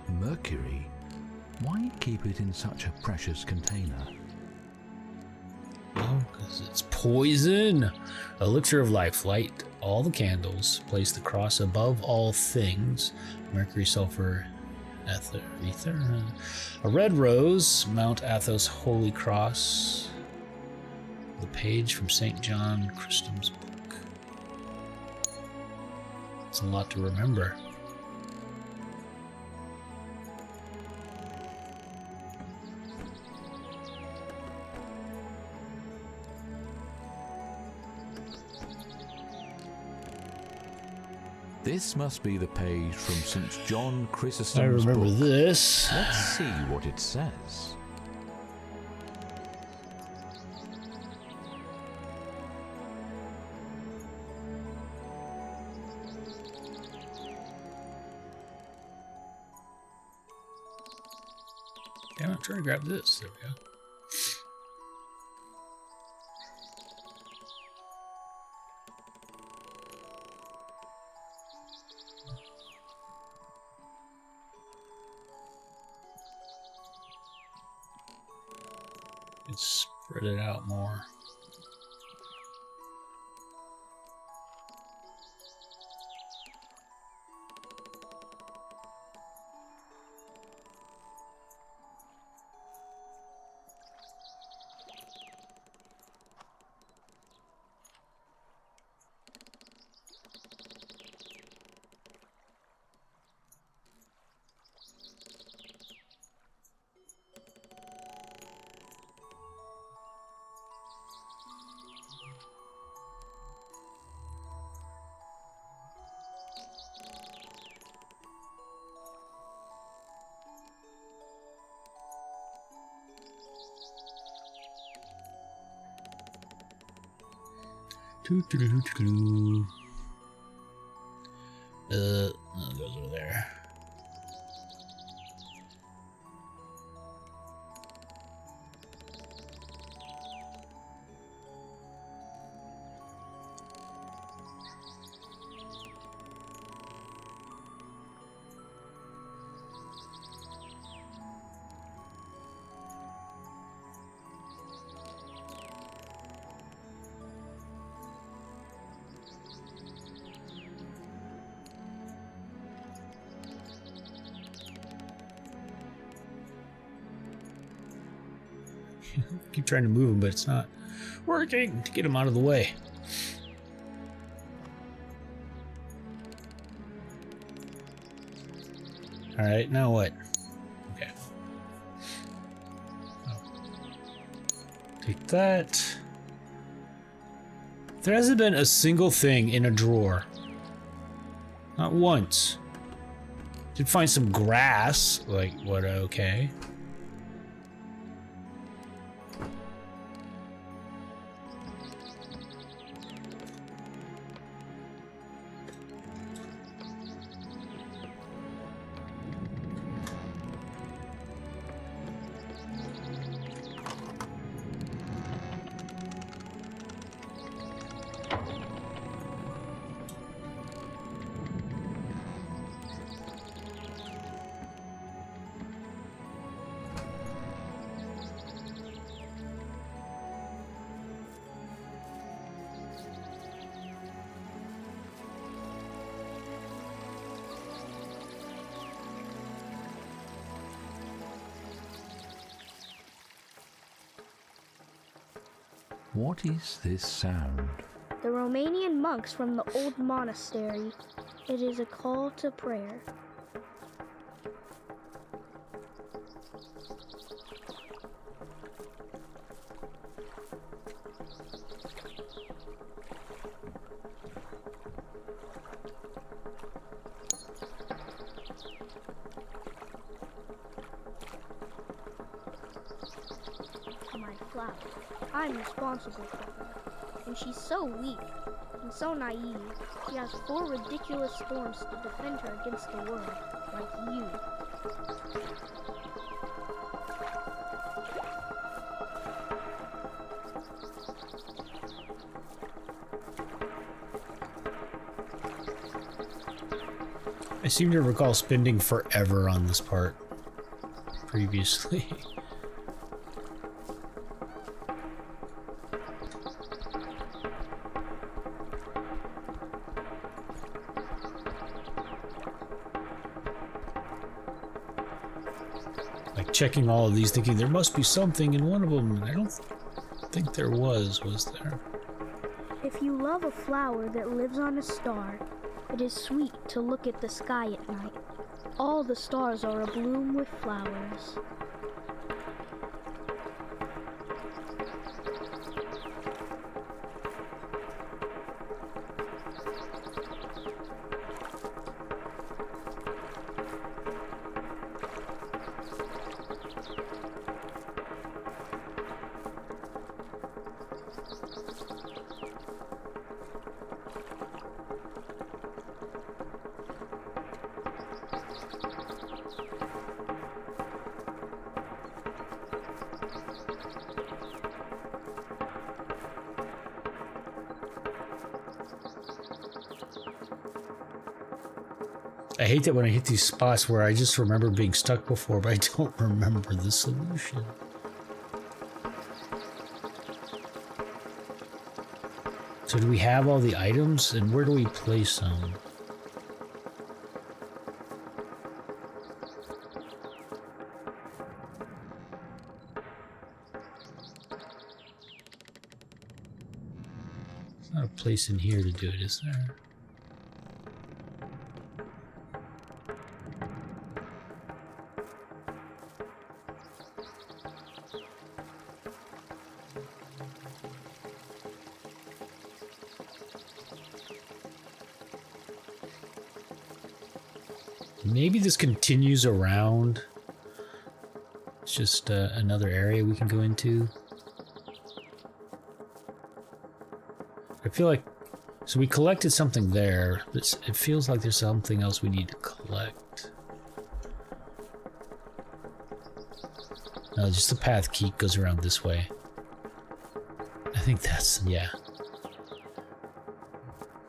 Mercury? Why keep it in such a precious container? Oh, because it's poison. Elixir of life. Light all the candles. Place the cross above all things. Mercury, sulfur, ether. A red rose. Mount Athos holy cross. The page from St. John Chrysostom's book. It's a lot to remember. This must be the page from St. John Chrysostom's I remember book. this. Let's see what it says. Damn, I'm trying to grab this. There we go. Let's spread it out more. It goes over there. Keep trying to move him, but it's not working to get him out of the way. All right, now what? Okay. Take that. There hasn't been a single thing in a drawer. Not once. Did find some grass. Like, what? Okay. What is this sound? The Romanian monks from the old monastery. It is a call to prayer. My flower. I'm responsible for her. And she's so weak and so naive. She has 4 ridiculous thorns to defend her against the world, like you. I seem to recall spending forever on this part previously. Like checking all of these, thinking there must be something in one of them, and I don't think there was there? If you love a flower that lives on a star, it is sweet to look at the sky at night. All the stars are abloom with flowers. I hate that when I hit these spots where I just remember being stuck before, but I don't remember the solution. So do we have all the items, and where do we place them? There's not a place in here to do it, is there? Maybe this continues around. It's just another area we can go into. I feel like... So we collected something there, but it feels like there's something else we need to collect. No, just the path key goes around this way. I think that's... yeah.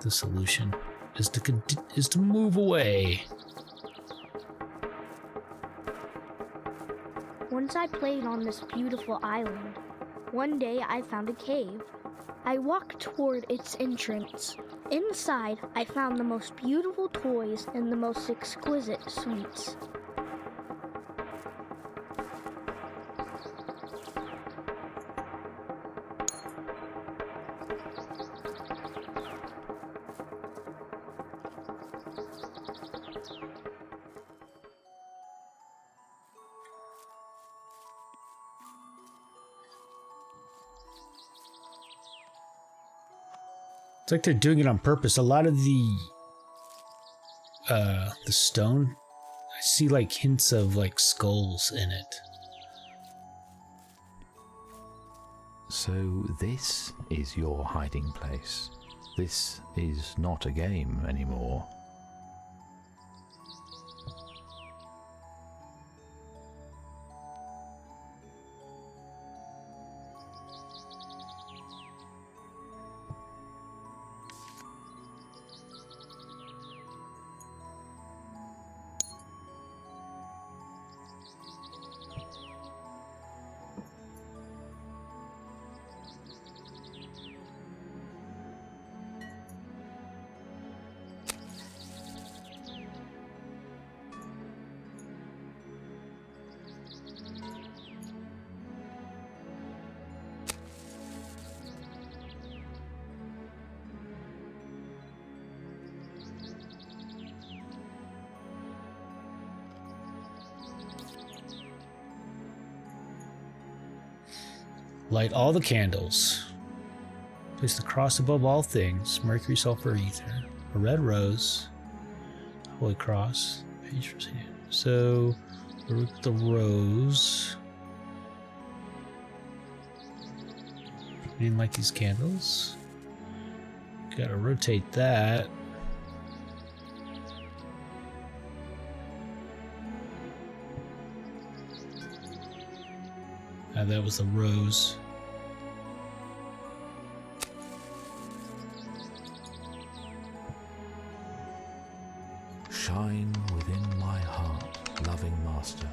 The solution is to move away. Once I played on this beautiful island. One day I found a cave. I walked toward its entrance. Inside, I found the most beautiful toys and the most exquisite sweets. It's like they're doing it on purpose. A lot of the stone, I see like hints of like skulls in it. So this is your hiding place. This is not a game anymore. Light all the candles. Place the cross above all things. Mercury, sulfur, ether. A red rose. Holy cross. Page for so the rose. We didn't light these candles. Gotta rotate that. That was the rose. Shine within my heart, loving master,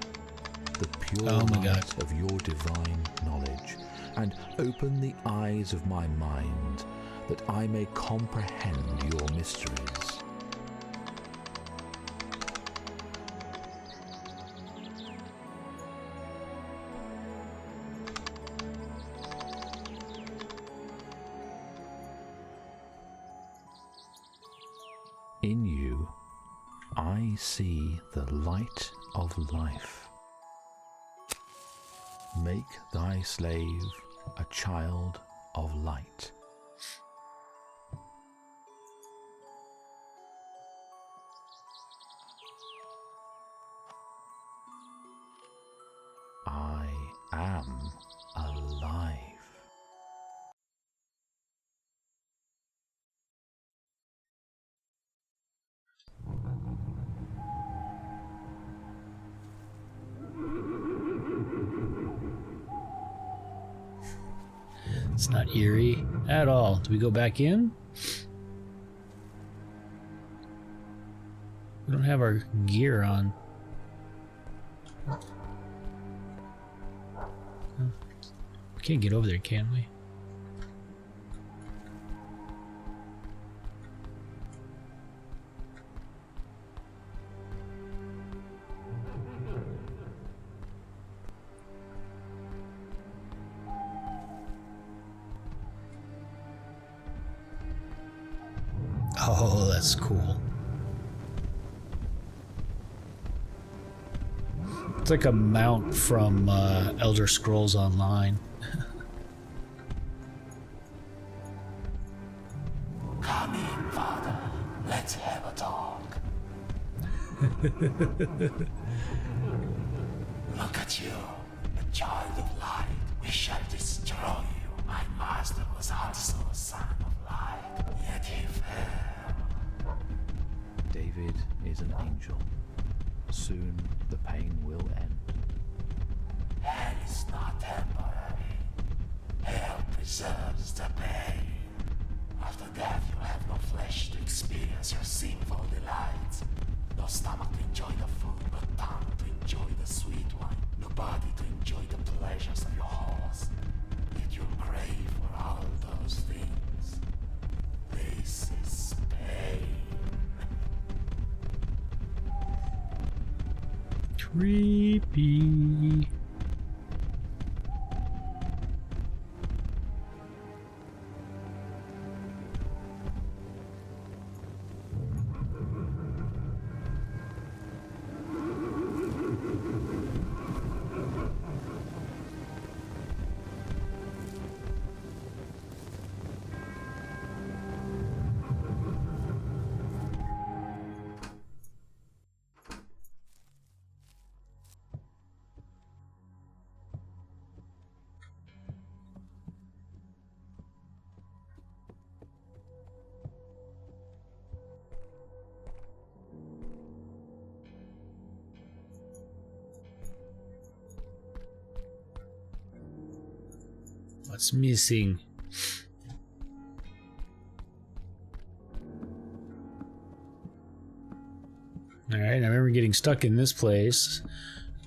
the pure light of your divine knowledge, and open the eyes of my mind, that I may comprehend your mysteries. In you, I see the light of life. Make thy slave a child of light. I am alive. It's not eerie at all. Do we go back in? We don't have our gear on. We can't get over there, can we? Oh, that's cool. It's like a mount from Elder Scrolls Online. Come in, Father. Let's have a talk. Look at you, a child of light. We shall destroy you. My master was also a son of light, yet he fell. David is an angel. Soon the pain will end. Hell is not temporary. Hell preserves the pain. After death you have no flesh to experience your sinful delights. No stomach to enjoy the food, but tongue to enjoy the sweet wine. No body to enjoy the pleasures of your horse. Yet you crave for all those things. This is pain. Creepy. What's missing? Alright, I remember getting stuck in this place.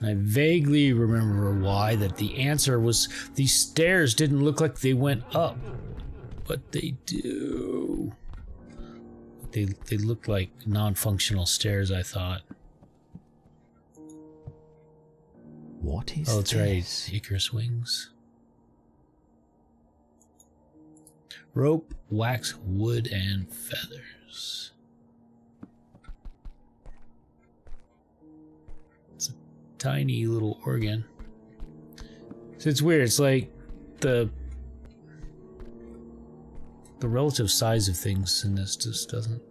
And I vaguely remember why, that the answer was these stairs didn't look like they went up. But they do. They look like non-functional stairs, I thought. What is Oh, that's this? right. Icarus wings. Rope, wax, wood, and feathers. It's a tiny little organ. So it's weird. It's like the relative size of things in this just doesn't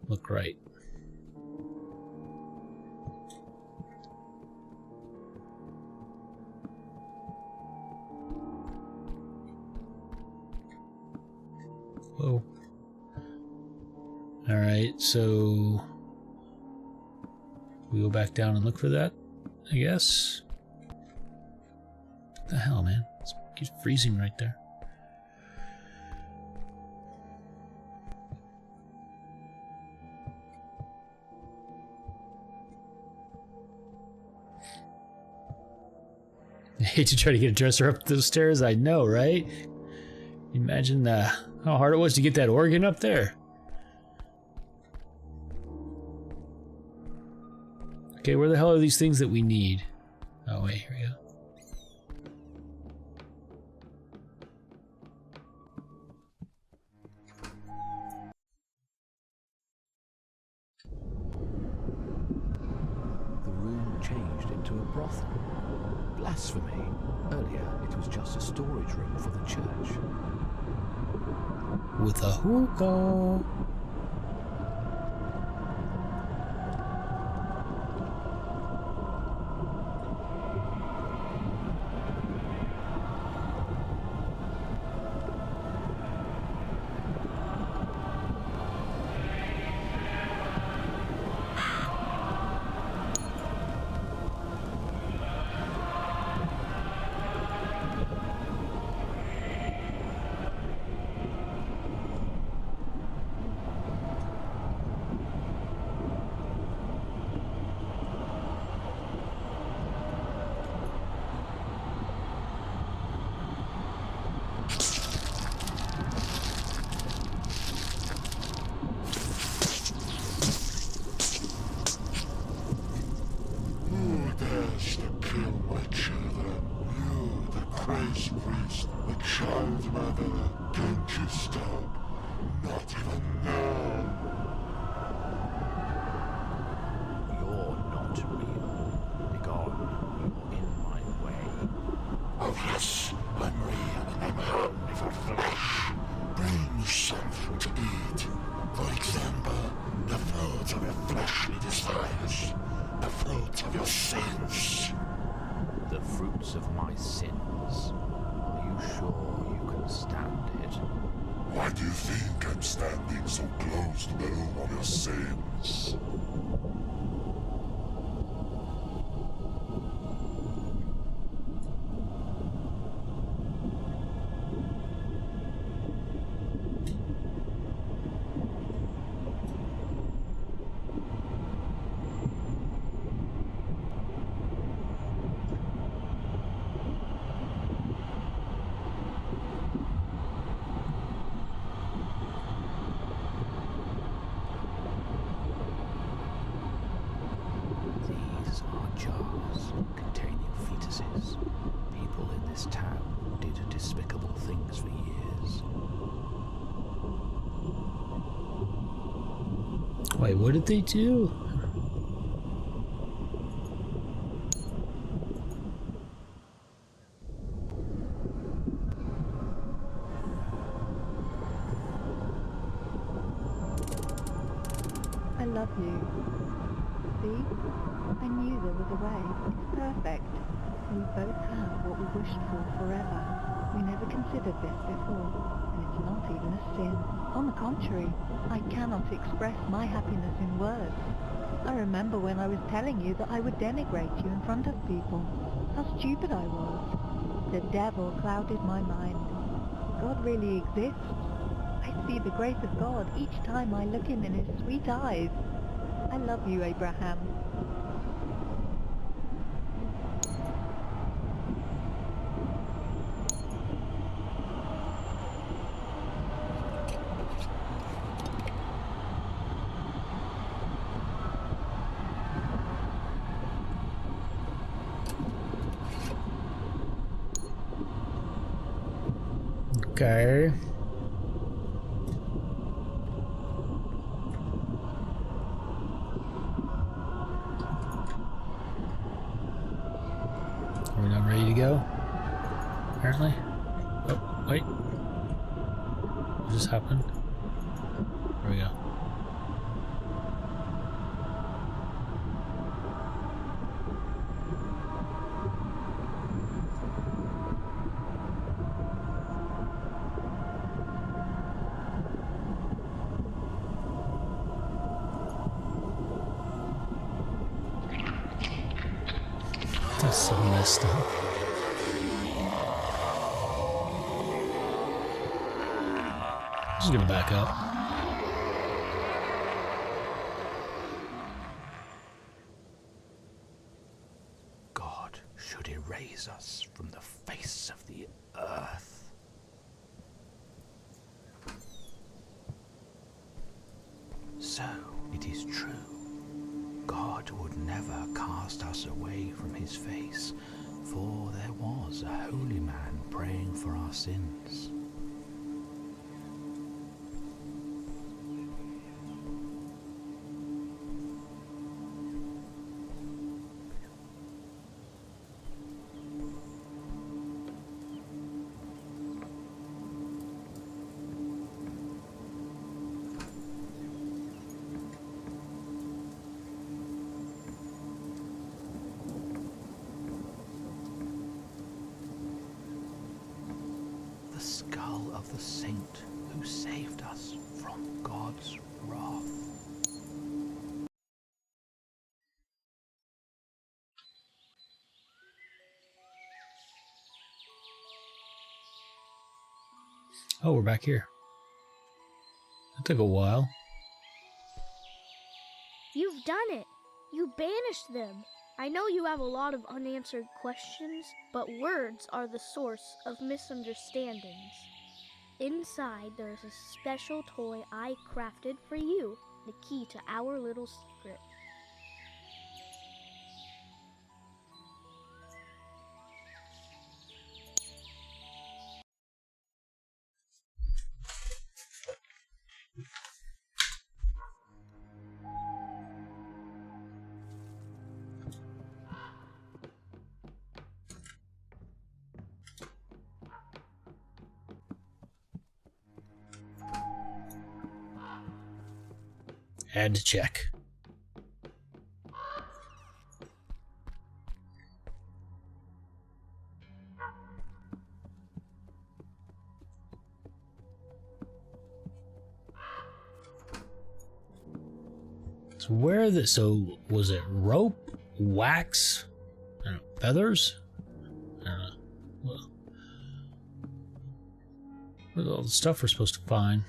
look right. Whoa. Alright, so we go back down and look for that, I guess. What the hell, man? It keeps freezing right there. I hate to try to get a dresser up those stairs, I know, right? Imagine how hard it was to get that organ up there. Okay, where the hell are these things that we need? Oh wait, here we go. The room changed into a brothel. Blasphemy. Earlier, it was just a storage room for the church. With a hookah. crazy priest, a child mother. Can't you stop? Not even now. You're not real. Begone. You're in my way. Oh yes, I'm real and I'm hungry for flesh. Bring me something to eat. For example, the fruit of your fleshly desires. The fruit of your sins. The fruits of my sins. Are you sure you can stand it? Why do you think I'm standing so close to the room of your sins? These are jars containing fetuses. People in this town did despicable things for years. Wait, what did they do? I love you. See? I knew there was a way. It's perfect. We both have what we wished for forever. We never considered this before, and it's not even a sin. On the contrary, I cannot express my happiness in words. I remember when I was telling you that I would denigrate you in front of people. How stupid I was. The devil clouded my mind. God really exists. I see the grace of God each time I look in his sweet eyes. I love you, Abraham. Okay. Are we not ready to go? Apparently. Oh, wait. What just happened? There we go. That's so messed up. I'm just gonna back up. God should erase us from the face of the earth. So it is true. God would never cast us away from his face, for there was a holy man praying for our sins. The skull of the saint who saved us from God's wrath. Oh, we're back here. That took a while. You've done it! You banished them! I know you have a lot of unanswered questions, but words are the source of misunderstandings. Inside, there's a special toy I crafted for you, the key to our little secret. Add to check. So where the was it rope, wax, I don't know, feathers? I don't know. Well, where's all the stuff we're supposed to find?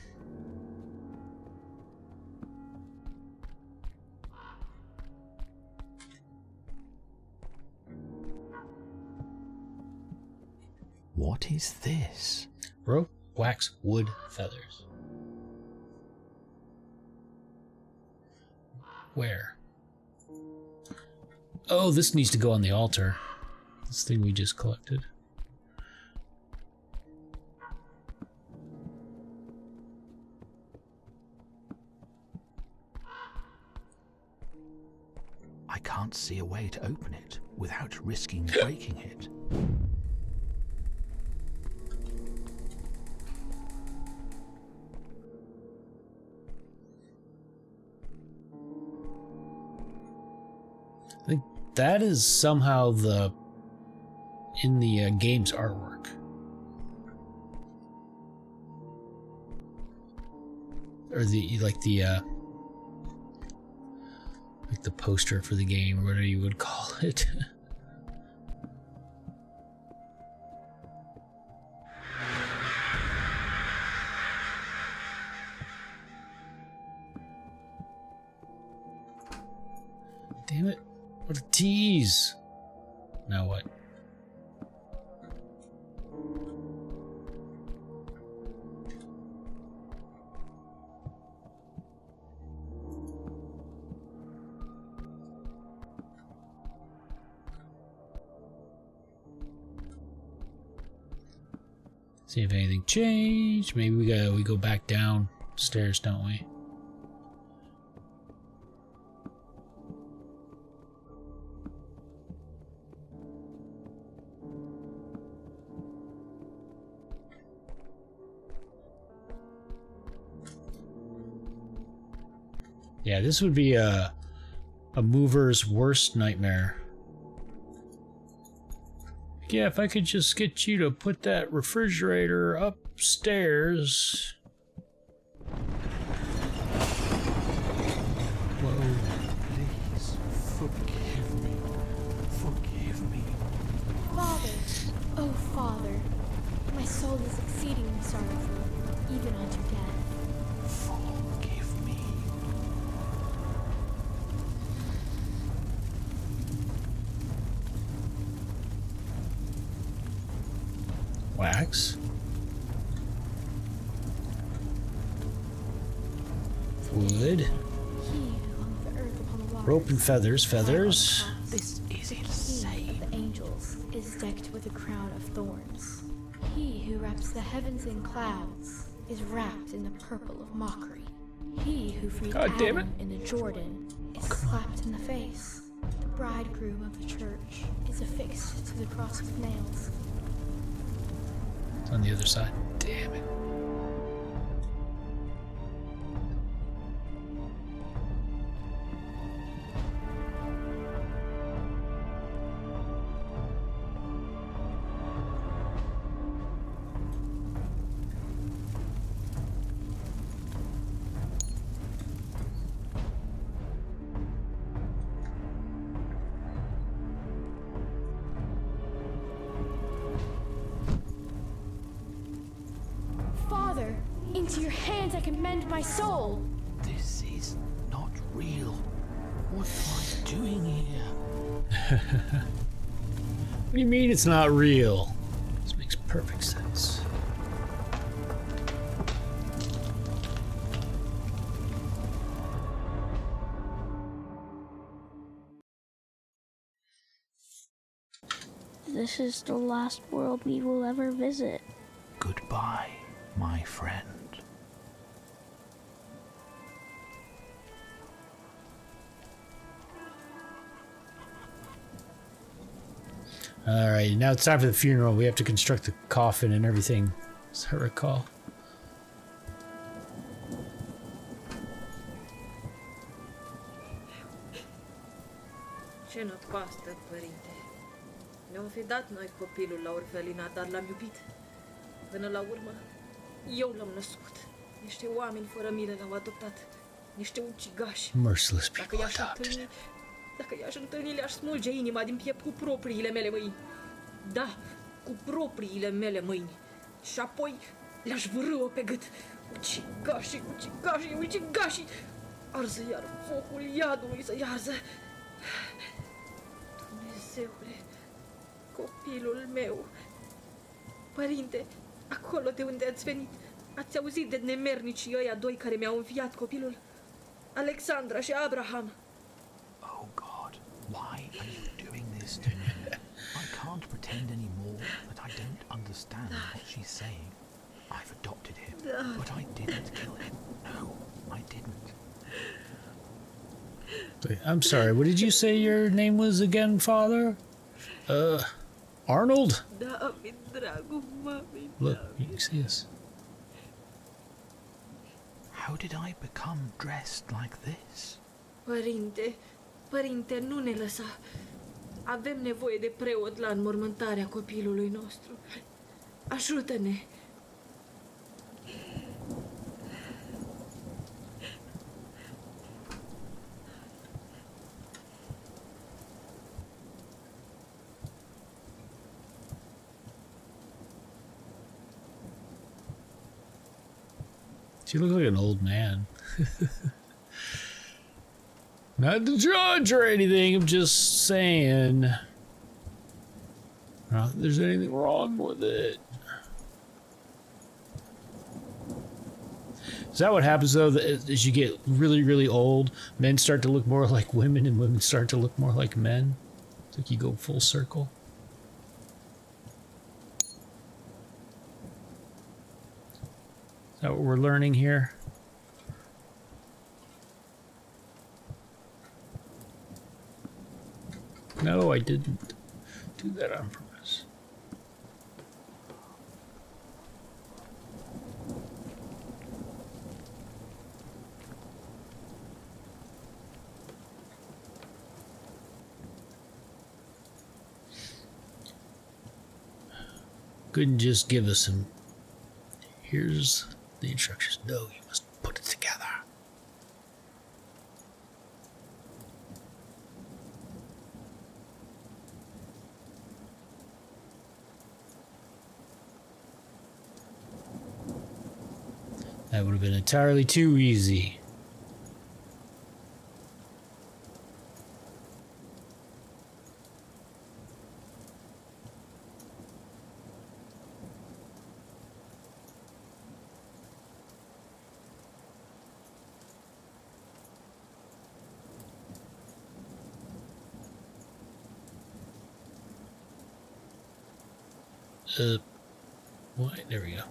What is this? Rope, wax, wood, feathers. Where? Oh, this needs to go on the altar. This thing we just collected. I can't see a way to open it without risking breaking it. I think that is somehow in the game's artwork. Or like the poster for the game, or whatever you would call it. Damn it. What a tease. Now what? See if anything changed. Maybe we go back downstairs, don't we? Yeah, this would be a mover's worst nightmare. Yeah, if I could just get you to put that refrigerator upstairs. Whoa. Please, forgive me. Forgive me. Father, oh Father, my soul is exceedingly sorrowful, even unto death. Forgive me. Wax. Wood. Rope and feathers. Feathers. This is insane. The angels is decked with a crown of thorns. He who wraps the heavens in clouds is wrapped in the purple of mockery. He who freed Adam in the Jordan is slapped in the face. The bridegroom of the church is affixed to the cross with nails. It's on the other side. Damn it. Father, into your hands I commend my soul. This is not real. What am I doing here? What do you mean it's not real? This makes perfect sense. This is the last world we will ever visit. Goodbye, my friend. Alright, now it's time for the funeral. We have to construct the coffin and everything, as I recall. năpastă, părinte. Ne-am fi dat noi copilul la orfelinat, dar l-am iubit. Până la urmă, eu l-am născut. Niște oameni fără milă l-au adoptat. Niște ucigași. Merciless Dacă people i-aș întâlni, le-aș smulge inima din piept cu propriile mele mâini. Da, cu propriile mele mâini. Și apoi le-aș vârâ-o pe gât. Ucigașii! Arză iar focul iadului să iarză. Dumnezeule, copilul meu. Părinte, acolo de unde ați venit, ați auzit de nemernicii ăia doi care mi-au înviat copilul? Alexandra și Abraham. Oh God, why are you doing this to me? I can't pretend anymore that I don't understand what she's saying. I've adopted him, but I didn't kill him. No, I didn't. I'm sorry, what did you say your name was again, Father? Arnold? Look, you can see us. How did I become dressed like this? Părinte, nu ne lăsa. Avem nevoie de preot la înmormântarea copilului nostru. Ajută-ne! She looks like an old man. Not to judge or anything, I'm just saying. Not that there's anything wrong with it. Is that what happens though? As you get really, really old, men start to look more like women and women start to look more like men? It's like you go full circle. Is that what we're learning here? No, I didn't do that on purpose. Couldn't just give us some. Here's the instructions. No, you must put it together. That would have been entirely too easy. What? There we go.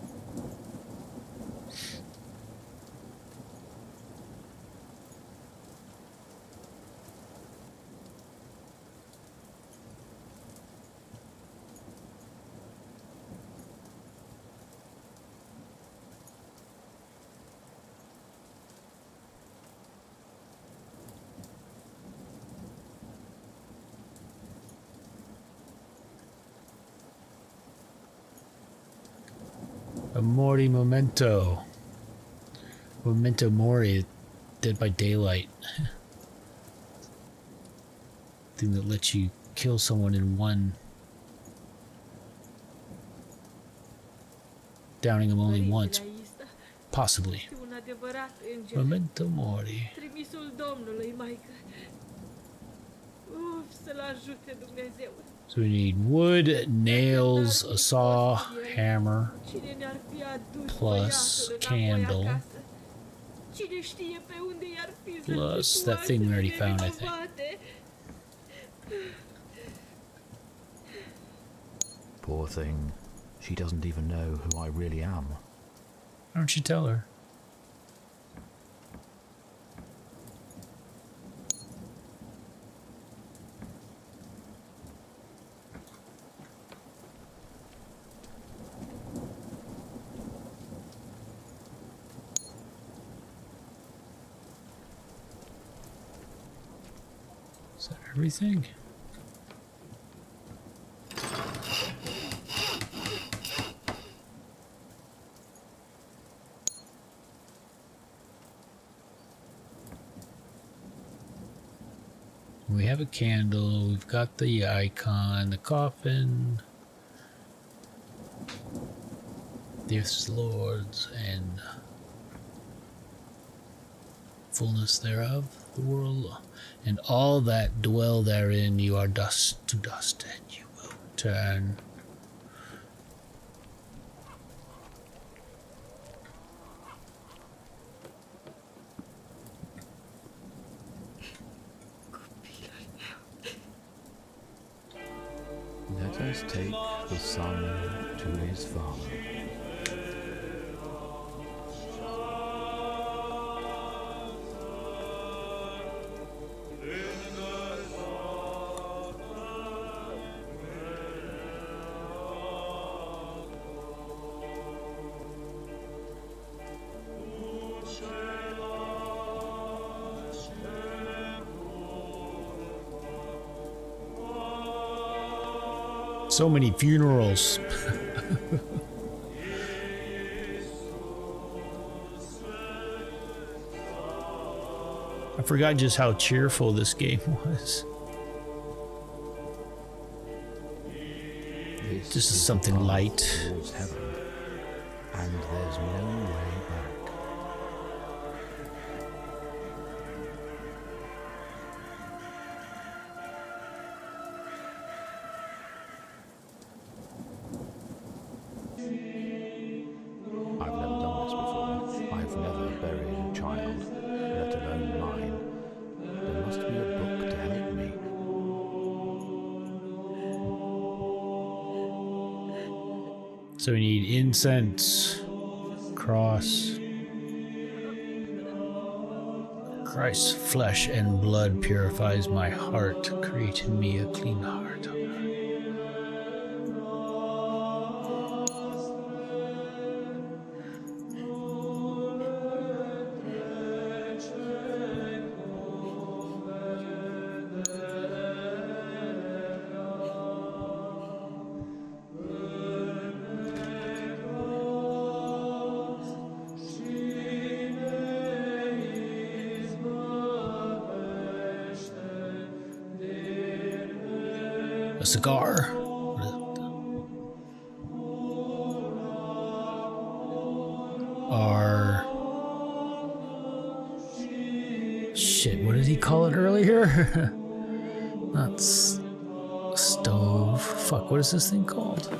A Mori Memento. Memento Mori, Dead by Daylight. Thing that lets you kill someone in one. Downing them only once. Possibly. Memento Mori. Trimisul Domnului, maică. Uf, să-l ajute Dumnezeu. So we need wood, nails, a saw, hammer, plus candle, plus that thing we already found, I think. Poor thing. She doesn't even know who I really am. Why don't you tell her? Is that everything? We have a candle. We've got the icon, the coffin, the lords, and fullness thereof, the world, and all that dwell therein. You are dust to dust, and you will return. Let us take the son to his father. So many funerals. I forgot just how cheerful this game was. This Just something light. towards heaven, and there's no way back. I've never done this before. I've never buried a child, let alone mine. There must be a book to help me. So we need incense, cross, Christ's flesh and blood purifies my heart, create in me a clean heart. A cigar. Our shit, what did he call it earlier? Not stove. Fuck, what is this thing called?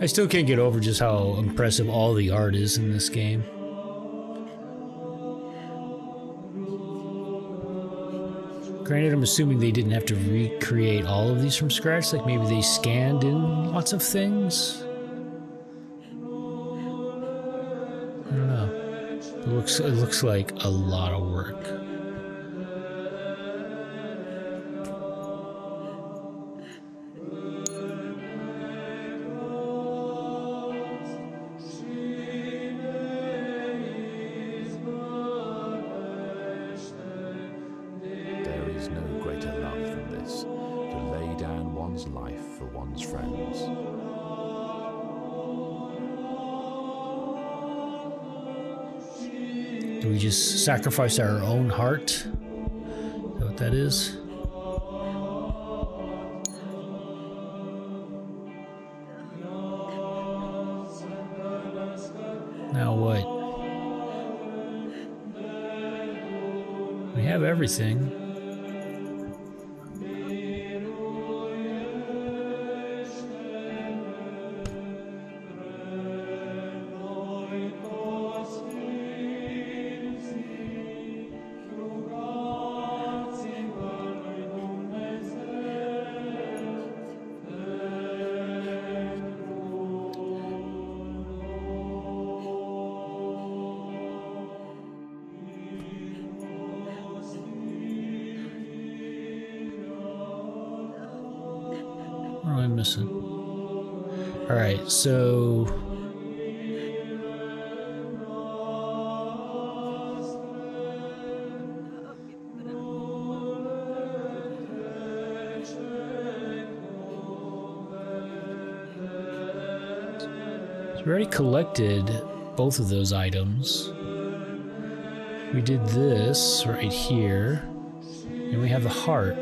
I still can't get over just how impressive all the art is in this game. Granted, I'm assuming they didn't have to recreate all of these from scratch, like maybe they scanned in lots of things. I don't know. It looks like a lot of work. Do we just sacrifice our own heart? Is that what that is? Now what? We have everything. What am I missing? Alright, so... So we already collected both of those items. We did this right here. And we have the heart.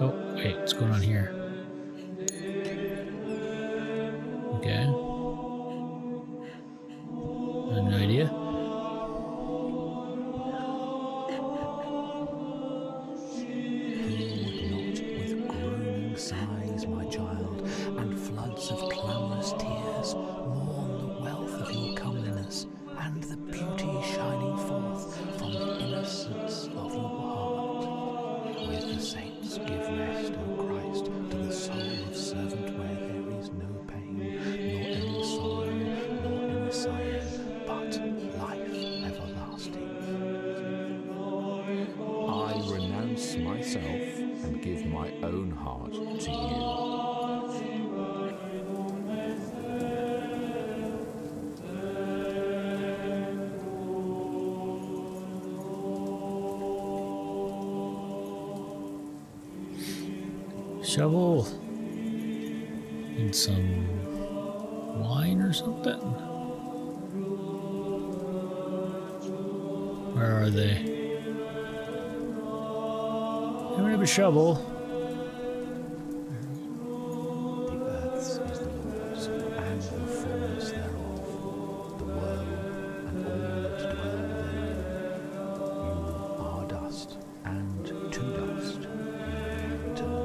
Oh, wait, what's going on here? Okay. I have no idea. With groaning sighs, my child, and floods of clamorous tears, mourn the wealth of your comeliness, and the beauty shining forth from the innocence of your heart. With the saints give rest, O Christ, to the soul of servant where there is no pain, nor any sorrow, nor any sighing, but life everlasting. I renounce myself and give my own heart to you. Shovel. Need some wine or something? Where are they? I don't have a shovel. The earth is the Lord's, and the fullness thereof, the world and all that dwell therein. You are dust, and to dust you will return.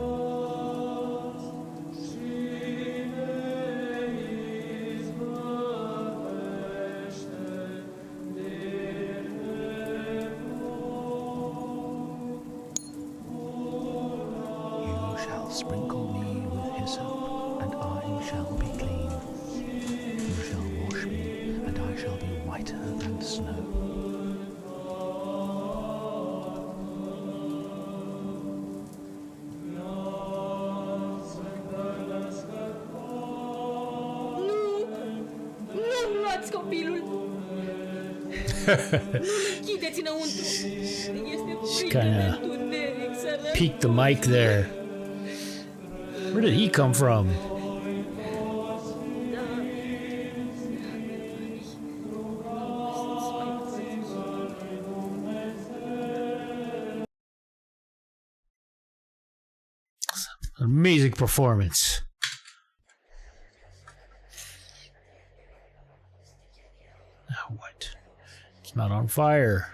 Sprinkle me with hyssop, and I shall be clean. You shall wash me, and I shall be whiter than snow. Nu luați copilul! Nu-l închideți înăuntru! Este plin de întuneric, sărac! Peek the mic there. Where did he come from? Amazing performance. Now what? It's not on fire.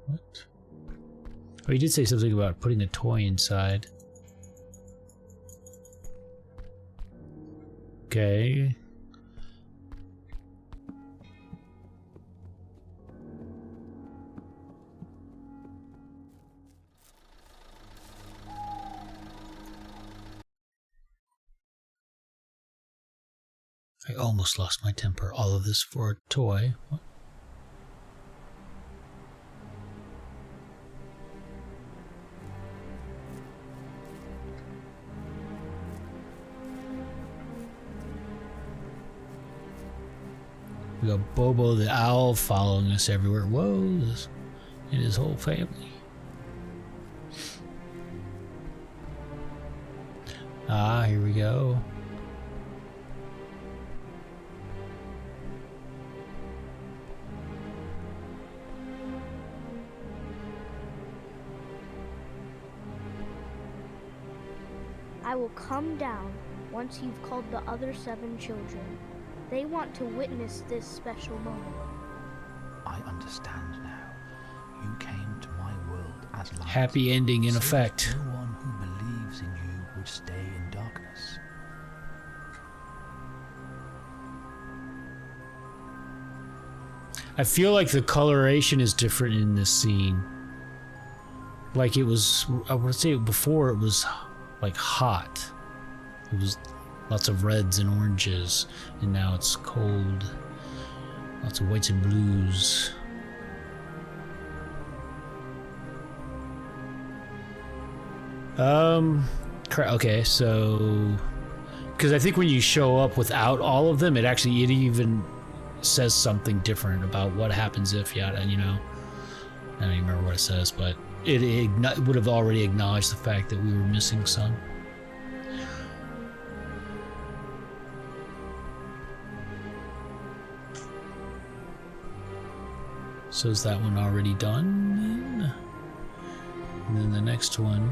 What? Oh, he did say something about putting a toy inside. Okay. I almost lost my temper. All of this for a toy. What? We got Bobo the owl following us everywhere. Whoa, and his whole family. Ah, here we go. I will come down once you've called the other 7 children. They want to witness this special moment. I understand now. You came to my world as light. Happy ending in effect. No one who believes in you would stay in darkness. I feel like the coloration is different in this scene. Like it was, I would say before it was like hot. It was lots of reds and oranges, and now it's cold. Lots of whites and blues. Okay, so because I think when you show up without all of them, it even says something different about what happens if yada. You know, I don't even remember what it says, but it would have already acknowledged the fact that we were missing some. So is that one already done then? And then the next one.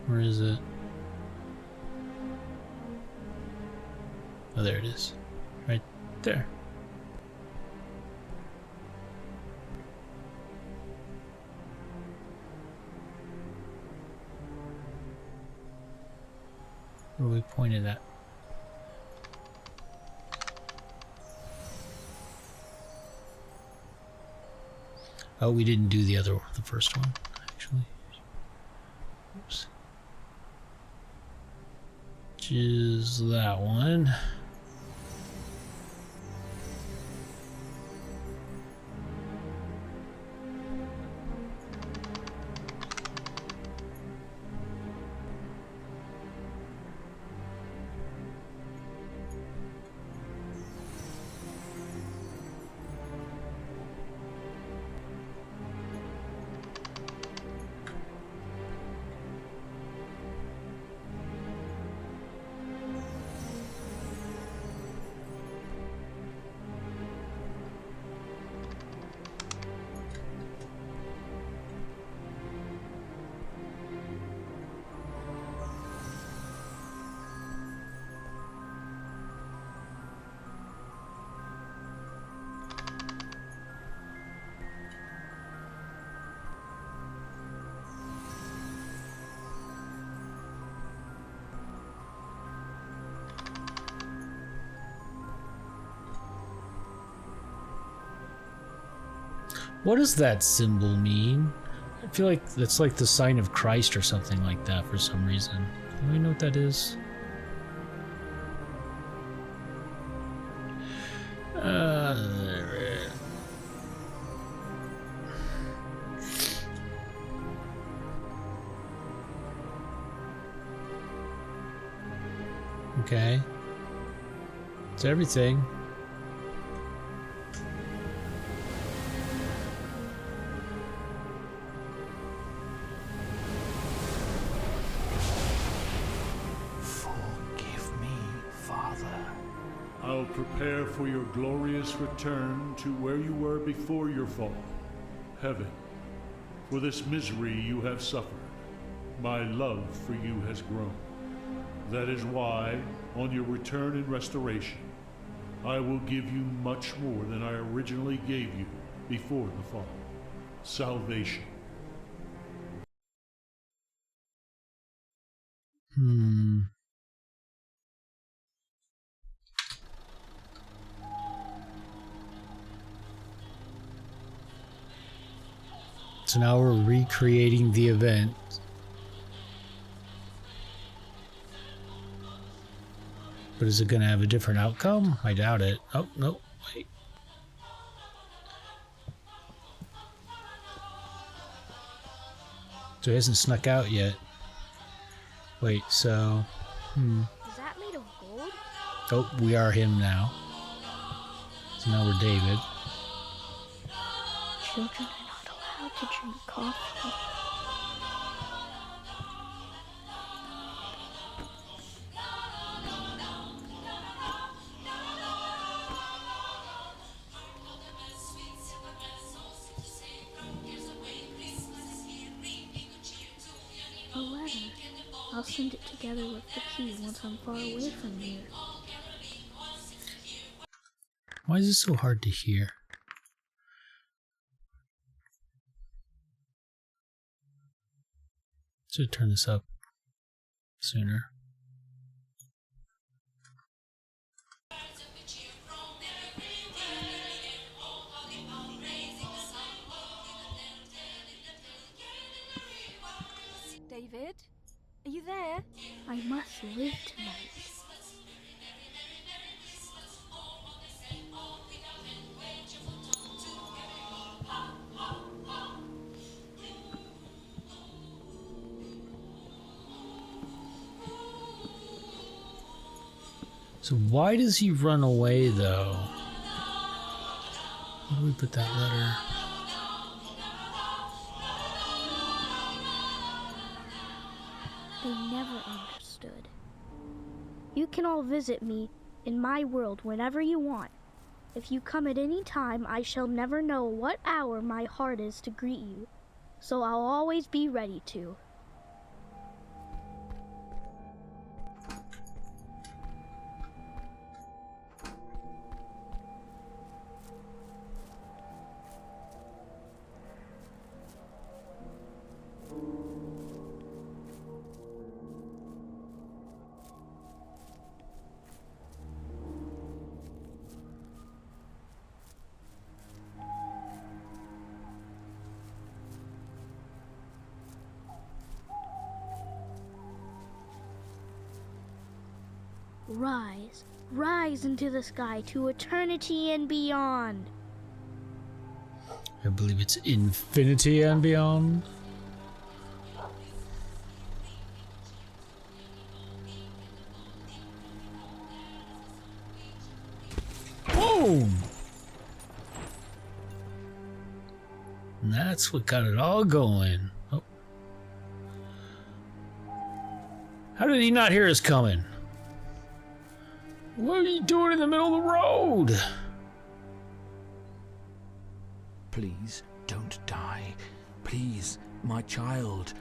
Where is it? Oh, there it is. Right there. Where are we pointed at? Oh, we didn't do the first one, actually. Oops. Which is that one. What does that symbol mean? I feel like that's like the sign of Christ or something like that for some reason. Do we know what that is? Okay. It's everything. Prepare for your glorious return to where you were before your fall, heaven. For this misery you have suffered, my love for you has grown. That is why, on your return and restoration, I will give you much more than I originally gave you before the fall. Salvation. So now we're recreating the event. But is it going to have a different outcome? I doubt it. Oh, no, wait. So he hasn't snuck out yet. Wait, so... Is that made of gold? Oh, we are him now. So now we're David. Children are not allowed to drink coffee. A letter. I'll send it together with the key once I'm far away from here. Why is it so hard to hear? Should turn this up sooner. David, Are you there? I must live tonight. So why does he run away, though? Where do we put that letter? They never understood. You can all visit me in my world whenever you want. If you come at any time, I shall never know what hour my heart is to greet you, so I'll always be ready to. Rise, rise into the sky to eternity and beyond. I believe it's infinity and beyond. Boom! And that's what got it all going. Oh. How did he not hear us coming? What are you doing in the middle of the road? Please, don't die. Please, my child.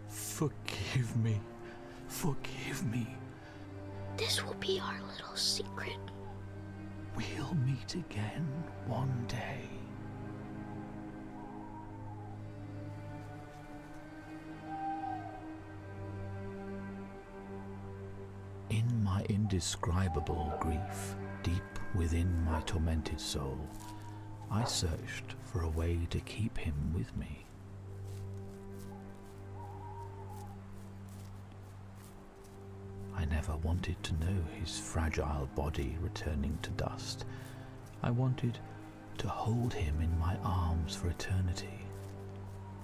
Forgive me. Forgive me. This will be our little secret. We'll meet again one day. In my indescribable grief, deep within my tormented soul, I searched for a way to keep him with me. I never wanted to know his fragile body returning to dust. I wanted to hold him in my arms for eternity.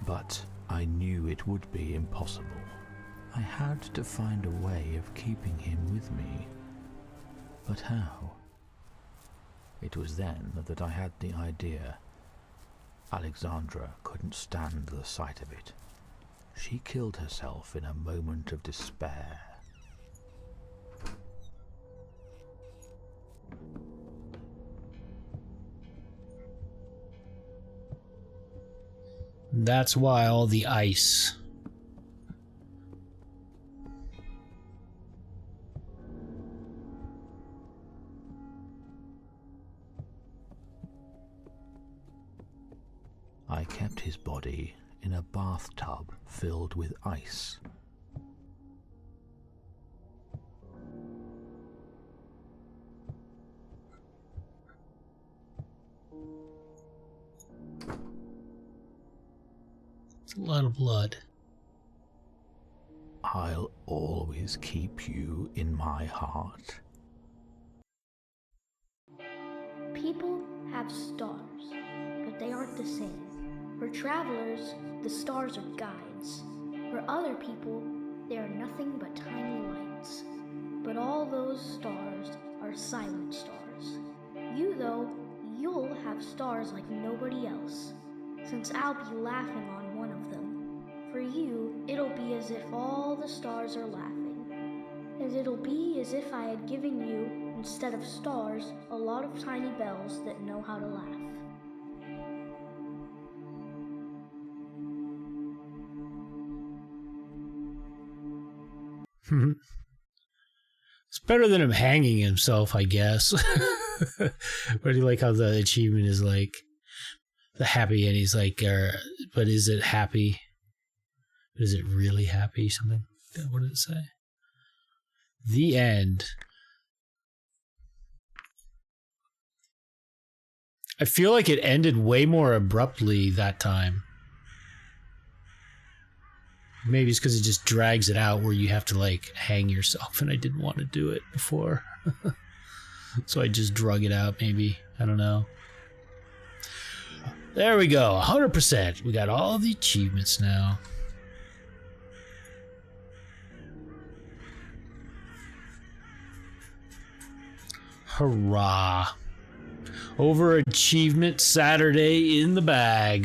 But I knew it would be impossible. I had to find a way of keeping him with me. But how? It was then that I had the idea. Alexandra couldn't stand the sight of it. She killed herself in a moment of despair. That's why all the ice. I kept his body in a bathtub filled with ice. It's a lot of blood. I'll always keep you in my heart. People have stars, but they aren't the same. For travelers, the stars are guides. For other people, they are nothing but tiny lights. But all those stars are silent stars. You, though, you'll have stars like nobody else, since I'll be laughing on one of them. For you, it'll be as if all the stars are laughing. And it'll be as if I had given you, instead of stars, a lot of tiny bells that know how to laugh. It's better than him hanging himself, I guess. But I do like how the achievement is like the happy, and he's like, but is it happy? Is it really happy? Something. What did it say? The end. I feel like it ended way more abruptly that time. Maybe it's because it just drags it out where you have to like hang yourself, and I didn't want to do it before. So I just drug it out, maybe. I don't know. There we go, 100%. We got all the achievements now. Hurrah. Overachievement Saturday in the bag.